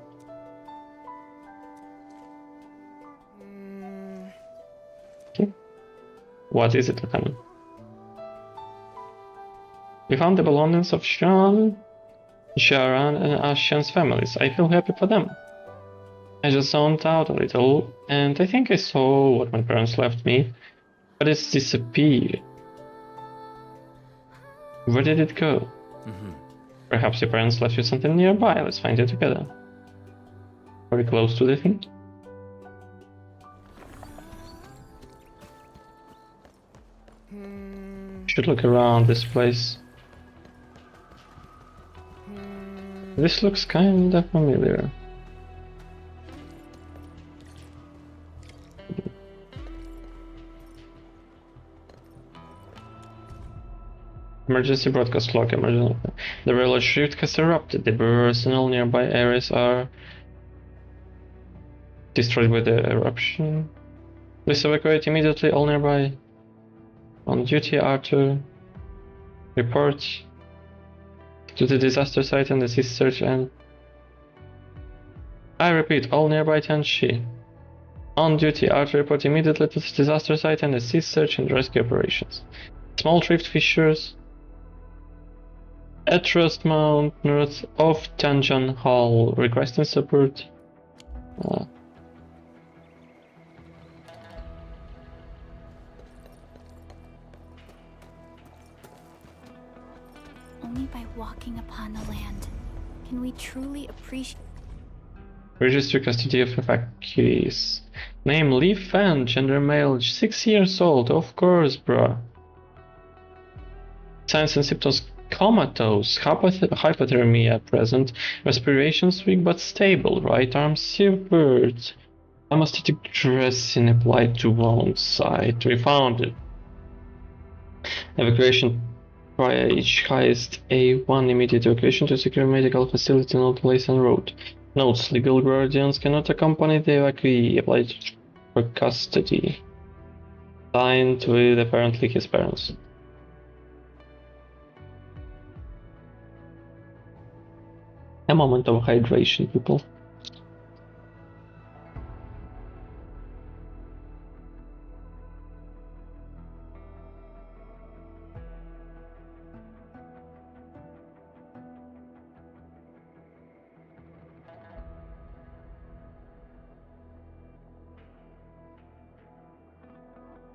Okay. What is it, Lieutenant? We found the belongings of Sharan and Ashen's families. I feel happy for them. I just zoned out a little, and I think I saw what my parents left me, but it's disappeared. Where did it go? Perhaps your parents left you something nearby. Let's find it together. Are we close to the thing? Should look around this place. This looks kinda familiar. Emergency broadcast log. Emergency. The railroad shift has erupted. The personnel nearby areas are destroyed by the eruption. Please evacuate immediately all nearby. On duty, Arthur. Report to the disaster site and assist search and... I repeat, all nearby Tenshi. On duty, Arthur, report immediately to the disaster site and assist search and rescue operations. Small drift fissures at Trust Mount, north of Tanjan Hall. Requesting support. Only by walking upon the land can we truly appreciate. Register custody of evacuees. Name Lee Fan, gender male, 6 years old. Of course, bruh. Signs and symptoms comatose, hypothermia present, respirations weak but stable, right arm severed. Anesthetic dressing applied to wound site. We found it. Evacuation priority highest A1, immediate evacuation to secure medical facility not place en route. Notes: legal guardians cannot accompany the evacuee. Applied for custody. Signed with apparently his parents. A moment of hydration, people.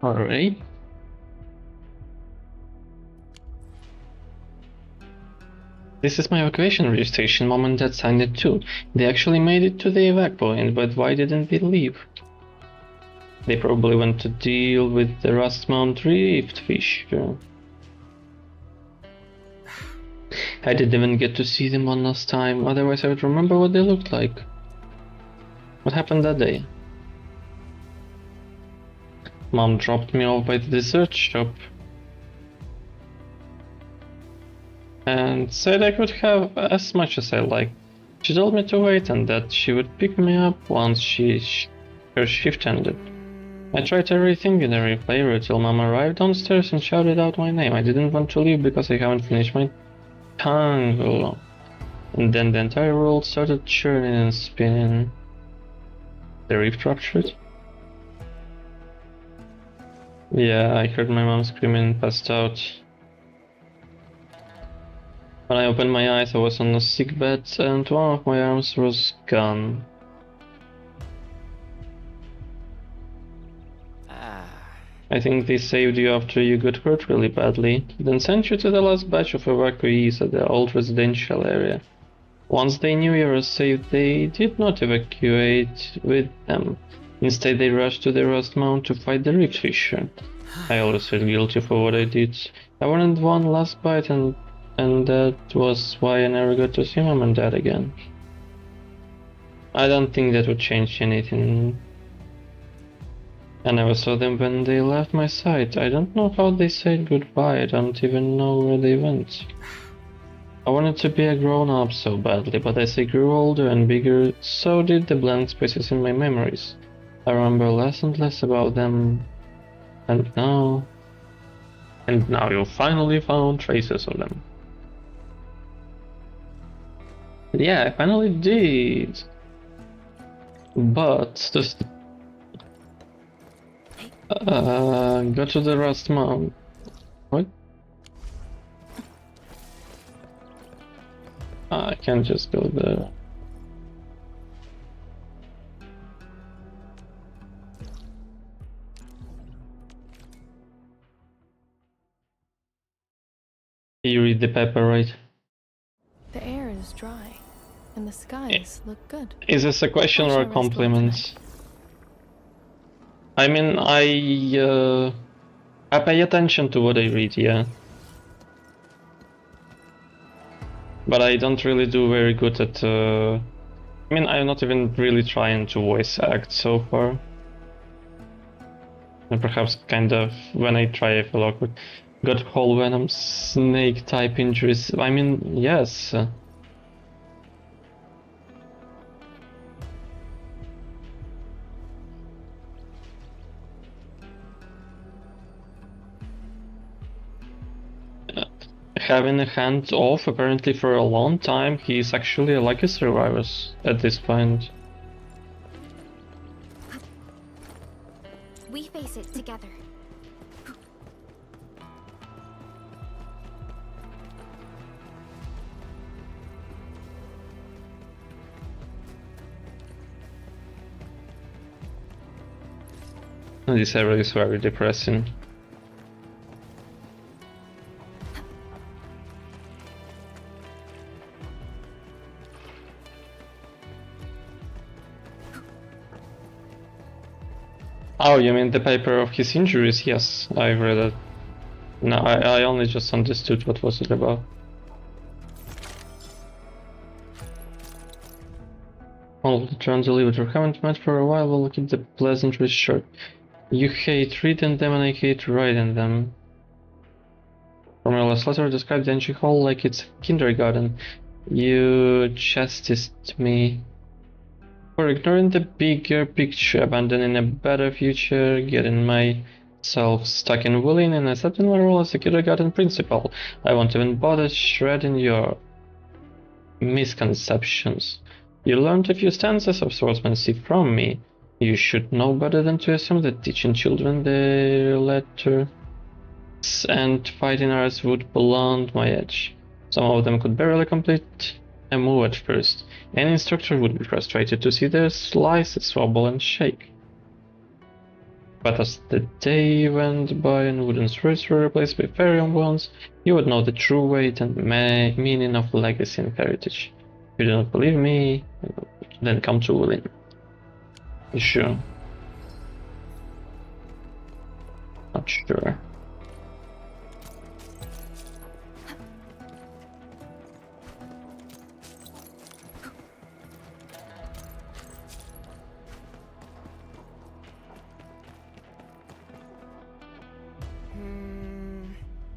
Alright. This is my evacuation registration. Mom and Dad signed it too. They actually made it to the evac point, but why didn't they leave? They probably went to deal with the Rustmount Drift fish. I didn't even get to see them one last time, otherwise I would remember what they looked like. What happened that day? Mom dropped me off by the dessert shop and said I could have as much as I liked. She told me to wait and that she would pick me up once her shift ended. I tried everything in a replay route till Mom arrived downstairs and shouted out my name. I didn't want to leave because I haven't finished my tango. And then the entire world started churning and spinning. The rift ruptured? Yeah, I heard my mom screaming and passed out. When I opened my eyes, I was on a sick bed and one of my arms was gone. I think they saved you after you got hurt really badly, then sent you to the last batch of evacuees at the old residential area. Once they knew you were safe, they did not evacuate with them. Instead, they rushed to the Rust Mount to fight the Rift Fisher. I always feel guilty for what I did. I wanted one last bite, and that was why I never got to see Mom and Dad again. I don't think that would change anything. I never saw them when they left my side. I don't know how they said goodbye. I don't even know where they went. I wanted to be a grown-up so badly, but as I grew older and bigger, so did the blank spaces in my memories. I remember less and less about them. And now you finally found traces of them. Yeah, I finally did. But just go to the Rust Mount. What? I can't just go there. You read the paper, right? The air is dry, and the skies look good. Is this a question or a compliment? I mean, I pay attention to what I read, yeah. But I don't really do very good at, I mean, I'm not even really trying to voice act so far. And perhaps kind of, when I try I feel awkward. Got whole venom snake type injuries. I mean, yes. Having a hand off apparently for a long time, he's actually a lucky survivor at this point. We face it together. This area is very depressing. Oh, you mean the paper of his injuries? Yes, I've read it. No, I only just understood what was it about. All of the turns delivered. We haven't met for a while, we'll keep the pleasantries short. You hate reading them and I hate writing them. From your last letter, describe the entry hall like it's kindergarten. You chastised me for ignoring the bigger picture, abandoning a better future, getting myself stuck in bullying, and accepting my role as a kindergarten principal. I won't even bother shredding your misconceptions. You learned a few stanzas of swordsmanship from me. You should know better than to assume that teaching children their letters and fighting arts would blunt my edge. Some of them could barely complete a move at first. Any instructor would be frustrated to see their slices wobble and shake. But as the day went by and wooden swords were replaced with fairy ones, you would know the true weight and meaning of legacy and heritage. If you do not believe me, then come to Willin. You sure? Not sure.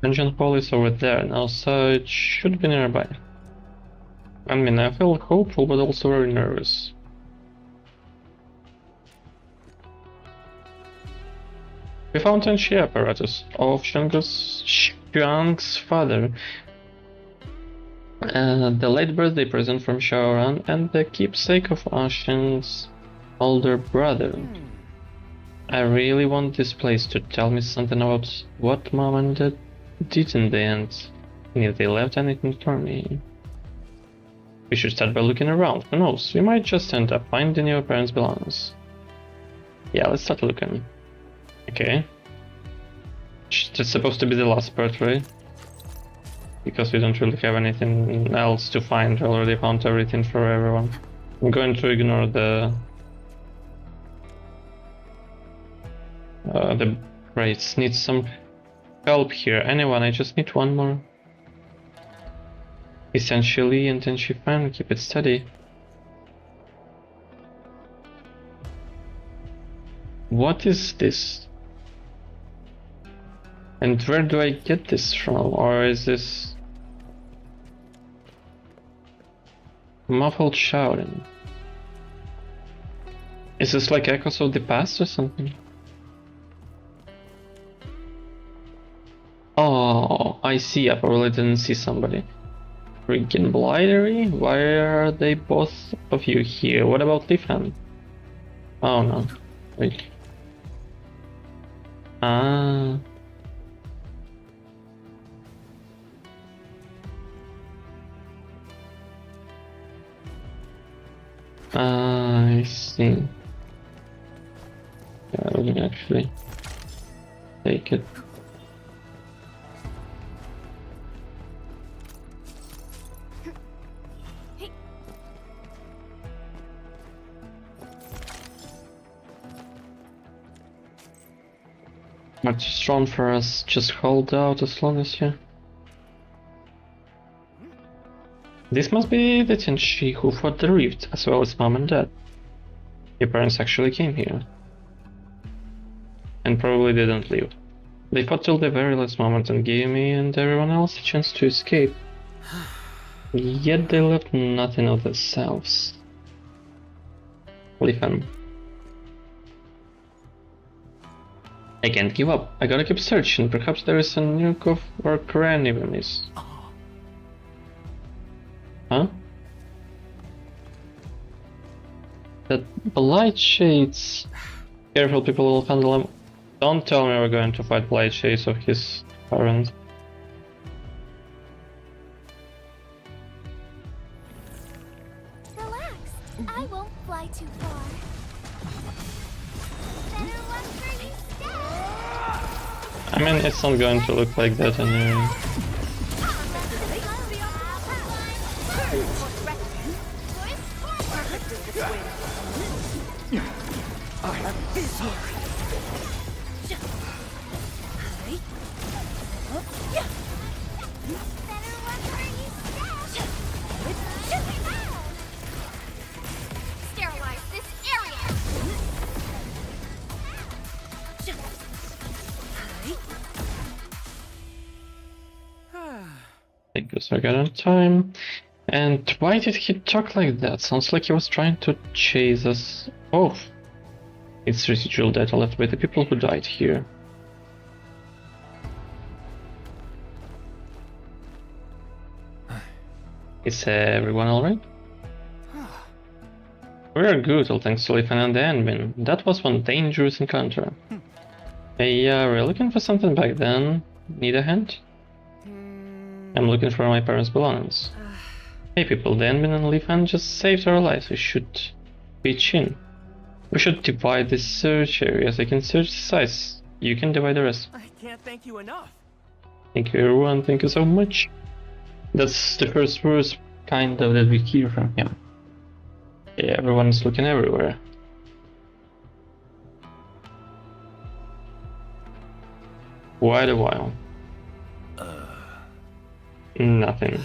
Dungeon Hall is over there now, so it should be nearby. I mean, I feel hopeful but also very nervous. We found an Xie apparatus of Xiang's father, the late birthday present from Shaoran, and the keepsake of Ashen's older brother. I really want this place to tell me something about what Mom and Dad did in the end, and if they left anything for me. We should start by looking around. Who knows, we might just end up finding your parents' belongings. Yeah, let's start looking. Okay. It's supposed to be the last part, right? Because we don't really have anything else to find. We already found everything for everyone. I'm going to ignore the rates. Need some help here. Anyone? I just need one more. Essentially, and then she fine. Keep it steady. What is this? And where do I get this from? Or is this muffled shouting? Is this like echoes of the past or something? Oh, I see. I probably didn't see somebody. Freaking Blighterry? Why are they both of you here? What about Leafhand? Oh no. Wait. Ah. I see. Yeah, we can actually take it. Much strong for us. Just hold out as long as you. This must be the Tenshi who fought the Rift, as well as Mom and Dad. Your parents actually came here. And probably didn't leave. They fought till the very last moment and gave me and everyone else a chance to escape. Yet they left nothing of themselves. Leafhand. I can't give up. I gotta keep searching. Perhaps there is a nuke of or Korean enemies. Huh? That Blight Shades. Careful, people will handle him. Don't tell me we're going to fight Blight Shades of his parents. Relax. I won't fly too far. Better luck for you, Steph. I mean, it's not going to look like that anyway. Sterilize this area. I guess I got on time. And why did he talk like that? Sounds like he was trying to chase us off. It's residual data left by the people who died here. Is everyone alright? We're good, all thanks to Leafhand and the Endmin. That was one dangerous encounter. Hey, we're looking for something back then. Need a hand? I'm looking for my parents' belongings. Hey people, the Endmin and Leafhand just saved our lives. We should pitch in. We should divide the search areas. I can search the sites. You can divide the rest. I can't thank you enough. Thank you everyone, thank you so much. That's the first words kind of that we hear from him. Yeah, everyone's looking everywhere. Quite a while. Nothing.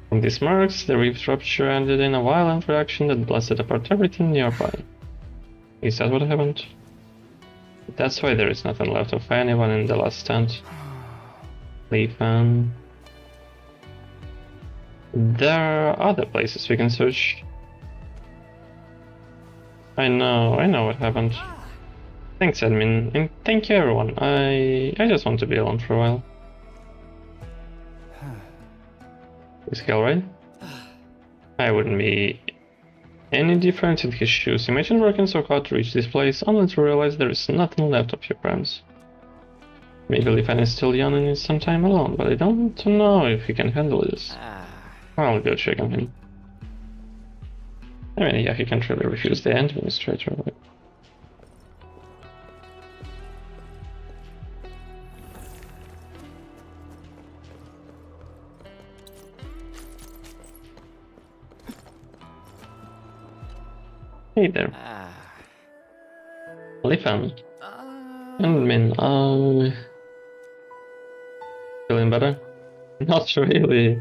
From these marks, the reef rupture ended in a violent reaction that blasted apart everything nearby. Is that what happened? That's why there is nothing left of anyone in the last stand. Leafhand. There are other places we can search. I know what happened. Thanks, admin, and thank you everyone. I just want to be alone for a while. Is he alright? I wouldn't be any different in his shoes. Imagine working so hard to reach this place only to realize there is nothing left of your parents. Maybe Leafhand is still young and needs some time alone, but I don't know if he can handle this. I'll go check on him. I mean, yeah, he can't really refuse the administrator. Hey there, Ah. Lifan. Feeling better? Not really.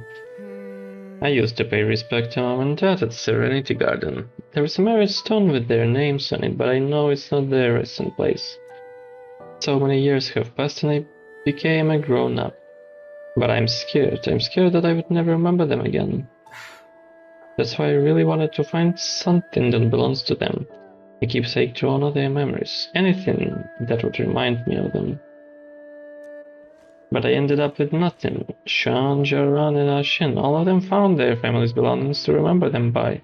I used to pay respect to Mom and Dad at Serenity Garden. There is a marriage stone with their names on it, but I know it's not their resting place. So many years have passed and I became a grown-up. But I'm scared. I'm scared that I would never remember them again. That's why I really wanted to find something that belongs to them. A keepsake to honor their memories. Anything that would remind me of them. But I ended up with nothing. Sean, Jaran, and Ashin, all of them found their family's belongings to remember them by.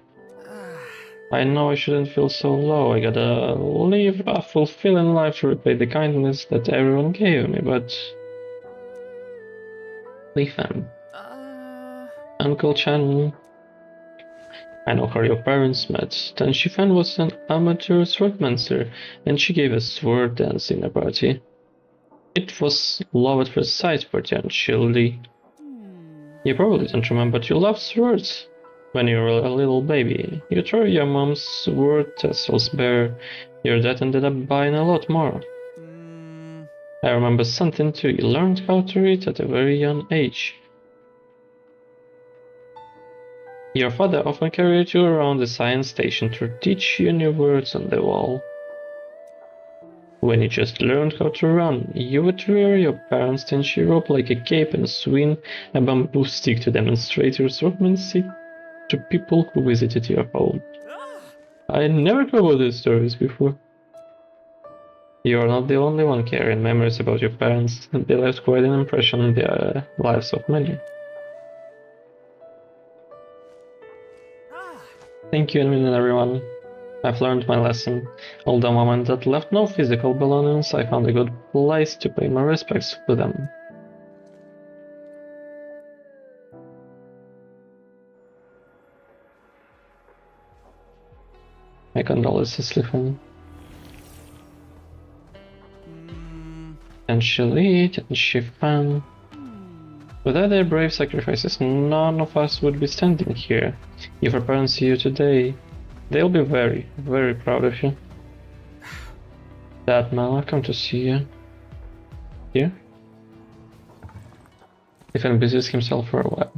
I know I shouldn't feel so low. I gotta live a fulfilling life to repay the kindness that everyone gave me, but... Lifan. Uncle Chan. I know how your parents met. Then Shifan was an amateur swordmancer, and she gave a sword dance in a party. It was love at first sight for young Shildy. You probably don't remember, but you loved swords. When you were a little baby, you threw your mom's sword tassels bare. Your dad ended up buying a lot more. I remember something too. You learned how to read at a very young age. Your father often carried you around the science station to teach you new words on the wall. When you just learned how to run, you would wear your parents' tinchy rope like a cape and swing a bamboo stick to demonstrate your swordsmanship to people who visited your home. I never heard about these stories before. You are not the only one carrying memories about your parents. They left quite an impression on the lives of many. Thank you, everyone. I've learned my lesson. Although Mom and Dad left no physical belongings, I found a good place to pay my respects to them. My condolences, Lifan. And Shalit and Shifan. Without their brave sacrifices, none of us would be standing here. If our parents see you today, they'll be very, very proud of you. Dad, Mom, I've come to see you. Here? Lifan busies himself for a while.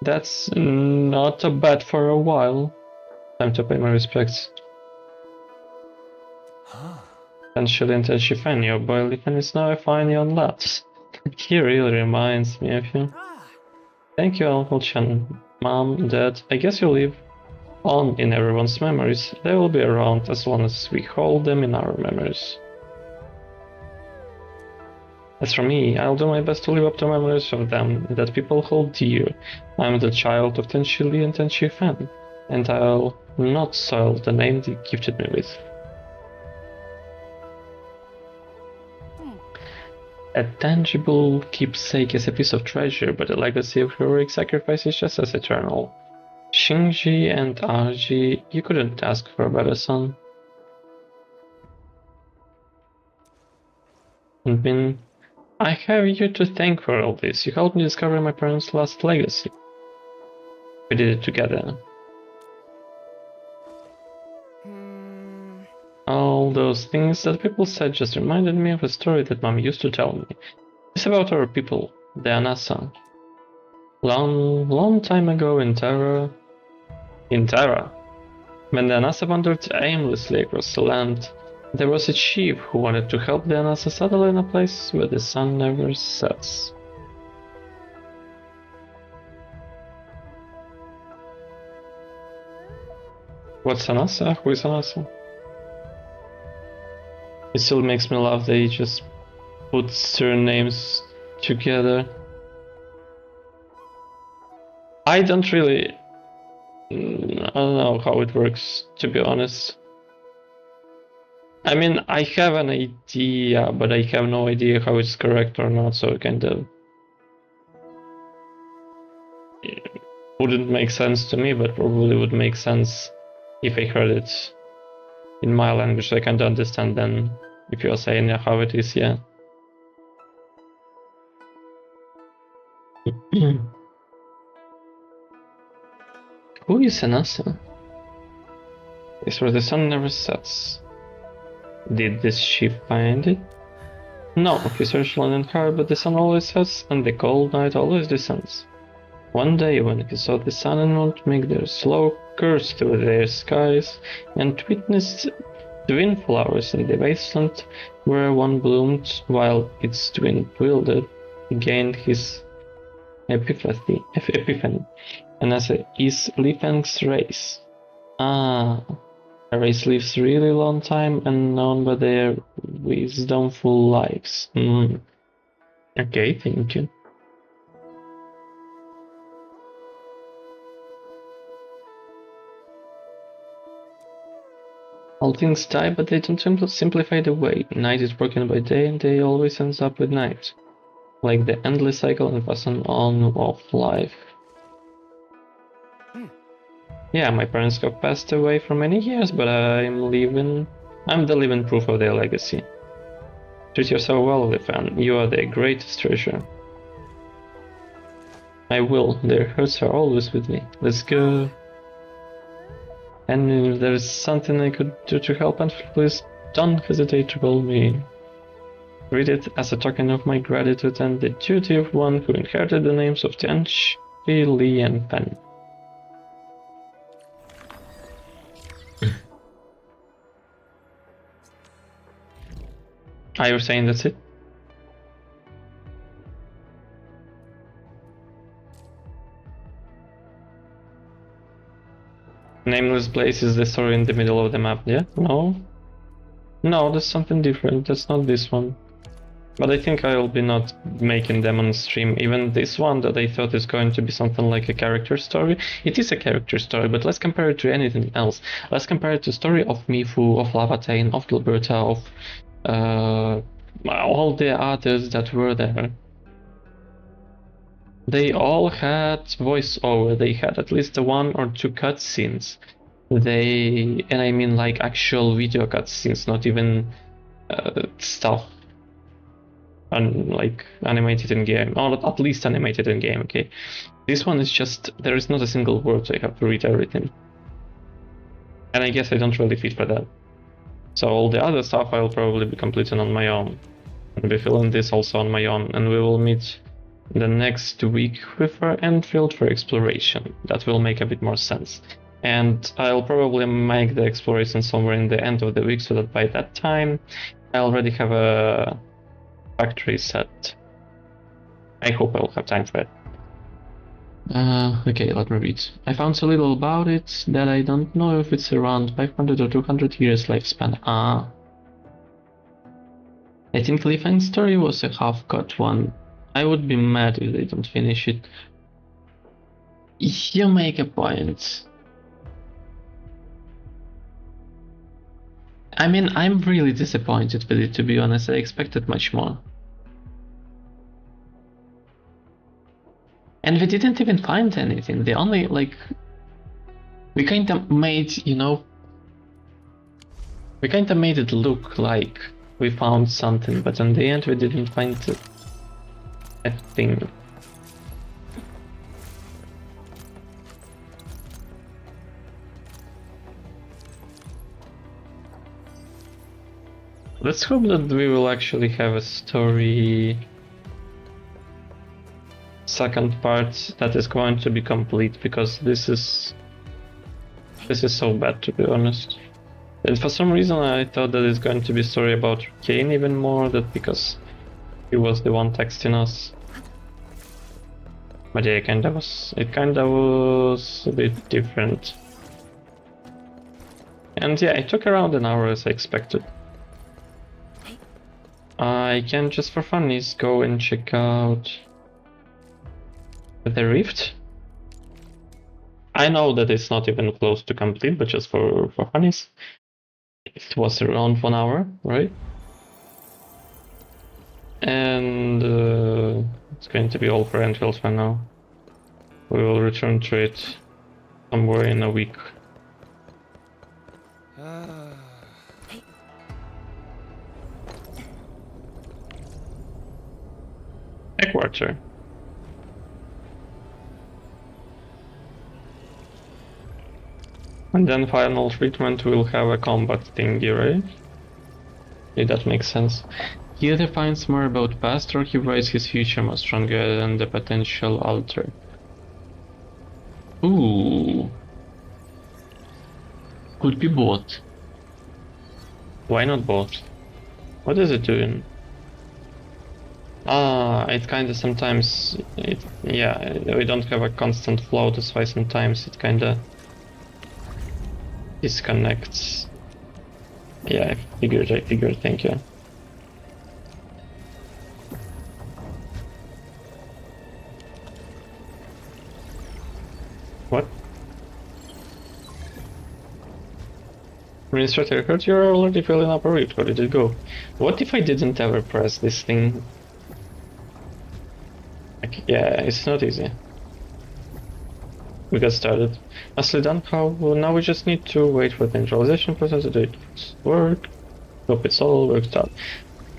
That's not a bad for a while. Time to pay my respects. And Shilint and Shifan, your boy Lifan is now a fine young lad. He really reminds me of you. Thank you, Uncle Chan. Mom, Dad, I guess you live on in everyone's memories. They will be around as long as we hold them in our memories. As for me, I'll do my best to live up to memories of them that people hold dear. I'm the child of Tenshili and Tenshifan, and I'll not soil the name they gifted me with. A tangible keepsake is a piece of treasure, but a legacy of heroic sacrifice is just as eternal. Shinji and Arji, you couldn't ask for a better son. And Bin, I have you to thank for all this. You helped me discover my parents' last legacy. We did it together. All those things that people said just reminded me of a story that Mom used to tell me. It's about our people, the Anasa. Long time ago in Terra, when the Anasa wandered aimlessly across the land, there was a chief who wanted to help the Anasa settle in a place where the sun never sets. What's Anasa? Who is Anasa? It still makes me laugh that he just put surnames together. I don't know how it works, to be honest. I mean, I have an idea, but I have no idea how it's correct or not, so it kind of wouldn't make sense to me, but probably would make sense if I heard it in my language. I can't understand then if you're saying how it is, yeah. Who is Anasa? Is where the sun never sets. Did this ship find it? No, he searched land and hard, but the sun always sets, and the cold night always descends. One day, when he saw the sun and moon make their slow course through their skies, and witnessed twin flowers in the wasteland, where one bloomed while its twin wilted, he gained his epiphany, and as is Lifeng's race. Ah, a race lives really long time and known by their wisdomful lives. Okay, thank you. All things die, but they don't simplify the way. Night is broken by day, and day always ends up with night. Like the endless cycle and pass on of life. Yeah, my parents have passed away for many years, but I'm the living proof of their legacy. Treat yourself well, Lifan. You are their greatest treasure. I will. Their hurts are always with me. Let's go. And if there's something I could do to help, and please don't hesitate to call me. Read it as a token of my gratitude and the duty of one who inherited the names of Tianchi, Li, and Pen. Are you saying that's it? Nameless Blaze is the story in the middle of the map, yeah? No? No, that's something different, that's not this one. But I think I'll be not making them on stream. Even this one that I thought is going to be something like a character story. It is a character story, but let's compare it to anything else. Let's compare it to the story of Mifu, of Lavatain, of Gilberta, of all the others that were there. They all had voiceover. They had at least 1 or 2 cutscenes. And I mean like actual video cutscenes, not even stuff like animated in game, or at least animated in game. Okay, this one is just there is not a single word, so I have to read everything, and I guess I don't really fit for that. So all the other stuff I'll probably be completing on my own, and be filling this also on my own, and we will meet the next week with our Endfield for exploration. That will make a bit more sense. And I'll probably make the exploration somewhere in the end of the week, so that by that time I already have a factory set. I hope I'll have time for it. Okay, let me read. I found so little about it that I don't know if it's around 500 or 200 years lifespan. I think Glyphine's story was a half-cut one. I would be mad if they don't finish it. You make a point. I mean, I'm really disappointed with it, to be honest. I expected much more. And we didn't even find anything. They only, like... We kinda made, we kinda made it look like we found something, but in the end we didn't find a thing. Let's hope that we will actually have a story second part that is going to be complete, because this is so bad, to be honest. And for some reason I thought that it's going to be a story about Kane even more, that because he was the one texting us. But yeah, it kinda was a bit different. And yeah, it took around an hour as I expected. I can just for funnies go and check out the rift. I know that it's not even close to complete, but just for funnies. It was around 1 hour, right? And it's going to be all for Endfield for now. We will return to it somewhere in a week. Backwards. And then final treatment will have a combat thingy, right? Yeah, that makes sense. He either finds more about past or he writes his future more stronger than the potential alter. Ooh. Could be both. Why not both? What is it doing? Ah, it kinda sometimes... yeah, we don't have a constant flow, that's why sometimes it kinda disconnects. Yeah, I figured, thank you. What? Administrator, I heard you're already filling up a route. Where did it go? What if I didn't ever press this thing? Like, yeah, it's not easy. We got started. Nicely done. How? Well, now we just need to wait for the neutralization process to do its work. Hope it's all worked out.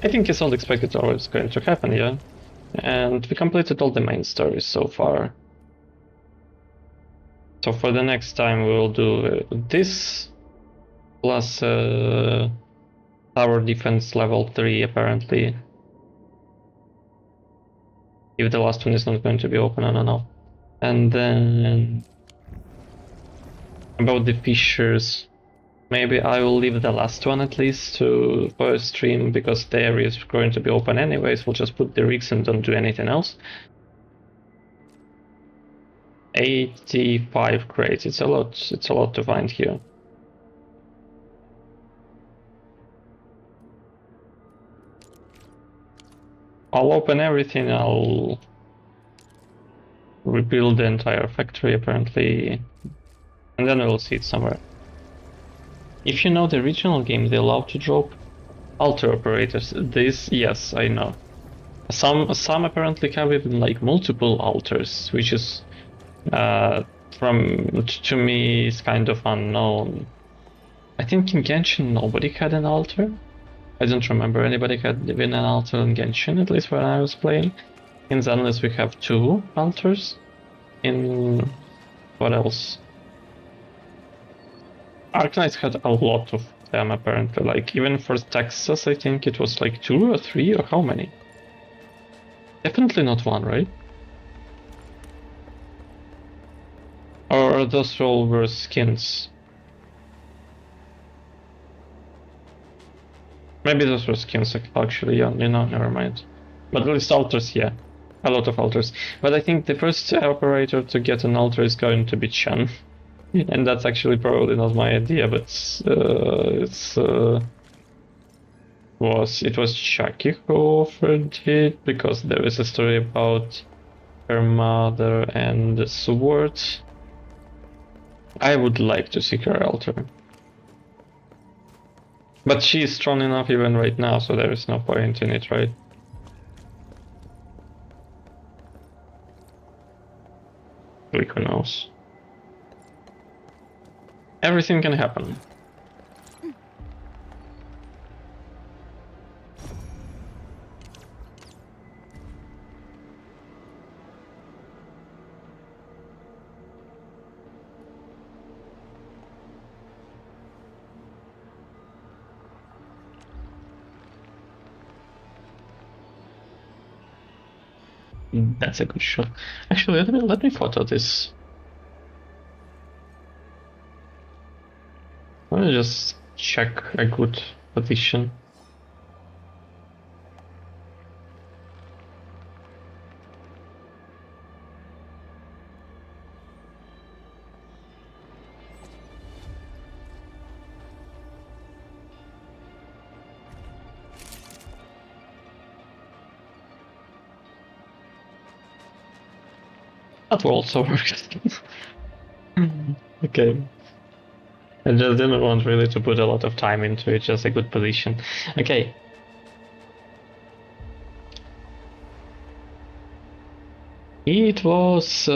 I think it's all expected or it's going to happen, yeah? And we completed all the main stories so far. So for the next time we will do this plus tower defense level 3 apparently. If the last one is not going to be open, I don't know. And then about the fissures, maybe I will leave the last one at least for a stream because the area is going to be open anyways. We'll just put the rigs and don't do anything else. 85 crates, it's a lot to find here. I'll open everything, I'll rebuild the entire factory apparently, and then we'll see it somewhere. If you know the original game, they allow to drop alter operators. This, yes, I know. Some apparently have even like multiple alters, which is to me is kind of unknown. I think in Genshin nobody had an alter. I don't remember anybody had even an alter in Genshin, at least when I was playing. In Zenless we have 2 alters. In... what else? Arknights had a lot of them apparently, like even for Texas I think it was like 2 or 3 or how many? Definitely not 1, right? Or those all were skins? Maybe those were skins actually, yeah, you know, never mind. But at least alters, yeah. A lot of alters. But I think the first operator to get an alter is going to be Chen. And that's actually probably not my idea, but it was Chucky who offered it, because there is a story about her mother and the sword. I would like to see her alter. But she is strong enough even right now, so there is no point in it, right? Like, who knows? Everything can happen. That's a good shot. Actually, let me photo this. Let me just check a good position. That also works. Okay. I just didn't want really to put a lot of time into it, just a good position. Okay. It was...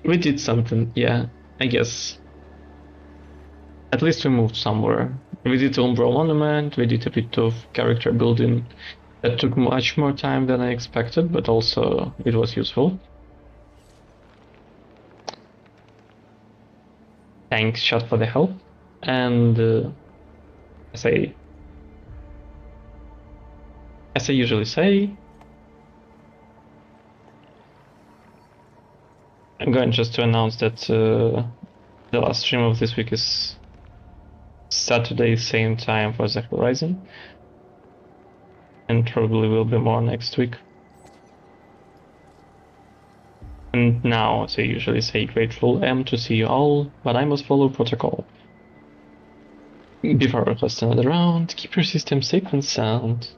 We did something, yeah, I guess. At least we moved somewhere. We did Umbral Monument, we did a bit of character building. That took much more time than I expected, but also it was useful. thanks shot for the help, and as I usually say, I'm going just to announce that the last stream of this week is Saturday, same time for the Horizon, and probably will be more next week. And now, as I usually say, grateful am to see you all, but I must follow protocol. Before I request another round, keep your system safe and sound.